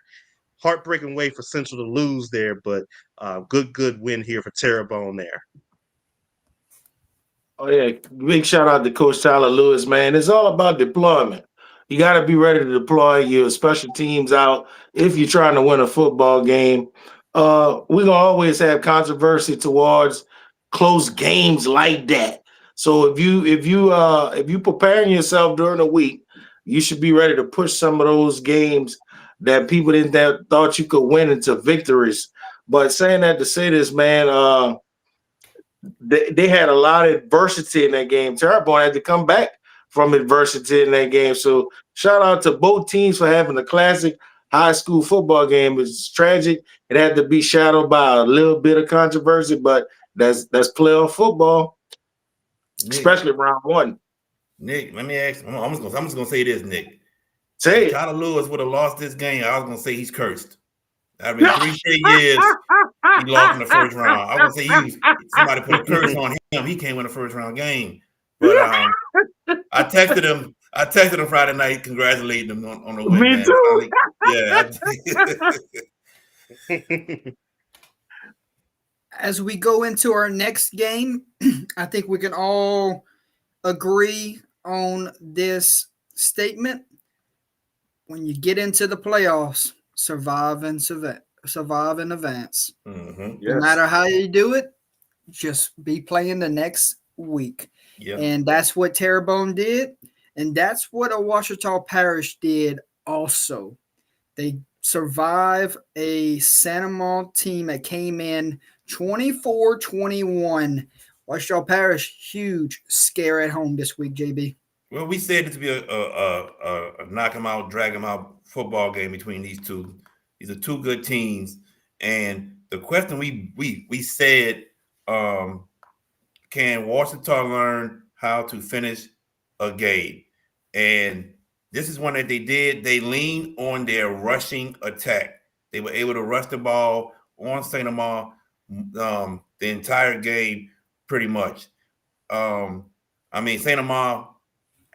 Heartbreaking way for Central to lose there, but good win here for Terrebonne there. Oh yeah, big shout out to Coach Tyler Lewis, man. It's all about deployment. You got to be ready to deploy your special teams out if you're trying to win a football game. We're gonna always have controversy towards close games like that. So if you preparing yourself during the week, you should be ready to push some of those games that people didn't thought you could win into victories. But saying that to say this, man, they had a lot of adversity in that game. Terrebonne had to come back from adversity in that game. So shout out to both teams for having a classic high school football game. It's tragic. It had to be shadowed by a little bit of controversy, but that's playoff football, Nick, especially round one. Nick, let me ask. I'm just gonna say this, Nick. Say If it. Tyler Lewis would have lost this game, I was gonna say he's cursed. I mean, 3 straight years he lost in the first round. I was gonna say somebody put a curse on him. He can't win a first round game. But I texted him Friday night, congratulating him on the win. Me man. too. Yeah. As we go into our next game, I think we can all agree on this statement. When you get into the playoffs, survive and advance. Mm-hmm. No matter how you do it, just be playing the next week. Yeah. And that's what Terrebonne did. And that's what Ouachita Parish did also. They survived a Santa Maria team that came in 24-21. Ouachita Parish, huge scare at home this week, JB. Well, we said it to be a knock 'em out, drag 'em out football game between these two. These are two good teams. And the question we said, can Ouachita learn how to finish a game? And this is one that they did. They leaned on their rushing attack. They were able to rush the ball on St. Amar the entire game, pretty much. St. Amar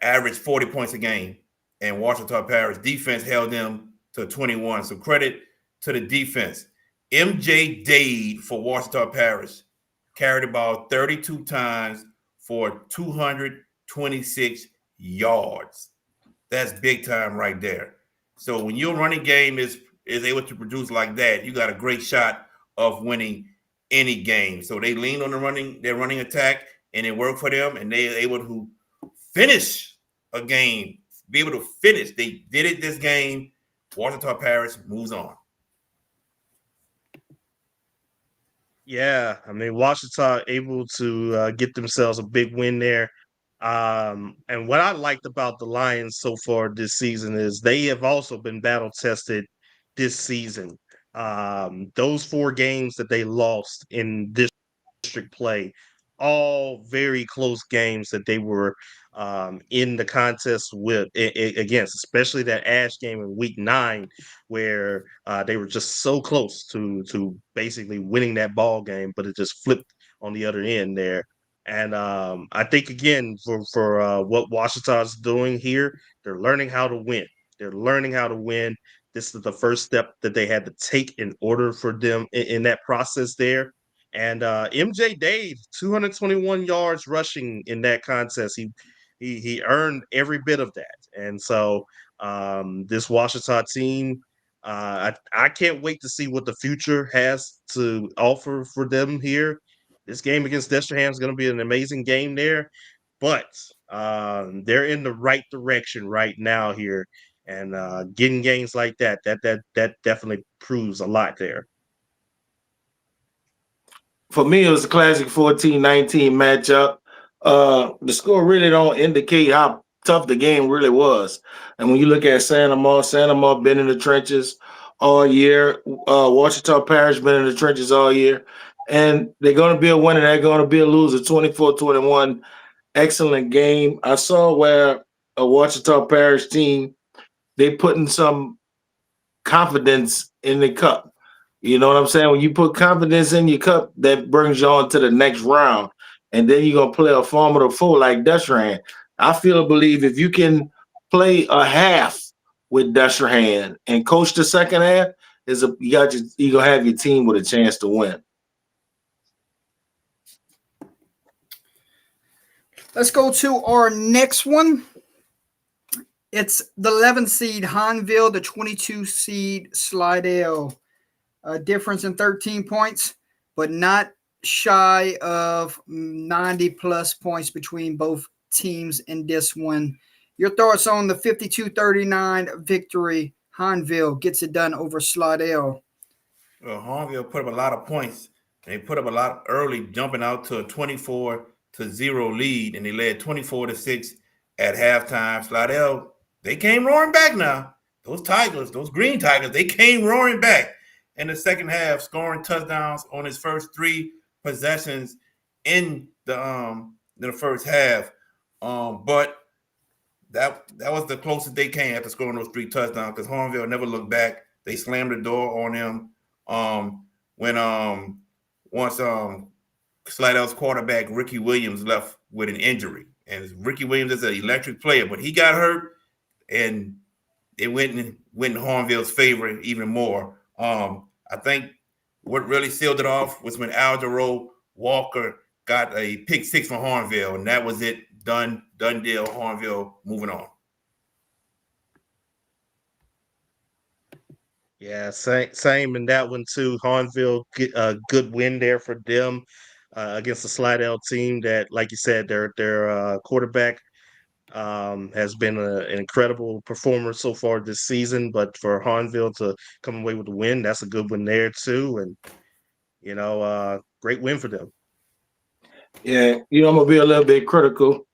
averaged 40 points a game, and Ouachita Parish defense held them to 21. So credit to the defense. MJ Dade for Ouachita Parish carried the ball 32 times for 226 yards. That's big time right there. So when your running game is able to produce like that, you got a great shot of winning any game. So they leaned on their running attack, and it worked for them, and they were able to finish a game, be able to finish. They did it this game. Ouachita Parish moves on. Yeah, I mean, Ouachita able to get themselves a big win there. And what I liked about the Lions so far this season is they have also been battle tested this season. Those 4 games that they lost in district play, all very close games that they were in the contest with against, especially that Ash game in week 9, where they were just so close to basically winning that ball game, but it just flipped on the other end there. And I think again for what Ouachita's doing here, they're learning how to win. They're learning how to win. This is the first step that they had to take in order for them in that process there. And MJ Dade, 221 yards rushing in that contest. He earned every bit of that. And so this Ouachita team, I can't wait to see what the future has to offer for them here. This game against Destrehan is going to be an amazing game there, but they're in the right direction right now here, and getting games like that definitely proves a lot there. For me, it was a classic 14-19 matchup. The score really don't indicate how tough the game really was. And when you look at Santa Maria been in the trenches all year. Ouachita Parish been in the trenches all year. And they're going to be a winner. They're going to be a loser, 24-21. excellent game. I saw where a Ouachita Parish team, they putting some confidence in the cup. You know what I'm saying? When you put confidence in your cup, that brings you on to the next round. And then you're gonna play a formidable foe like Destrehan. I feel believe if you can play a half with Destrehan and coach the second half, you gonna have your team with a chance to win. Let's go to our next one. It's the 11 seed Hahnville, the 22 seed Slidell. A difference in 13 points, but not shy of 90 plus points between both teams in this one. Your thoughts on the 52-39 victory? Hahnville gets it done over Slidell. Well, Hahnville put up a lot of points. They put up a lot early, jumping out to a 24-0 lead, and they led 24-6 at halftime. Slidell, they came roaring back now. Those Tigers, those Green Tigers, they came roaring back in the second half, scoring touchdowns on his first 3 possessions in the first half. But that was the closest they came after scoring those 3 touchdowns, because Hahnville never looked back. They slammed the door on him when once Slidell's quarterback Ricky Williams left with an injury. And Ricky Williams is an electric player, but he got hurt, and it went in Hahnville's favor even more. I think what really sealed it off was when Algero Walker got a pick 6 from Hahnville, and that was it. Done deal. Hahnville moving on. Yeah, same in that one too. Hahnville, a good win there for them against the Slidell team that, like you said, their quarterback has been an incredible performer so far this season. But for Hahnville to come away with the win, that's a good one there too. And great win for them. Yeah, I'm gonna be a little bit critical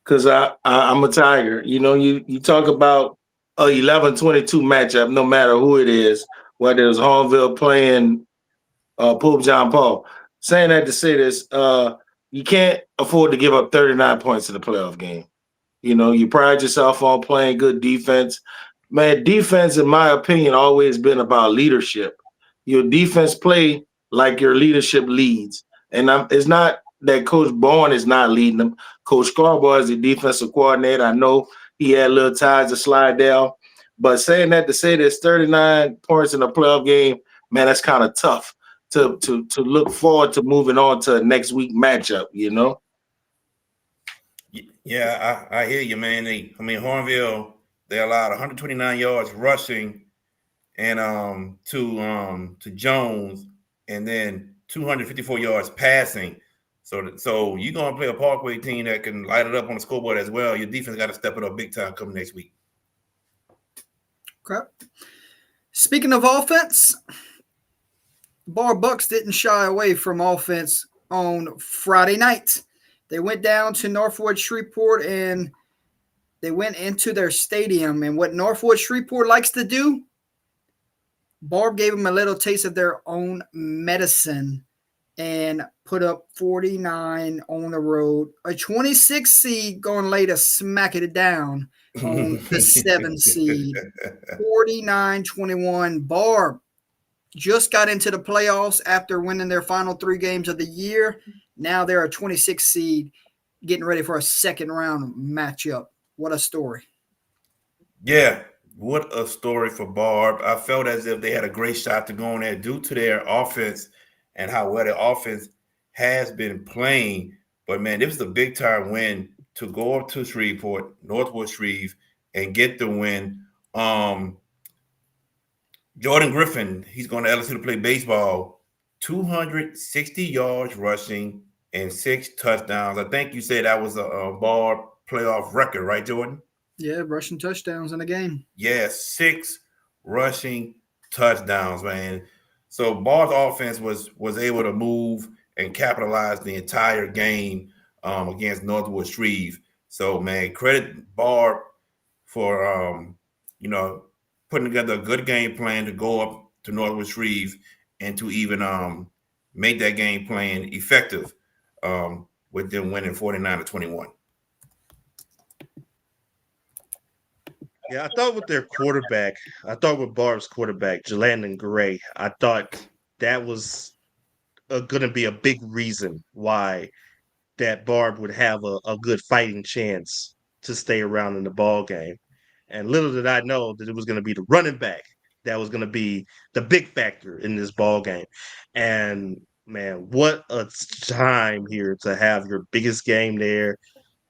because I'm a Tiger. You talk about a 11-22 matchup, no matter who it is, whether it's Hahnville playing Pope John Paul. Saying that to say this, you can't afford to give up 39 points in the playoff game. You pride yourself on playing good defense. Man, defense, in my opinion, always been about leadership. Your defense play like your leadership leads. And it's not that Coach Bourne is not leading them. Coach Scarborough is the defensive coordinator. I know he had little ties to Slidell. But saying that to say there's 39 points in a playoff game, man, that's kind of tough to look forward to moving on to next week matchup, Yeah, I hear you, man. Hahnville, they allowed 129 yards rushing and to Jones, and then 254 yards passing. So you're gonna play a Parkway team that can light it up on the scoreboard as well. Your defense got to step it up big time coming next week. Okay. Speaking of offense, Bar Bucks didn't shy away from offense on Friday night. They went down to Northwood Shreveport and they went into their stadium. And what Northwood Shreveport likes to do, Barb gave them a little taste of their own medicine and put up 49 on the road. A 26 seed going later smacking it down on the 7 seed. 49-21. Barb just got into the playoffs after winning their final 3 games of the year. Now they're a 26 seed getting ready for a second round matchup. What a story. Yeah, what a story for Barb. I felt as if they had a great shot to go in there due to their offense and how well the offense has been playing. But, man, this was a big-time win to go up to Shreveport, Northwood Shreve, and get the win. Jordan Griffin, he's going to LSU to play baseball. 260 yards rushing and 6 touchdowns. I think you said that was a Barb playoff record, right, Jordan? Yeah, rushing touchdowns in the game. Yeah, 6 rushing touchdowns, man. So Barb's offense was able to move and capitalize the entire game against Northwood Shreve. So, man, credit Barb for putting together a good game plan to go up to Northwood Shreve and to even make that game plan effective. with them winning 49-21. Yeah, I thought with their quarterback, I thought with Barb's quarterback, Jalandon Gray, I thought that was going to be a big reason why that Barb would have a good fighting chance to stay around in the ball game. And little did I know that it was going to be the running back that was going to be the big factor in this ball game. And man, what a time here to have your biggest game there.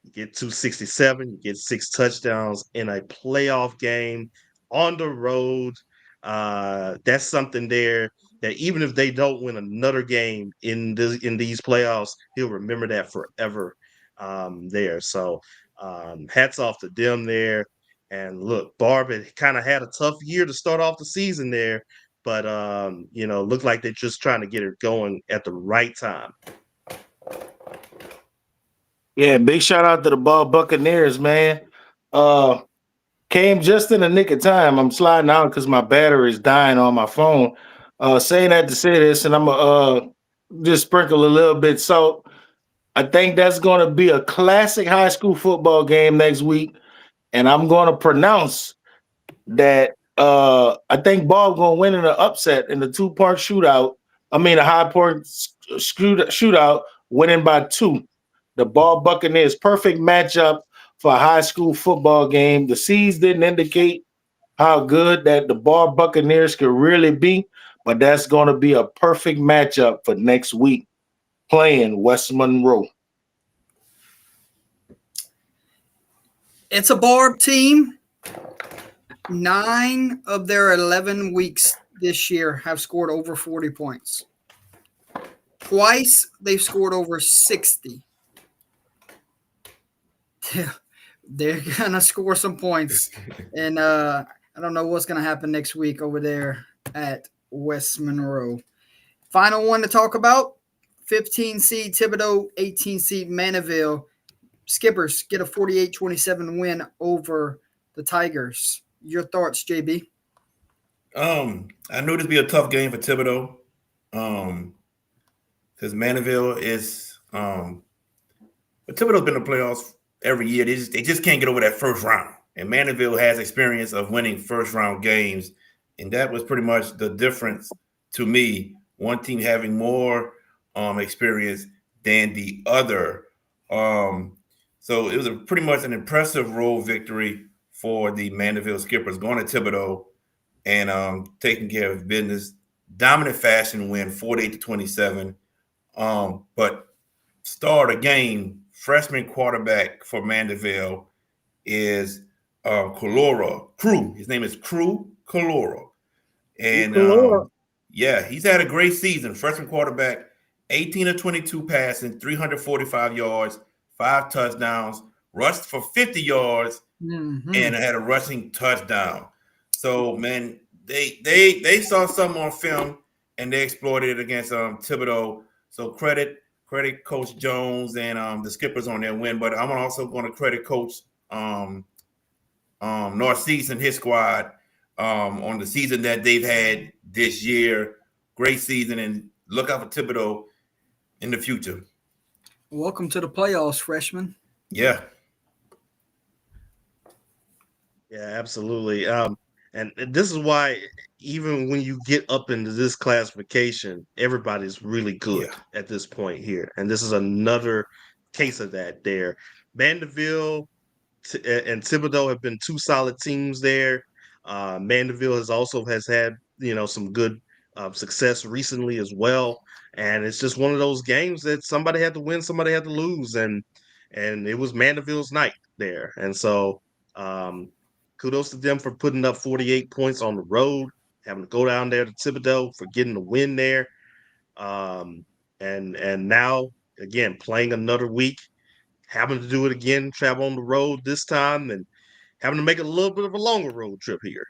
You get 267, you get 6 touchdowns in a playoff game on the road. That's something there that even if they don't win another game in these playoffs, he'll remember that forever there. So hats off to them there. And look, Barb had kind of had a tough year to start off the season there, but looked like they're just trying to get it going at the right time. Yeah, big shout out to the Ball Buccaneers, man. Came just in the nick of time. I'm sliding out because my battery is dying on my phone. Saying that to say this, and I'm gonna just sprinkle a little bit salt. I think that's gonna be a classic high school football game next week, and I'm gonna pronounce that I think Ball gonna win in an upset in the 2-part shootout. I mean, a high point shootout, winning by 2. The Ball Buccaneers, perfect matchup for a high school football game. The seeds didn't indicate how good that the Ball Buccaneers could really be, but that's going to be a perfect matchup for next week playing West Monroe. It's a Barb team. 9 of their 11 weeks this year have scored over 40 points. Twice they've scored over 60. They're going to score some points. And I don't know what's going to happen next week over there at West Monroe. Final one to talk about, 15 seed Thibodaux, 18 seed Mandeville. Skippers get a 48-27 win over the Tigers. Your thoughts, JB? I knew this would be a tough game for Thibodaux. Because Mandeville is but Thibodaux's been in the playoffs every year. They just can't get over that first round. And Mandeville has experience of winning first round games. And that was pretty much the difference to me. One team having more experience than the other. So it was pretty much an impressive road victory for the Mandeville Skippers, going to Thibodaux and taking care of business. Dominant fashion win, 48-27. But star of the game, freshman quarterback for Mandeville is Crew. His name is Crew Kalora. And he's had a great season. Freshman quarterback, 18 of 22 passing, 345 yards, 5 touchdowns, rushed for 50 yards, and had a rushing touchdown. So, man, they saw something on film and they exploited it against Thibodaux. So credit Coach Jones and the Skippers on their win. But I'm also going to credit Coach Narcisse and his squad on the season that they've had this year. Great season, and look out for Thibodaux in the future. Welcome to the playoffs, freshman. Yeah. Yeah, absolutely. And this is why even when you get up into this classification, everybody's really good at this point here. And this is another case of that there. Mandeville and Thibodaux have been 2 solid teams there. Mandeville has had, some good success recently as well. And it's just one of those games that somebody had to win, somebody had to lose. And it was Mandeville's night there. And so kudos to them for putting up 48 points on the road, having to go down there to Thibodaux for getting the win there. And now, again, playing another week, having to do it again, travel on the road this time, and having to make a little bit of a longer road trip here.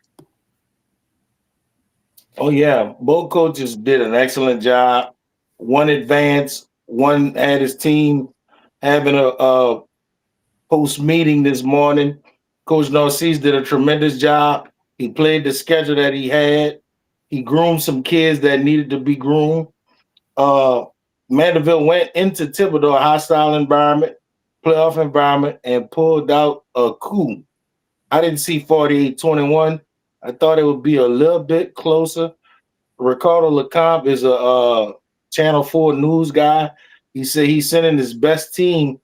Oh, yeah. Both coaches did an excellent job. One advanced, one had his team having a post-meeting this morning. Coach Narcisse did a tremendous job. He played the schedule that he had. He groomed some kids that needed to be groomed. Mandeville went into Thibodeau, a hostile environment, playoff environment, and pulled out a coup. I didn't see 48-21. I thought it would be a little bit closer. Ricardo LeCompte is a Channel 4 news guy. He said he's sending his best team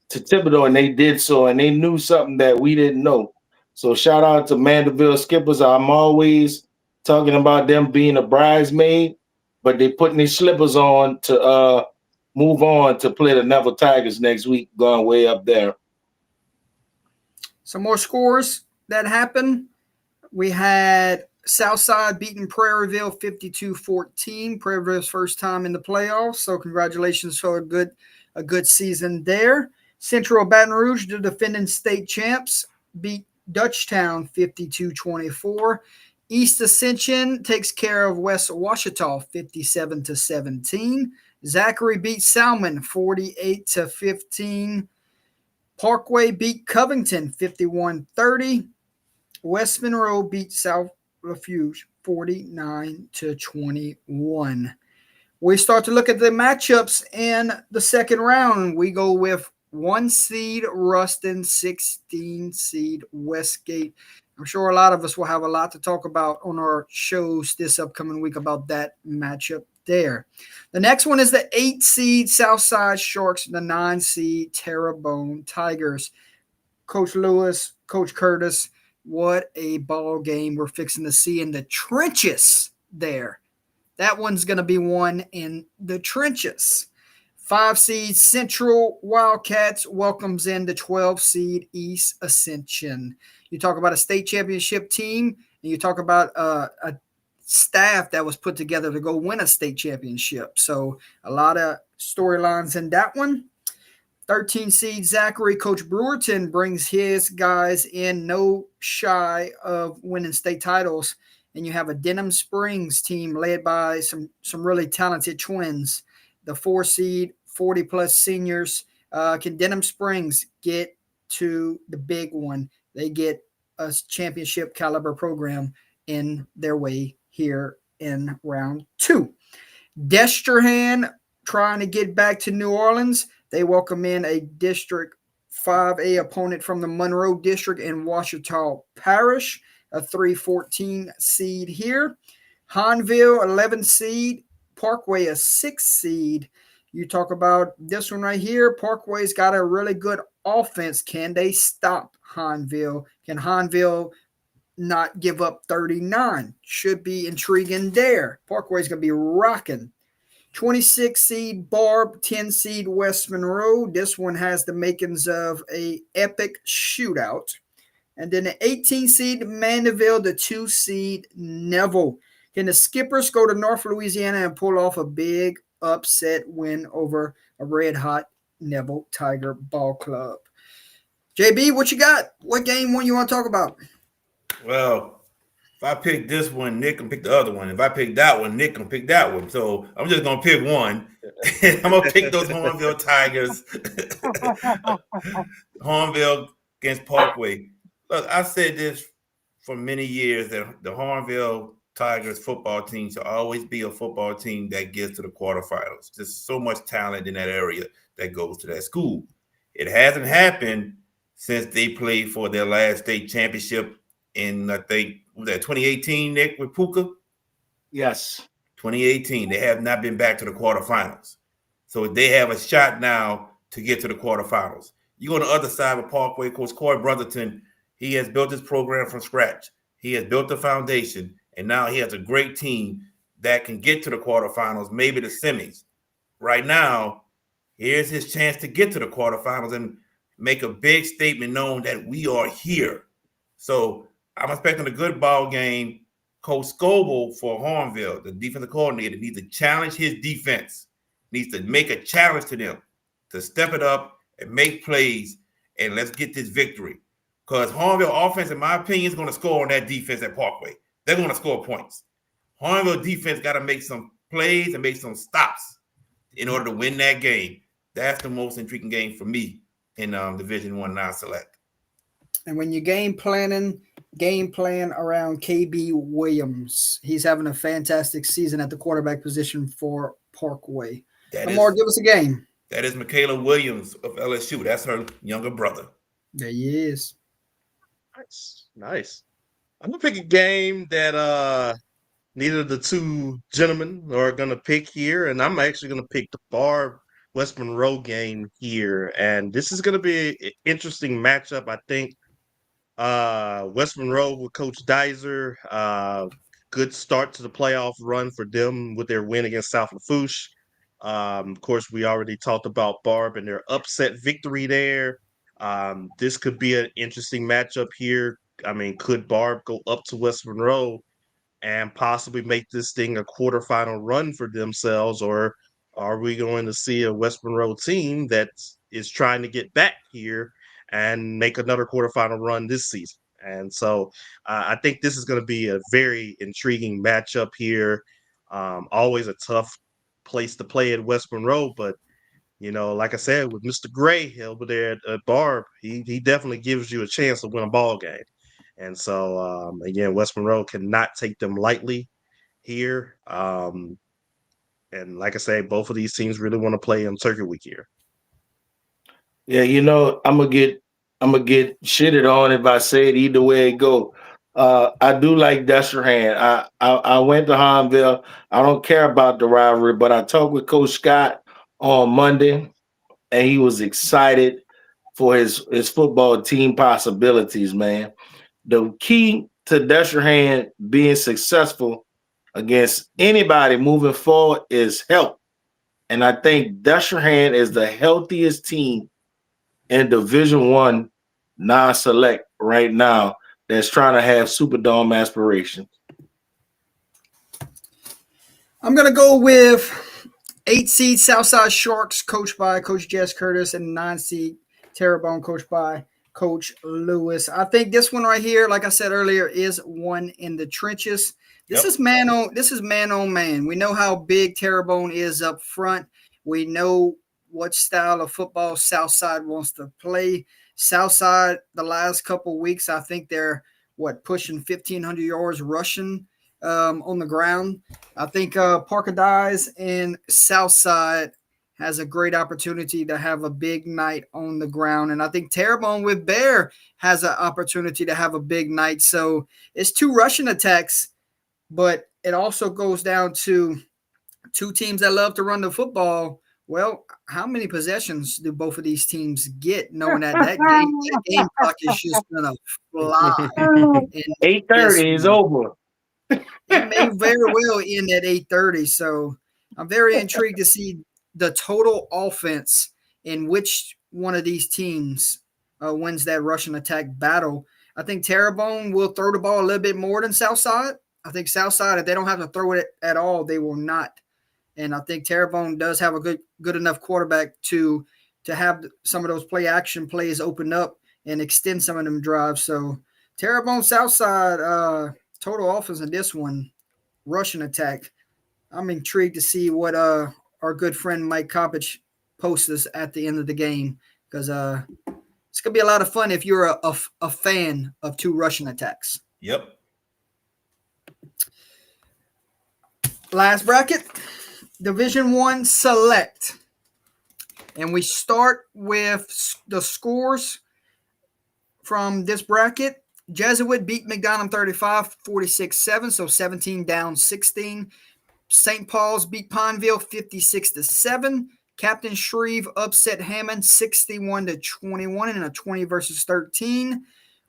to Thibodeau, and they did so, and they knew something that we didn't know. So shout out to Mandeville Skippers. I'm always talking about them being a bridesmaid, but they putting their slippers on to move on to play the Neville Tigers next week, going way up there. Some more scores that happened. We had Southside beating Prairieville 52-14. Prairieville's first time in the playoffs, so congratulations for a good season there. Central Baton Rouge, the defending state champs, beat Dutchtown 52-24. East Ascension takes care of West Ouachita 57-17. Zachary beat Salmon 48-15. Parkway beat Covington 51-30. West Monroe beat South Refuge 49-21. We start to look at the matchups in the second round. We go with 1 seed Ruston, 16 seed Westgate. I'm sure a lot of us will have a lot to talk about on our shows this upcoming week about that matchup there. The next one is the 8 seed Southside Sharks, the 9 seed Terrebonne Tigers. Coach Lewis, Coach Curtis, what a ball game we're fixing to see in the trenches there. That one's going to be won in the trenches. 5 seed Central Wildcats welcomes in the 12 seed East Ascension. You talk about a state championship team, and you talk about a staff that was put together to go win a state championship. So a lot of storylines in that one. 13 seed Zachary, Coach Brewerton brings his guys in, no shy of winning state titles. And you have a Denham Springs team led by some really talented twins. The 4 seed, 40-plus seniors. Can Denham Springs get to the big one? They get a championship caliber program in their way here in round 2. Destrehan trying to get back to New Orleans. They welcome in a District 5A opponent from the Monroe District in Ouachita Parish, a 3-14 seed here. Hahnville, 11 seed. Parkway, a 6 seed. You talk about this one right here. Parkway's got a really good offense. Can they stop Hahnville? Can Hahnville not give up 39? Should be intriguing there. Parkway's going to be rocking. 26 seed Barb, 10 seed West Monroe. This one has the makings of a epic shootout. And then the 18 seed Mandeville, the 2 seed Neville. Can the Skippers go to North Louisiana and pull off a big upset win over a red-hot Neville Tiger Ball Club? JB, what you got? What game one you want to talk about? Well, if I pick this one, Nick can pick the other one. If I pick that one, Nick can pick that one. So I'm just going to pick one. I'm going to pick those Hornville Tigers. Hornville against Parkway. Look, I've said this for many years that the Hornville Tigers football team should always be a football team that gets to the quarterfinals. There's so much talent in that area that goes to that school. It hasn't happened since they played for their last state championship in, I think, was that 2018, Nick, with Puka? Yes. 2018. They have not been back to the quarterfinals. So they have a shot now to get to the quarterfinals. You go on the other side of Parkway, Coach Corey Brotherton, he has built his program from scratch. He has built the foundation, and now he has a great team that can get to the quarterfinals, maybe the semis. Right now, here's his chance to get to the quarterfinals and make a big statement known that we are here. So I'm expecting a good ball game. Coach Scoble for Hornville, the defensive coordinator, needs to challenge his defense, needs to make a challenge to them to step it up and make plays, and let's get this victory. Because Hornville offense, in my opinion, is going to score on that defense at Parkway. They're going to score points. Hornville defense got to make some plays and make some stops in order to win that game. That's the most intriguing game for me in Division I non-select. And when you game plan around KB Williams. He's having a fantastic season at the quarterback position for Parkway. Lamar, give us a game. That is Michaela Williams of LSU. That's her younger brother. There he is. Nice. I'm gonna pick a game that neither of the two gentlemen are gonna pick here, and I'm actually gonna pick the Barb West Monroe game here. And this is gonna be an interesting matchup. I think West Monroe with Coach Dizer, good start to the playoff run for them with their win against South Lafourche. Of course, we already talked about Barb and their upset victory there. This could be an interesting matchup here. I mean, could Barb go up to West Monroe and possibly make this thing a quarterfinal run for themselves, or are we going to see a West Monroe team that is trying to get back here and make another quarterfinal run this season? And so I think this is going to be a very intriguing matchup here. Always a tough place to play at West Monroe, but like I said, with Mr. Gray over there at Barb, he definitely gives you a chance to win a ball game. And so, again, West Monroe cannot take them lightly here. And like I said, both of these teams really want to play on Turkey Week here. Yeah, I'm gonna get shitted on if I say it either way it go. I do like Destrehan. I went to Harmville. I don't care about the rivalry, but I talked with Coach Scott on Monday, and he was excited for his football team possibilities, man. The key to Destrehan being successful against anybody moving forward is health. And I think Destrehan is the healthiest team in Division I non-select right now that's trying to have Superdome aspirations. I'm going to go with 8 seed Southside Sharks, coached by Coach Jess Curtis, and 9 seed Terrebonne, coached by Coach Lewis. I think this one right here, like I said earlier, is one in the trenches. This is man on man. We know how big Terrebonne is up front. We know what style of football Southside wants to play. Southside, the last couple weeks, I think they're pushing 1,500 yards rushing on the ground. I think Parker Dyes and Southside has a great opportunity to have a big night on the ground. And I think Terrebonne with Bear has an opportunity to have a big night. So it's 2 rushing attacks, but it also goes down to 2 teams that love to run the football. Well, how many possessions do both of these teams get, knowing that game clock is just going to fly? 8:30 is over. It may very well end at 8:30. So I'm very intrigued to see the total offense in which one of these teams wins that rushing attack battle. I think Terrebonne will throw the ball a little bit more than Southside. I think Southside, if they don't have to throw it at all, they will not. And I think Terrebonne does have a good enough quarterback to have some of those play action plays open up and extend some of them drives. So Terrebonne, Southside, total offense in this one, rushing attack. I'm intrigued to see what our good friend Mike Coppage posts us at the end of the game, because it's going to be a lot of fun if you're a fan of 2 rushing attacks. Yep. Last bracket, Division I Select. And we start with the scores from this bracket. Jesuit beat McDonald 35-46-7, so 17 down 16. St. Paul's beat Pineville 56-7. Captain Shreve upset Hammond 61-21 in a 20 versus 13.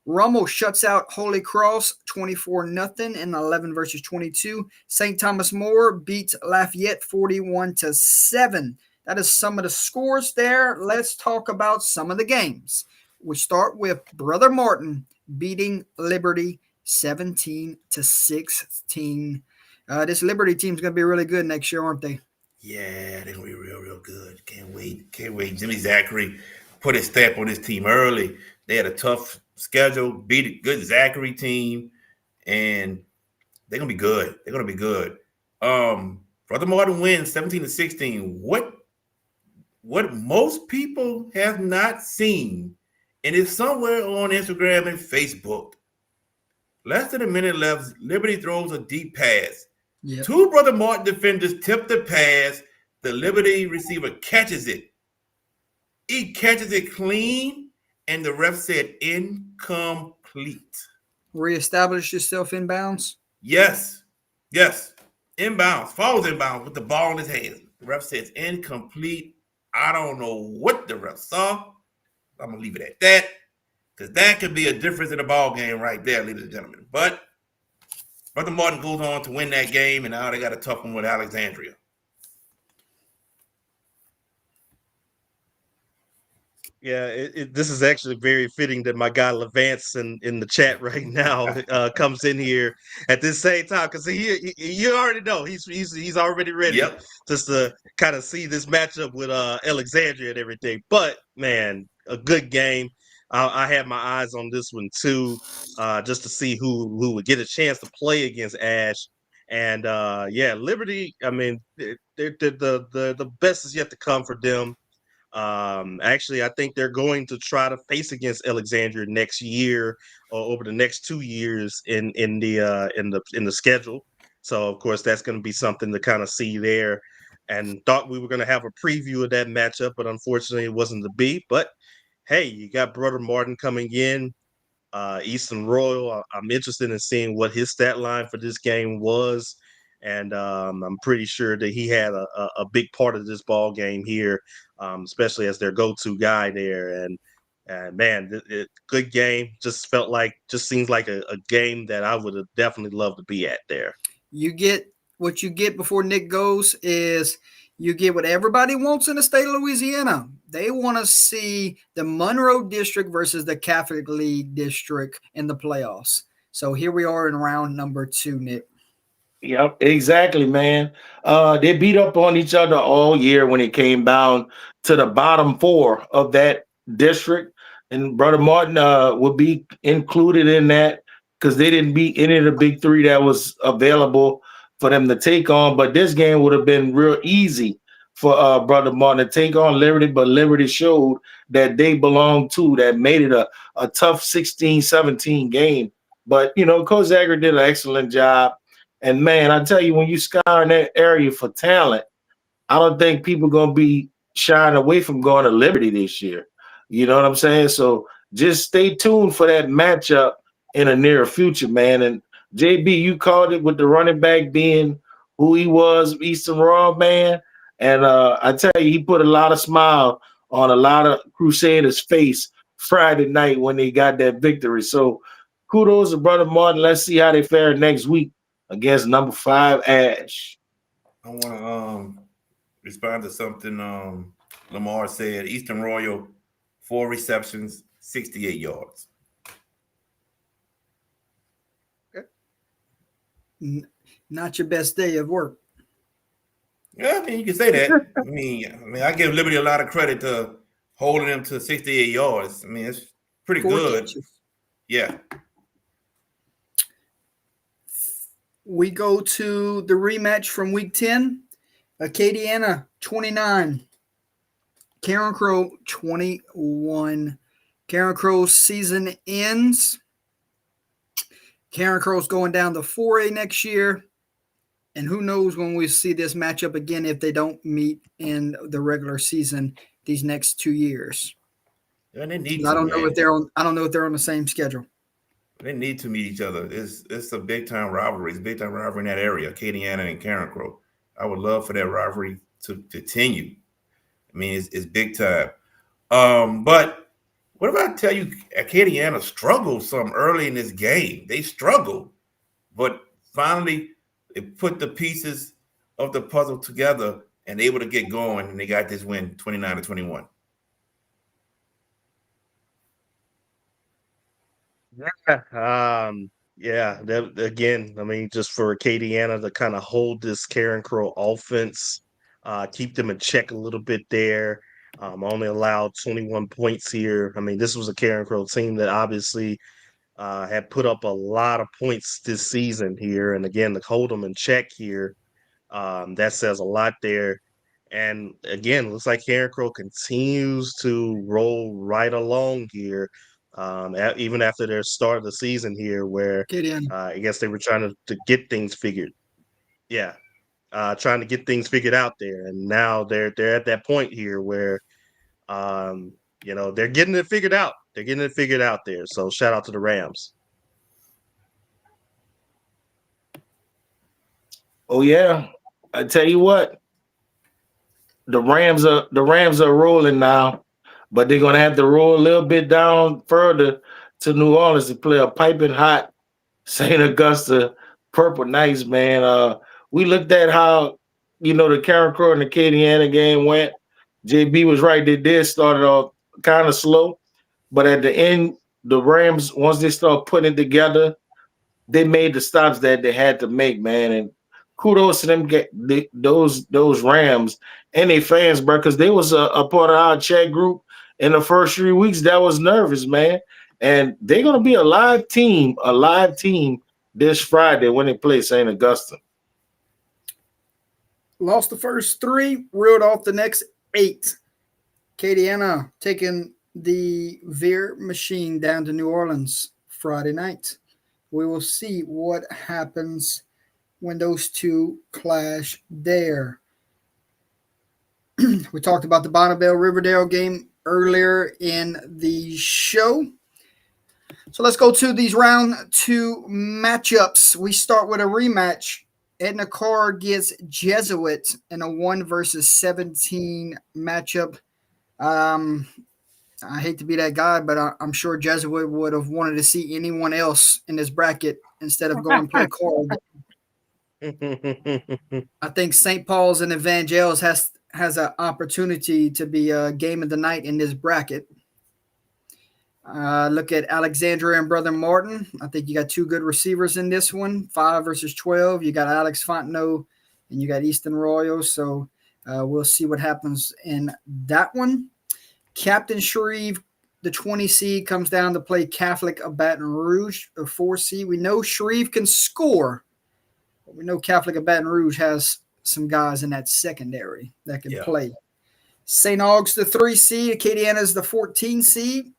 Rummel shuts out Holy Cross 24-0 in 11 versus 22. St. Thomas More beats Lafayette 41-7. That is some of the scores there. Let's talk about some of the games. We start with Brother Martin beating Liberty 17-16. This Liberty team is going to be really good next year, aren't they? Yeah, they're going to be real, real good. Can't wait. Jimmy Zachary put his stamp on this team early. They had a tough schedule, beat a good Zachary team, and they're going to be good. They're going to be good. Brother Martin wins 17-16. What most people have not seen, and it's somewhere on Instagram and Facebook, less than a minute left, Liberty throws a deep pass. Yep. 2 Brother Martin defenders tip the pass. The Liberty receiver catches it. He catches it clean, and the ref said incomplete. Reestablish yourself in bounds. Yes, yes. Inbounds, falls inbounds with the ball in his hands. The ref says incomplete. I don't know what the ref saw. I'm gonna leave it at that, because that could be a difference in the ball game right there, ladies and gentlemen. But Brother Martin goes on to win that game, and now they got a tough one with Alexandria. Yeah, this is actually very fitting that my guy Levance in the chat right now comes in here at this same time, because you already know he's already ready Yep. just to kind of see this matchup with Alexandria and everything. But man, a good game. I had my eyes on this one too, just to see who would get a chance to play against Ash. And yeah, Liberty. I mean, the best is yet to come for them. Actually, I think they're going to try to face against Alexandria next year or over the next 2 years in the schedule. So of course that's going to be something to kind of see there. And thought we were going to have a preview of that matchup, but unfortunately it wasn't to be. But hey, you got Brother Martin coming in, Easton Royal. I'm interested in seeing what his stat line for this game was. And I'm pretty sure that he had a big part of this ball game here, especially as their go-to guy there. And man, good game. Just seems like a game that I would have definitely loved to be at there. You get what you get before Nick goes is you get what everybody wants in the state of Louisiana. They want to see the Monroe District versus the Catholic League District in the playoffs. So here we are in round number 2, Nick. Yep, exactly, man. They beat up on each other all year when it came down to the bottom 4 of that district. And Brother Martin would be included in that because they didn't beat any of the big 3 that was available for them to take on. But this game would have been real easy for Brother Martin to take on Liberty, but Liberty showed that they belong to, that made it a tough 16-17 game. But, Coach Zagger did an excellent job. And man, I tell you, when you scour in that area for talent, I don't think people are going to be shying away from going to Liberty this year. You know what I'm saying? So just stay tuned for that matchup in the near future, man. And JB, you called it with the running back being who he was, Easton Royal, man. And I tell you, he put a lot of smile on a lot of Crusaders' face Friday night when they got that victory. So kudos to Brother Martin. Let's see how they fare next week against number 5 Ash. I want to respond to something Lamar said. Eastern Royal, 4 receptions, 68 yards. Not your best day of work. Yeah, I mean, you can say that. I mean, I give Liberty a lot of credit to holding them to 68 yards. I mean, it's pretty 4 good. catches. Yeah. We go to the rematch from week 10. Acadiana 29. Karen Crow 21. Karen Crow's season ends. Karen Crow's going down to 4A next year. And who knows when we see this matchup again if they don't meet in the regular season these next 2 years. And they need I don't to, know man. if they're on. I don't know if they're on the same schedule. They need to meet each other. It's a big time rivalry. It's a big time rivalry in that area, Acadiana and Karen Crow. I would love for that rivalry to continue. I mean, it's big time. But what if I tell you Acadiana struggled some early in this game? They struggled, but finally they put the pieces of the puzzle together and able to get going, and they got this win 29-21. Yeah, again, I mean, just for Acadiana to kind of hold this Karen Crow offense, keep them in check a little bit there. Only allowed 21 points here. I mean, this was a Karen Crow team that obviously had put up a lot of points this season here. And again, to hold them in check here, that says a lot there. And again, looks like Karen Crow continues to roll right along here. Even after their start of the season here, where Acadiana. I guess they were trying to get things figured. Yeah. trying to get things figured out there. And now they're at that point here where they're getting it figured out. They're getting it figured out there. So shout out to the Rams. Oh yeah, I tell you what, the Rams are rolling now, but they're gonna have to roll a little bit down further to New Orleans to play a piping hot St. Augusta Purple Knights, man. We looked at how the Karen Crow and the Acadiana game went. JB was right; they did start it off kind of slow, but at the end, the Rams, once they start putting it together, they made the stops that they had to make, man. And kudos to them, those Rams and their fans, bro, because they was a part of our chat group in the first 3 weeks that was nervous, man. And they're gonna be a live team this Friday when they play St. Augustine. Lost the first 3, reeled off the next 8. Acadiana taking the Veer machine down to New Orleans Friday night. We will see what happens when those two clash there. We talked about the Bonneville Riverdale game earlier in the show. So let's go to these round 2 matchups. We start with a rematch. Edna Carr gets Jesuit in a 1-17 matchup. I hate to be that guy, but I'm sure Jesuit would have wanted to see anyone else in this bracket instead of going and play Carr. I think St. Paul's and Evangels has an opportunity to be a game of the night in this bracket. Look at Alexandria and Brother Martin. I think you got 2 good receivers in this one, 5 versus 12. You got Alex Fontenot and you got Easton Royal. So we'll see what happens in that one. Captain Shreve, the 20 seed, comes down to play Catholic of Baton Rouge, the 4 seed. We know Shreve can score. But we know Catholic of Baton Rouge has some guys in that secondary that can play. St. Aug's the 3 seed. Acadiana's the 14 seed.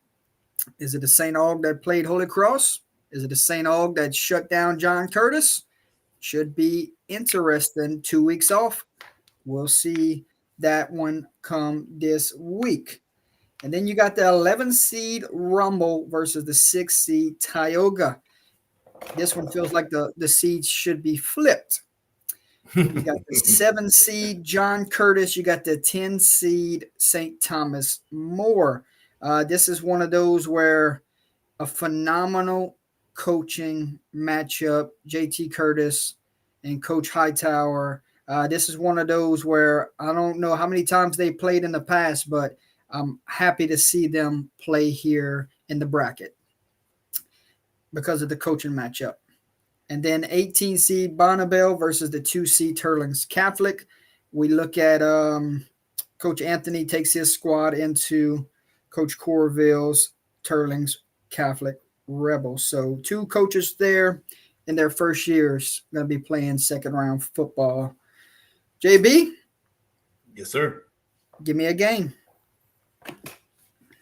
Is it the St. Aug that played Holy Cross? Is it the St. Aug that shut down John Curtis? Should be interesting. 2 weeks off. We'll see that one come this week. And then you got the 11 seed Rumble versus the 6 seed Tioga. This one feels like the seeds should be flipped. You got the 7 seed John Curtis. You got the 10 seed St. Thomas More. This is one of those where a phenomenal coaching matchup, JT Curtis and Coach Hightower. This is one of those where I don't know how many times they played in the past, but I'm happy to see them play here in the bracket because of the coaching matchup. And then 18 seed Bonneville versus the 2 seed Turlings Catholic. We look at Coach Anthony takes his squad into Coach Corville's Turlings Catholic Rebels. So 2 coaches there in their first years going to be playing second round football. JB? Yes, sir. Give me a game.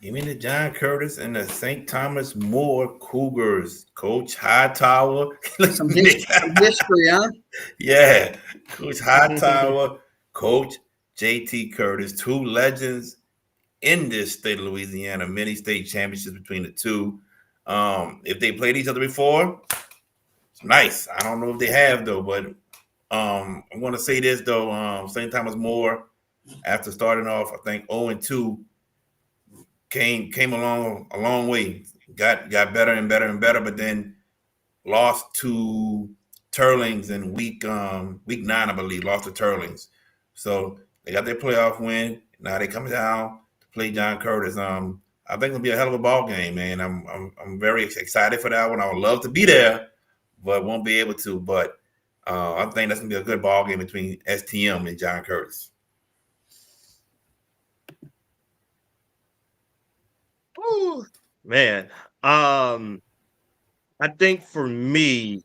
Give me the John Curtis and the St. Thomas More Cougars. Coach Hightower. Some history, huh? Yeah. Coach Hightower, Coach JT Curtis, 2 legends in this state of Louisiana, many state championships between the 2. If they played each other before, it's nice. I don't know if they have, though, but I want to say this, though. St. Thomas More, after starting off, I think 0-2, came along a long way. Got better and better and better, but then lost to Turlings in week 9, I believe. Lost to Turlings, so they got their playoff win. Now they come down to play John Curtis. I think it'll be a hell of a ball game, man. I'm very excited for that one. I would love to be there, but won't be able to. But I think that's gonna be a good ball game between STM and John Curtis. Ooh, man. I think for me,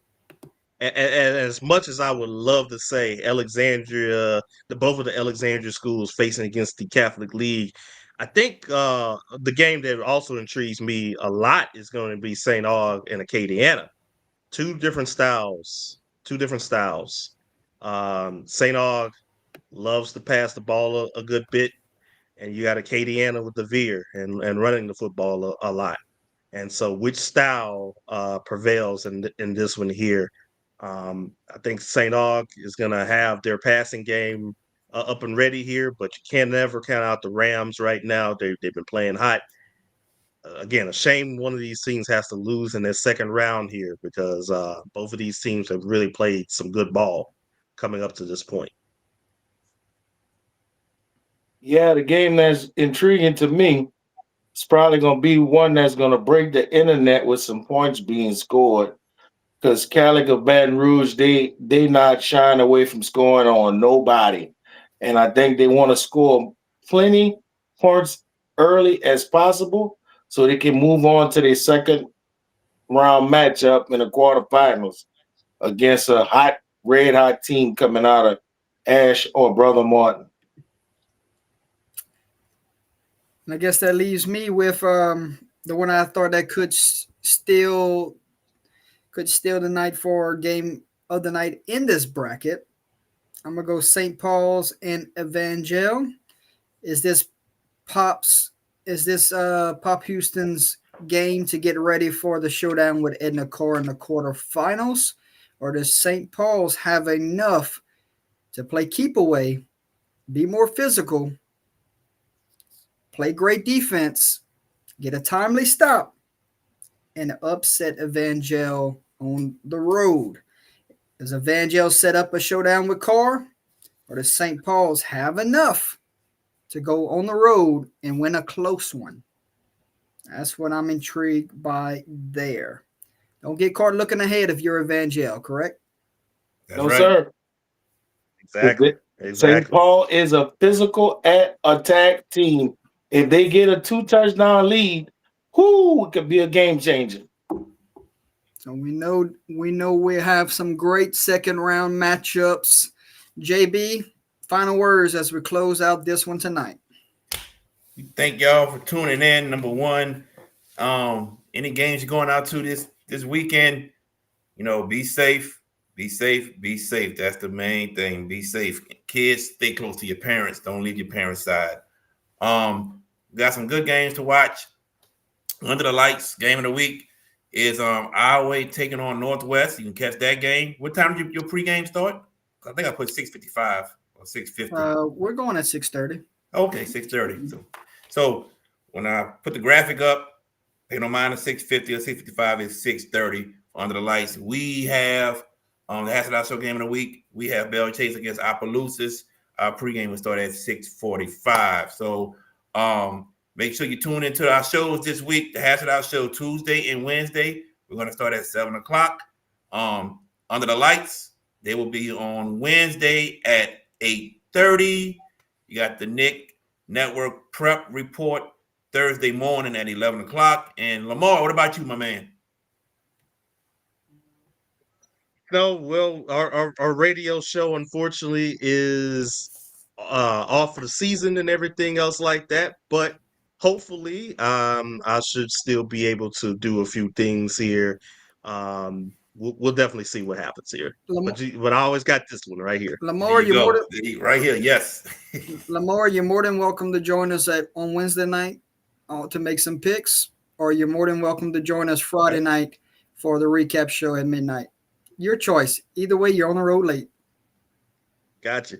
as much as I would love to say Alexandria, both of the Alexandria schools facing against the Catholic League, I think the game that also intrigues me a lot is going to be St. Aug and Acadiana. Two different styles. St. Aug loves to pass the ball a good bit, and you got Acadiana with the veer and running the football a lot. And so, which style prevails in this one here? I think St. Aug is going to have their passing game up and ready here, but you can never count out the Rams right now. They've been playing hot. Again, a shame one of these teams has to lose in their second round here because both of these teams have really played some good ball coming up to this point. Yeah, the game that's intriguing to me is probably going to be one that's going to break the internet with some points being scored. Because Calic of Baton Rouge, they not shying away from scoring on nobody, and I think they want to score plenty points early as possible so they can move on to their second round matchup in the quarterfinals against a red hot team coming out of Ash or Brother Martin. And I guess that leaves me with the one I thought that could steal the night for game of the night in this bracket. I'm gonna go St. Paul's and Evangel. Is this Pop Houston's game to get ready for the showdown with Edna Core in the quarterfinals, or does St. Paul's have enough to play keep away, be more physical, play great defense, get a timely stop, and upset Evangel on the road? Does Evangel set up a showdown with Carr, or does St. Paul's have enough to go on the road and win a close one? That's what I'm intrigued by there. Don't get caught looking ahead if you're Evangel, correct? That's No, right. sir. Exactly. St. Paul is a physical attack team. If they get a 2-touchdown lead, it could be a game changer. So we know we have some great second round matchups. JB, final words as we close out this one tonight. Thank y'all for tuning in. Number one, any games you're going out to this weekend, be safe, be safe, be safe. That's the main thing. Be safe. Kids, stay close to your parents. Don't leave your parents' side. Got some good games to watch. Under the Lights, game of the week is Iowa taking on Northwest. You can catch that game. What time did your pregame start? I think I put 6:55 or 6:50. We're going at 6:30. Okay, 6:30. So when I put the graphic up, they don't mind a 6:50 or 6:55 is 6:30 Under the Lights. We have the Hassel Out Show game of the week. We have Bell Chase against Opelousas. Our pregame will start at 6:45. So make sure you tune into our shows this week. The Hash It Out Show Tuesday and Wednesday. We're going to start at 7 o'clock. Under the Lights, they will be on Wednesday at 8:30. You got the Nick Network Prep Report Thursday morning at 11 o'clock. And Lamar, what about you, my man? No, well, our radio show unfortunately is off for the season and everything else like that. But hopefully, I should still be able to do a few things here. We'll definitely see what happens here. But I always got this one right here. Lamar, right here, yes. Lamar, you're more than welcome to join us on Wednesday night to make some picks, or you're more than welcome to join us Friday night for the recap show at midnight. Your choice. Either way, you're on the road late. Gotcha.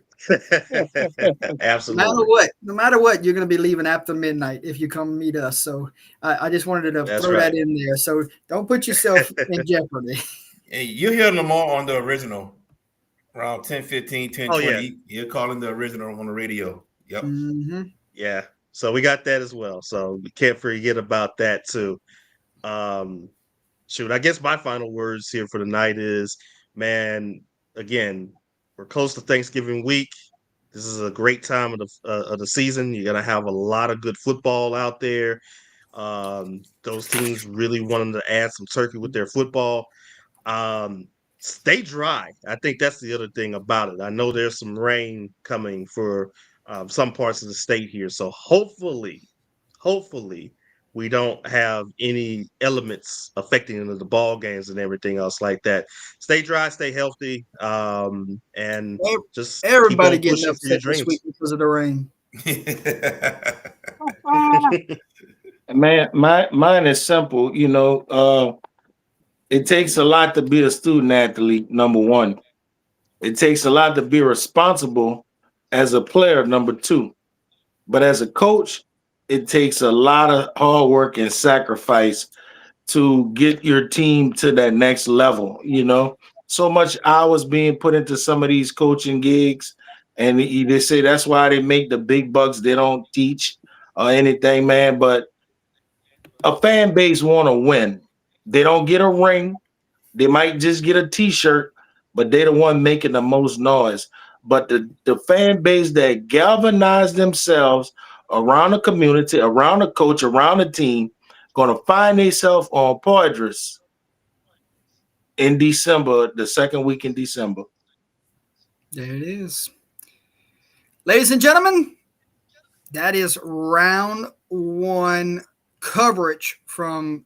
Absolutely. No matter what, you're going to be leaving after midnight if you come meet us. So I just wanted to throw that in there. So don't put yourself in jeopardy. Hey, you hear Lamar on the original around 10:15, 10:20. Oh, yeah. You're calling the original on the radio. Yep. Mm-hmm. Yeah. So we got that as well. So we can't forget about that too. I guess my final words here for the night is, man, again, we're close to Thanksgiving week. This is a great time of the season. You're gonna have a lot of good football out there. Those teams really wanting to add some turkey with their football. Stay dry. I think that's the other thing about it. I know there's some rain coming for some parts of the state here, so hopefully we don't have any elements affecting the ball games and everything else like that. Stay dry, stay healthy, and just keep Everybody on getting pushing for your upset this week dreams. because of the rain. Man, mine is simple. It takes a lot to be a student athlete, number one. It takes a lot to be responsible as a player, number two. But as a coach, it takes a lot of hard work and sacrifice to get your team to that next level. So much hours being put into some of these coaching gigs, and they say that's why they make the big bucks. They don't teach or anything, man. But a fan base want to win. They don't get a ring. They might just get a T-shirt, but they're the one making the most noise. But the fan base that galvanize themselves around the community, around the coach, around the team, gonna find themselves on Padres in December, the second week in December. There it is. Ladies and gentlemen, that is round one coverage from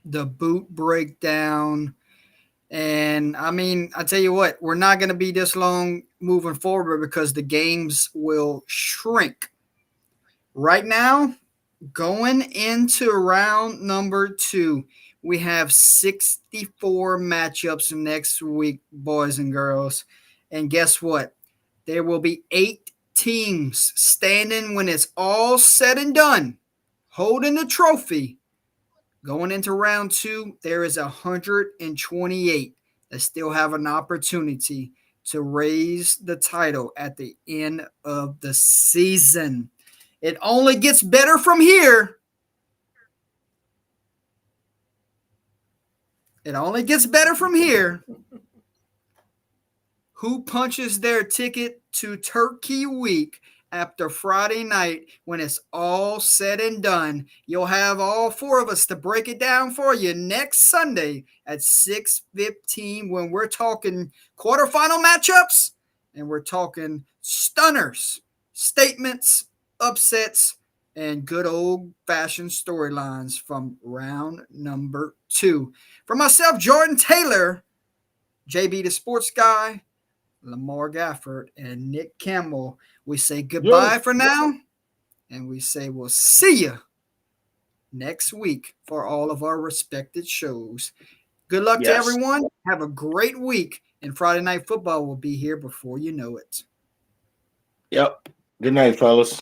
the boot breakdown. And I mean, I tell you what, we're not going to be this long moving forward because the games will shrink. Right now, going into round number 2, we have 64 matchups next week, boys and girls. And guess what? There will be 8 teams standing when it's all said and done, holding the trophy. Going into round 2, there is 128 that still have an opportunity to raise the title at the end of the season. It only gets better from here. It only gets better from here. Who punches their ticket to Turkey Week after Friday night when it's all said and done? You'll have all 4 of us to break it down for you next Sunday at 6:15 when we're talking quarterfinal matchups and we're talking stunners, statements, upsets, and good old-fashioned storylines from round number 2. For myself, Jordan Taylor, JB the Sports Guy, Lamar Gafford, and Nick Campbell, we say goodbye for now, and we say we'll see you next week for all of our respected shows. Good luck to everyone. Have a great week, and Friday Night Football will be here before you know it. Yep. Good night, fellas.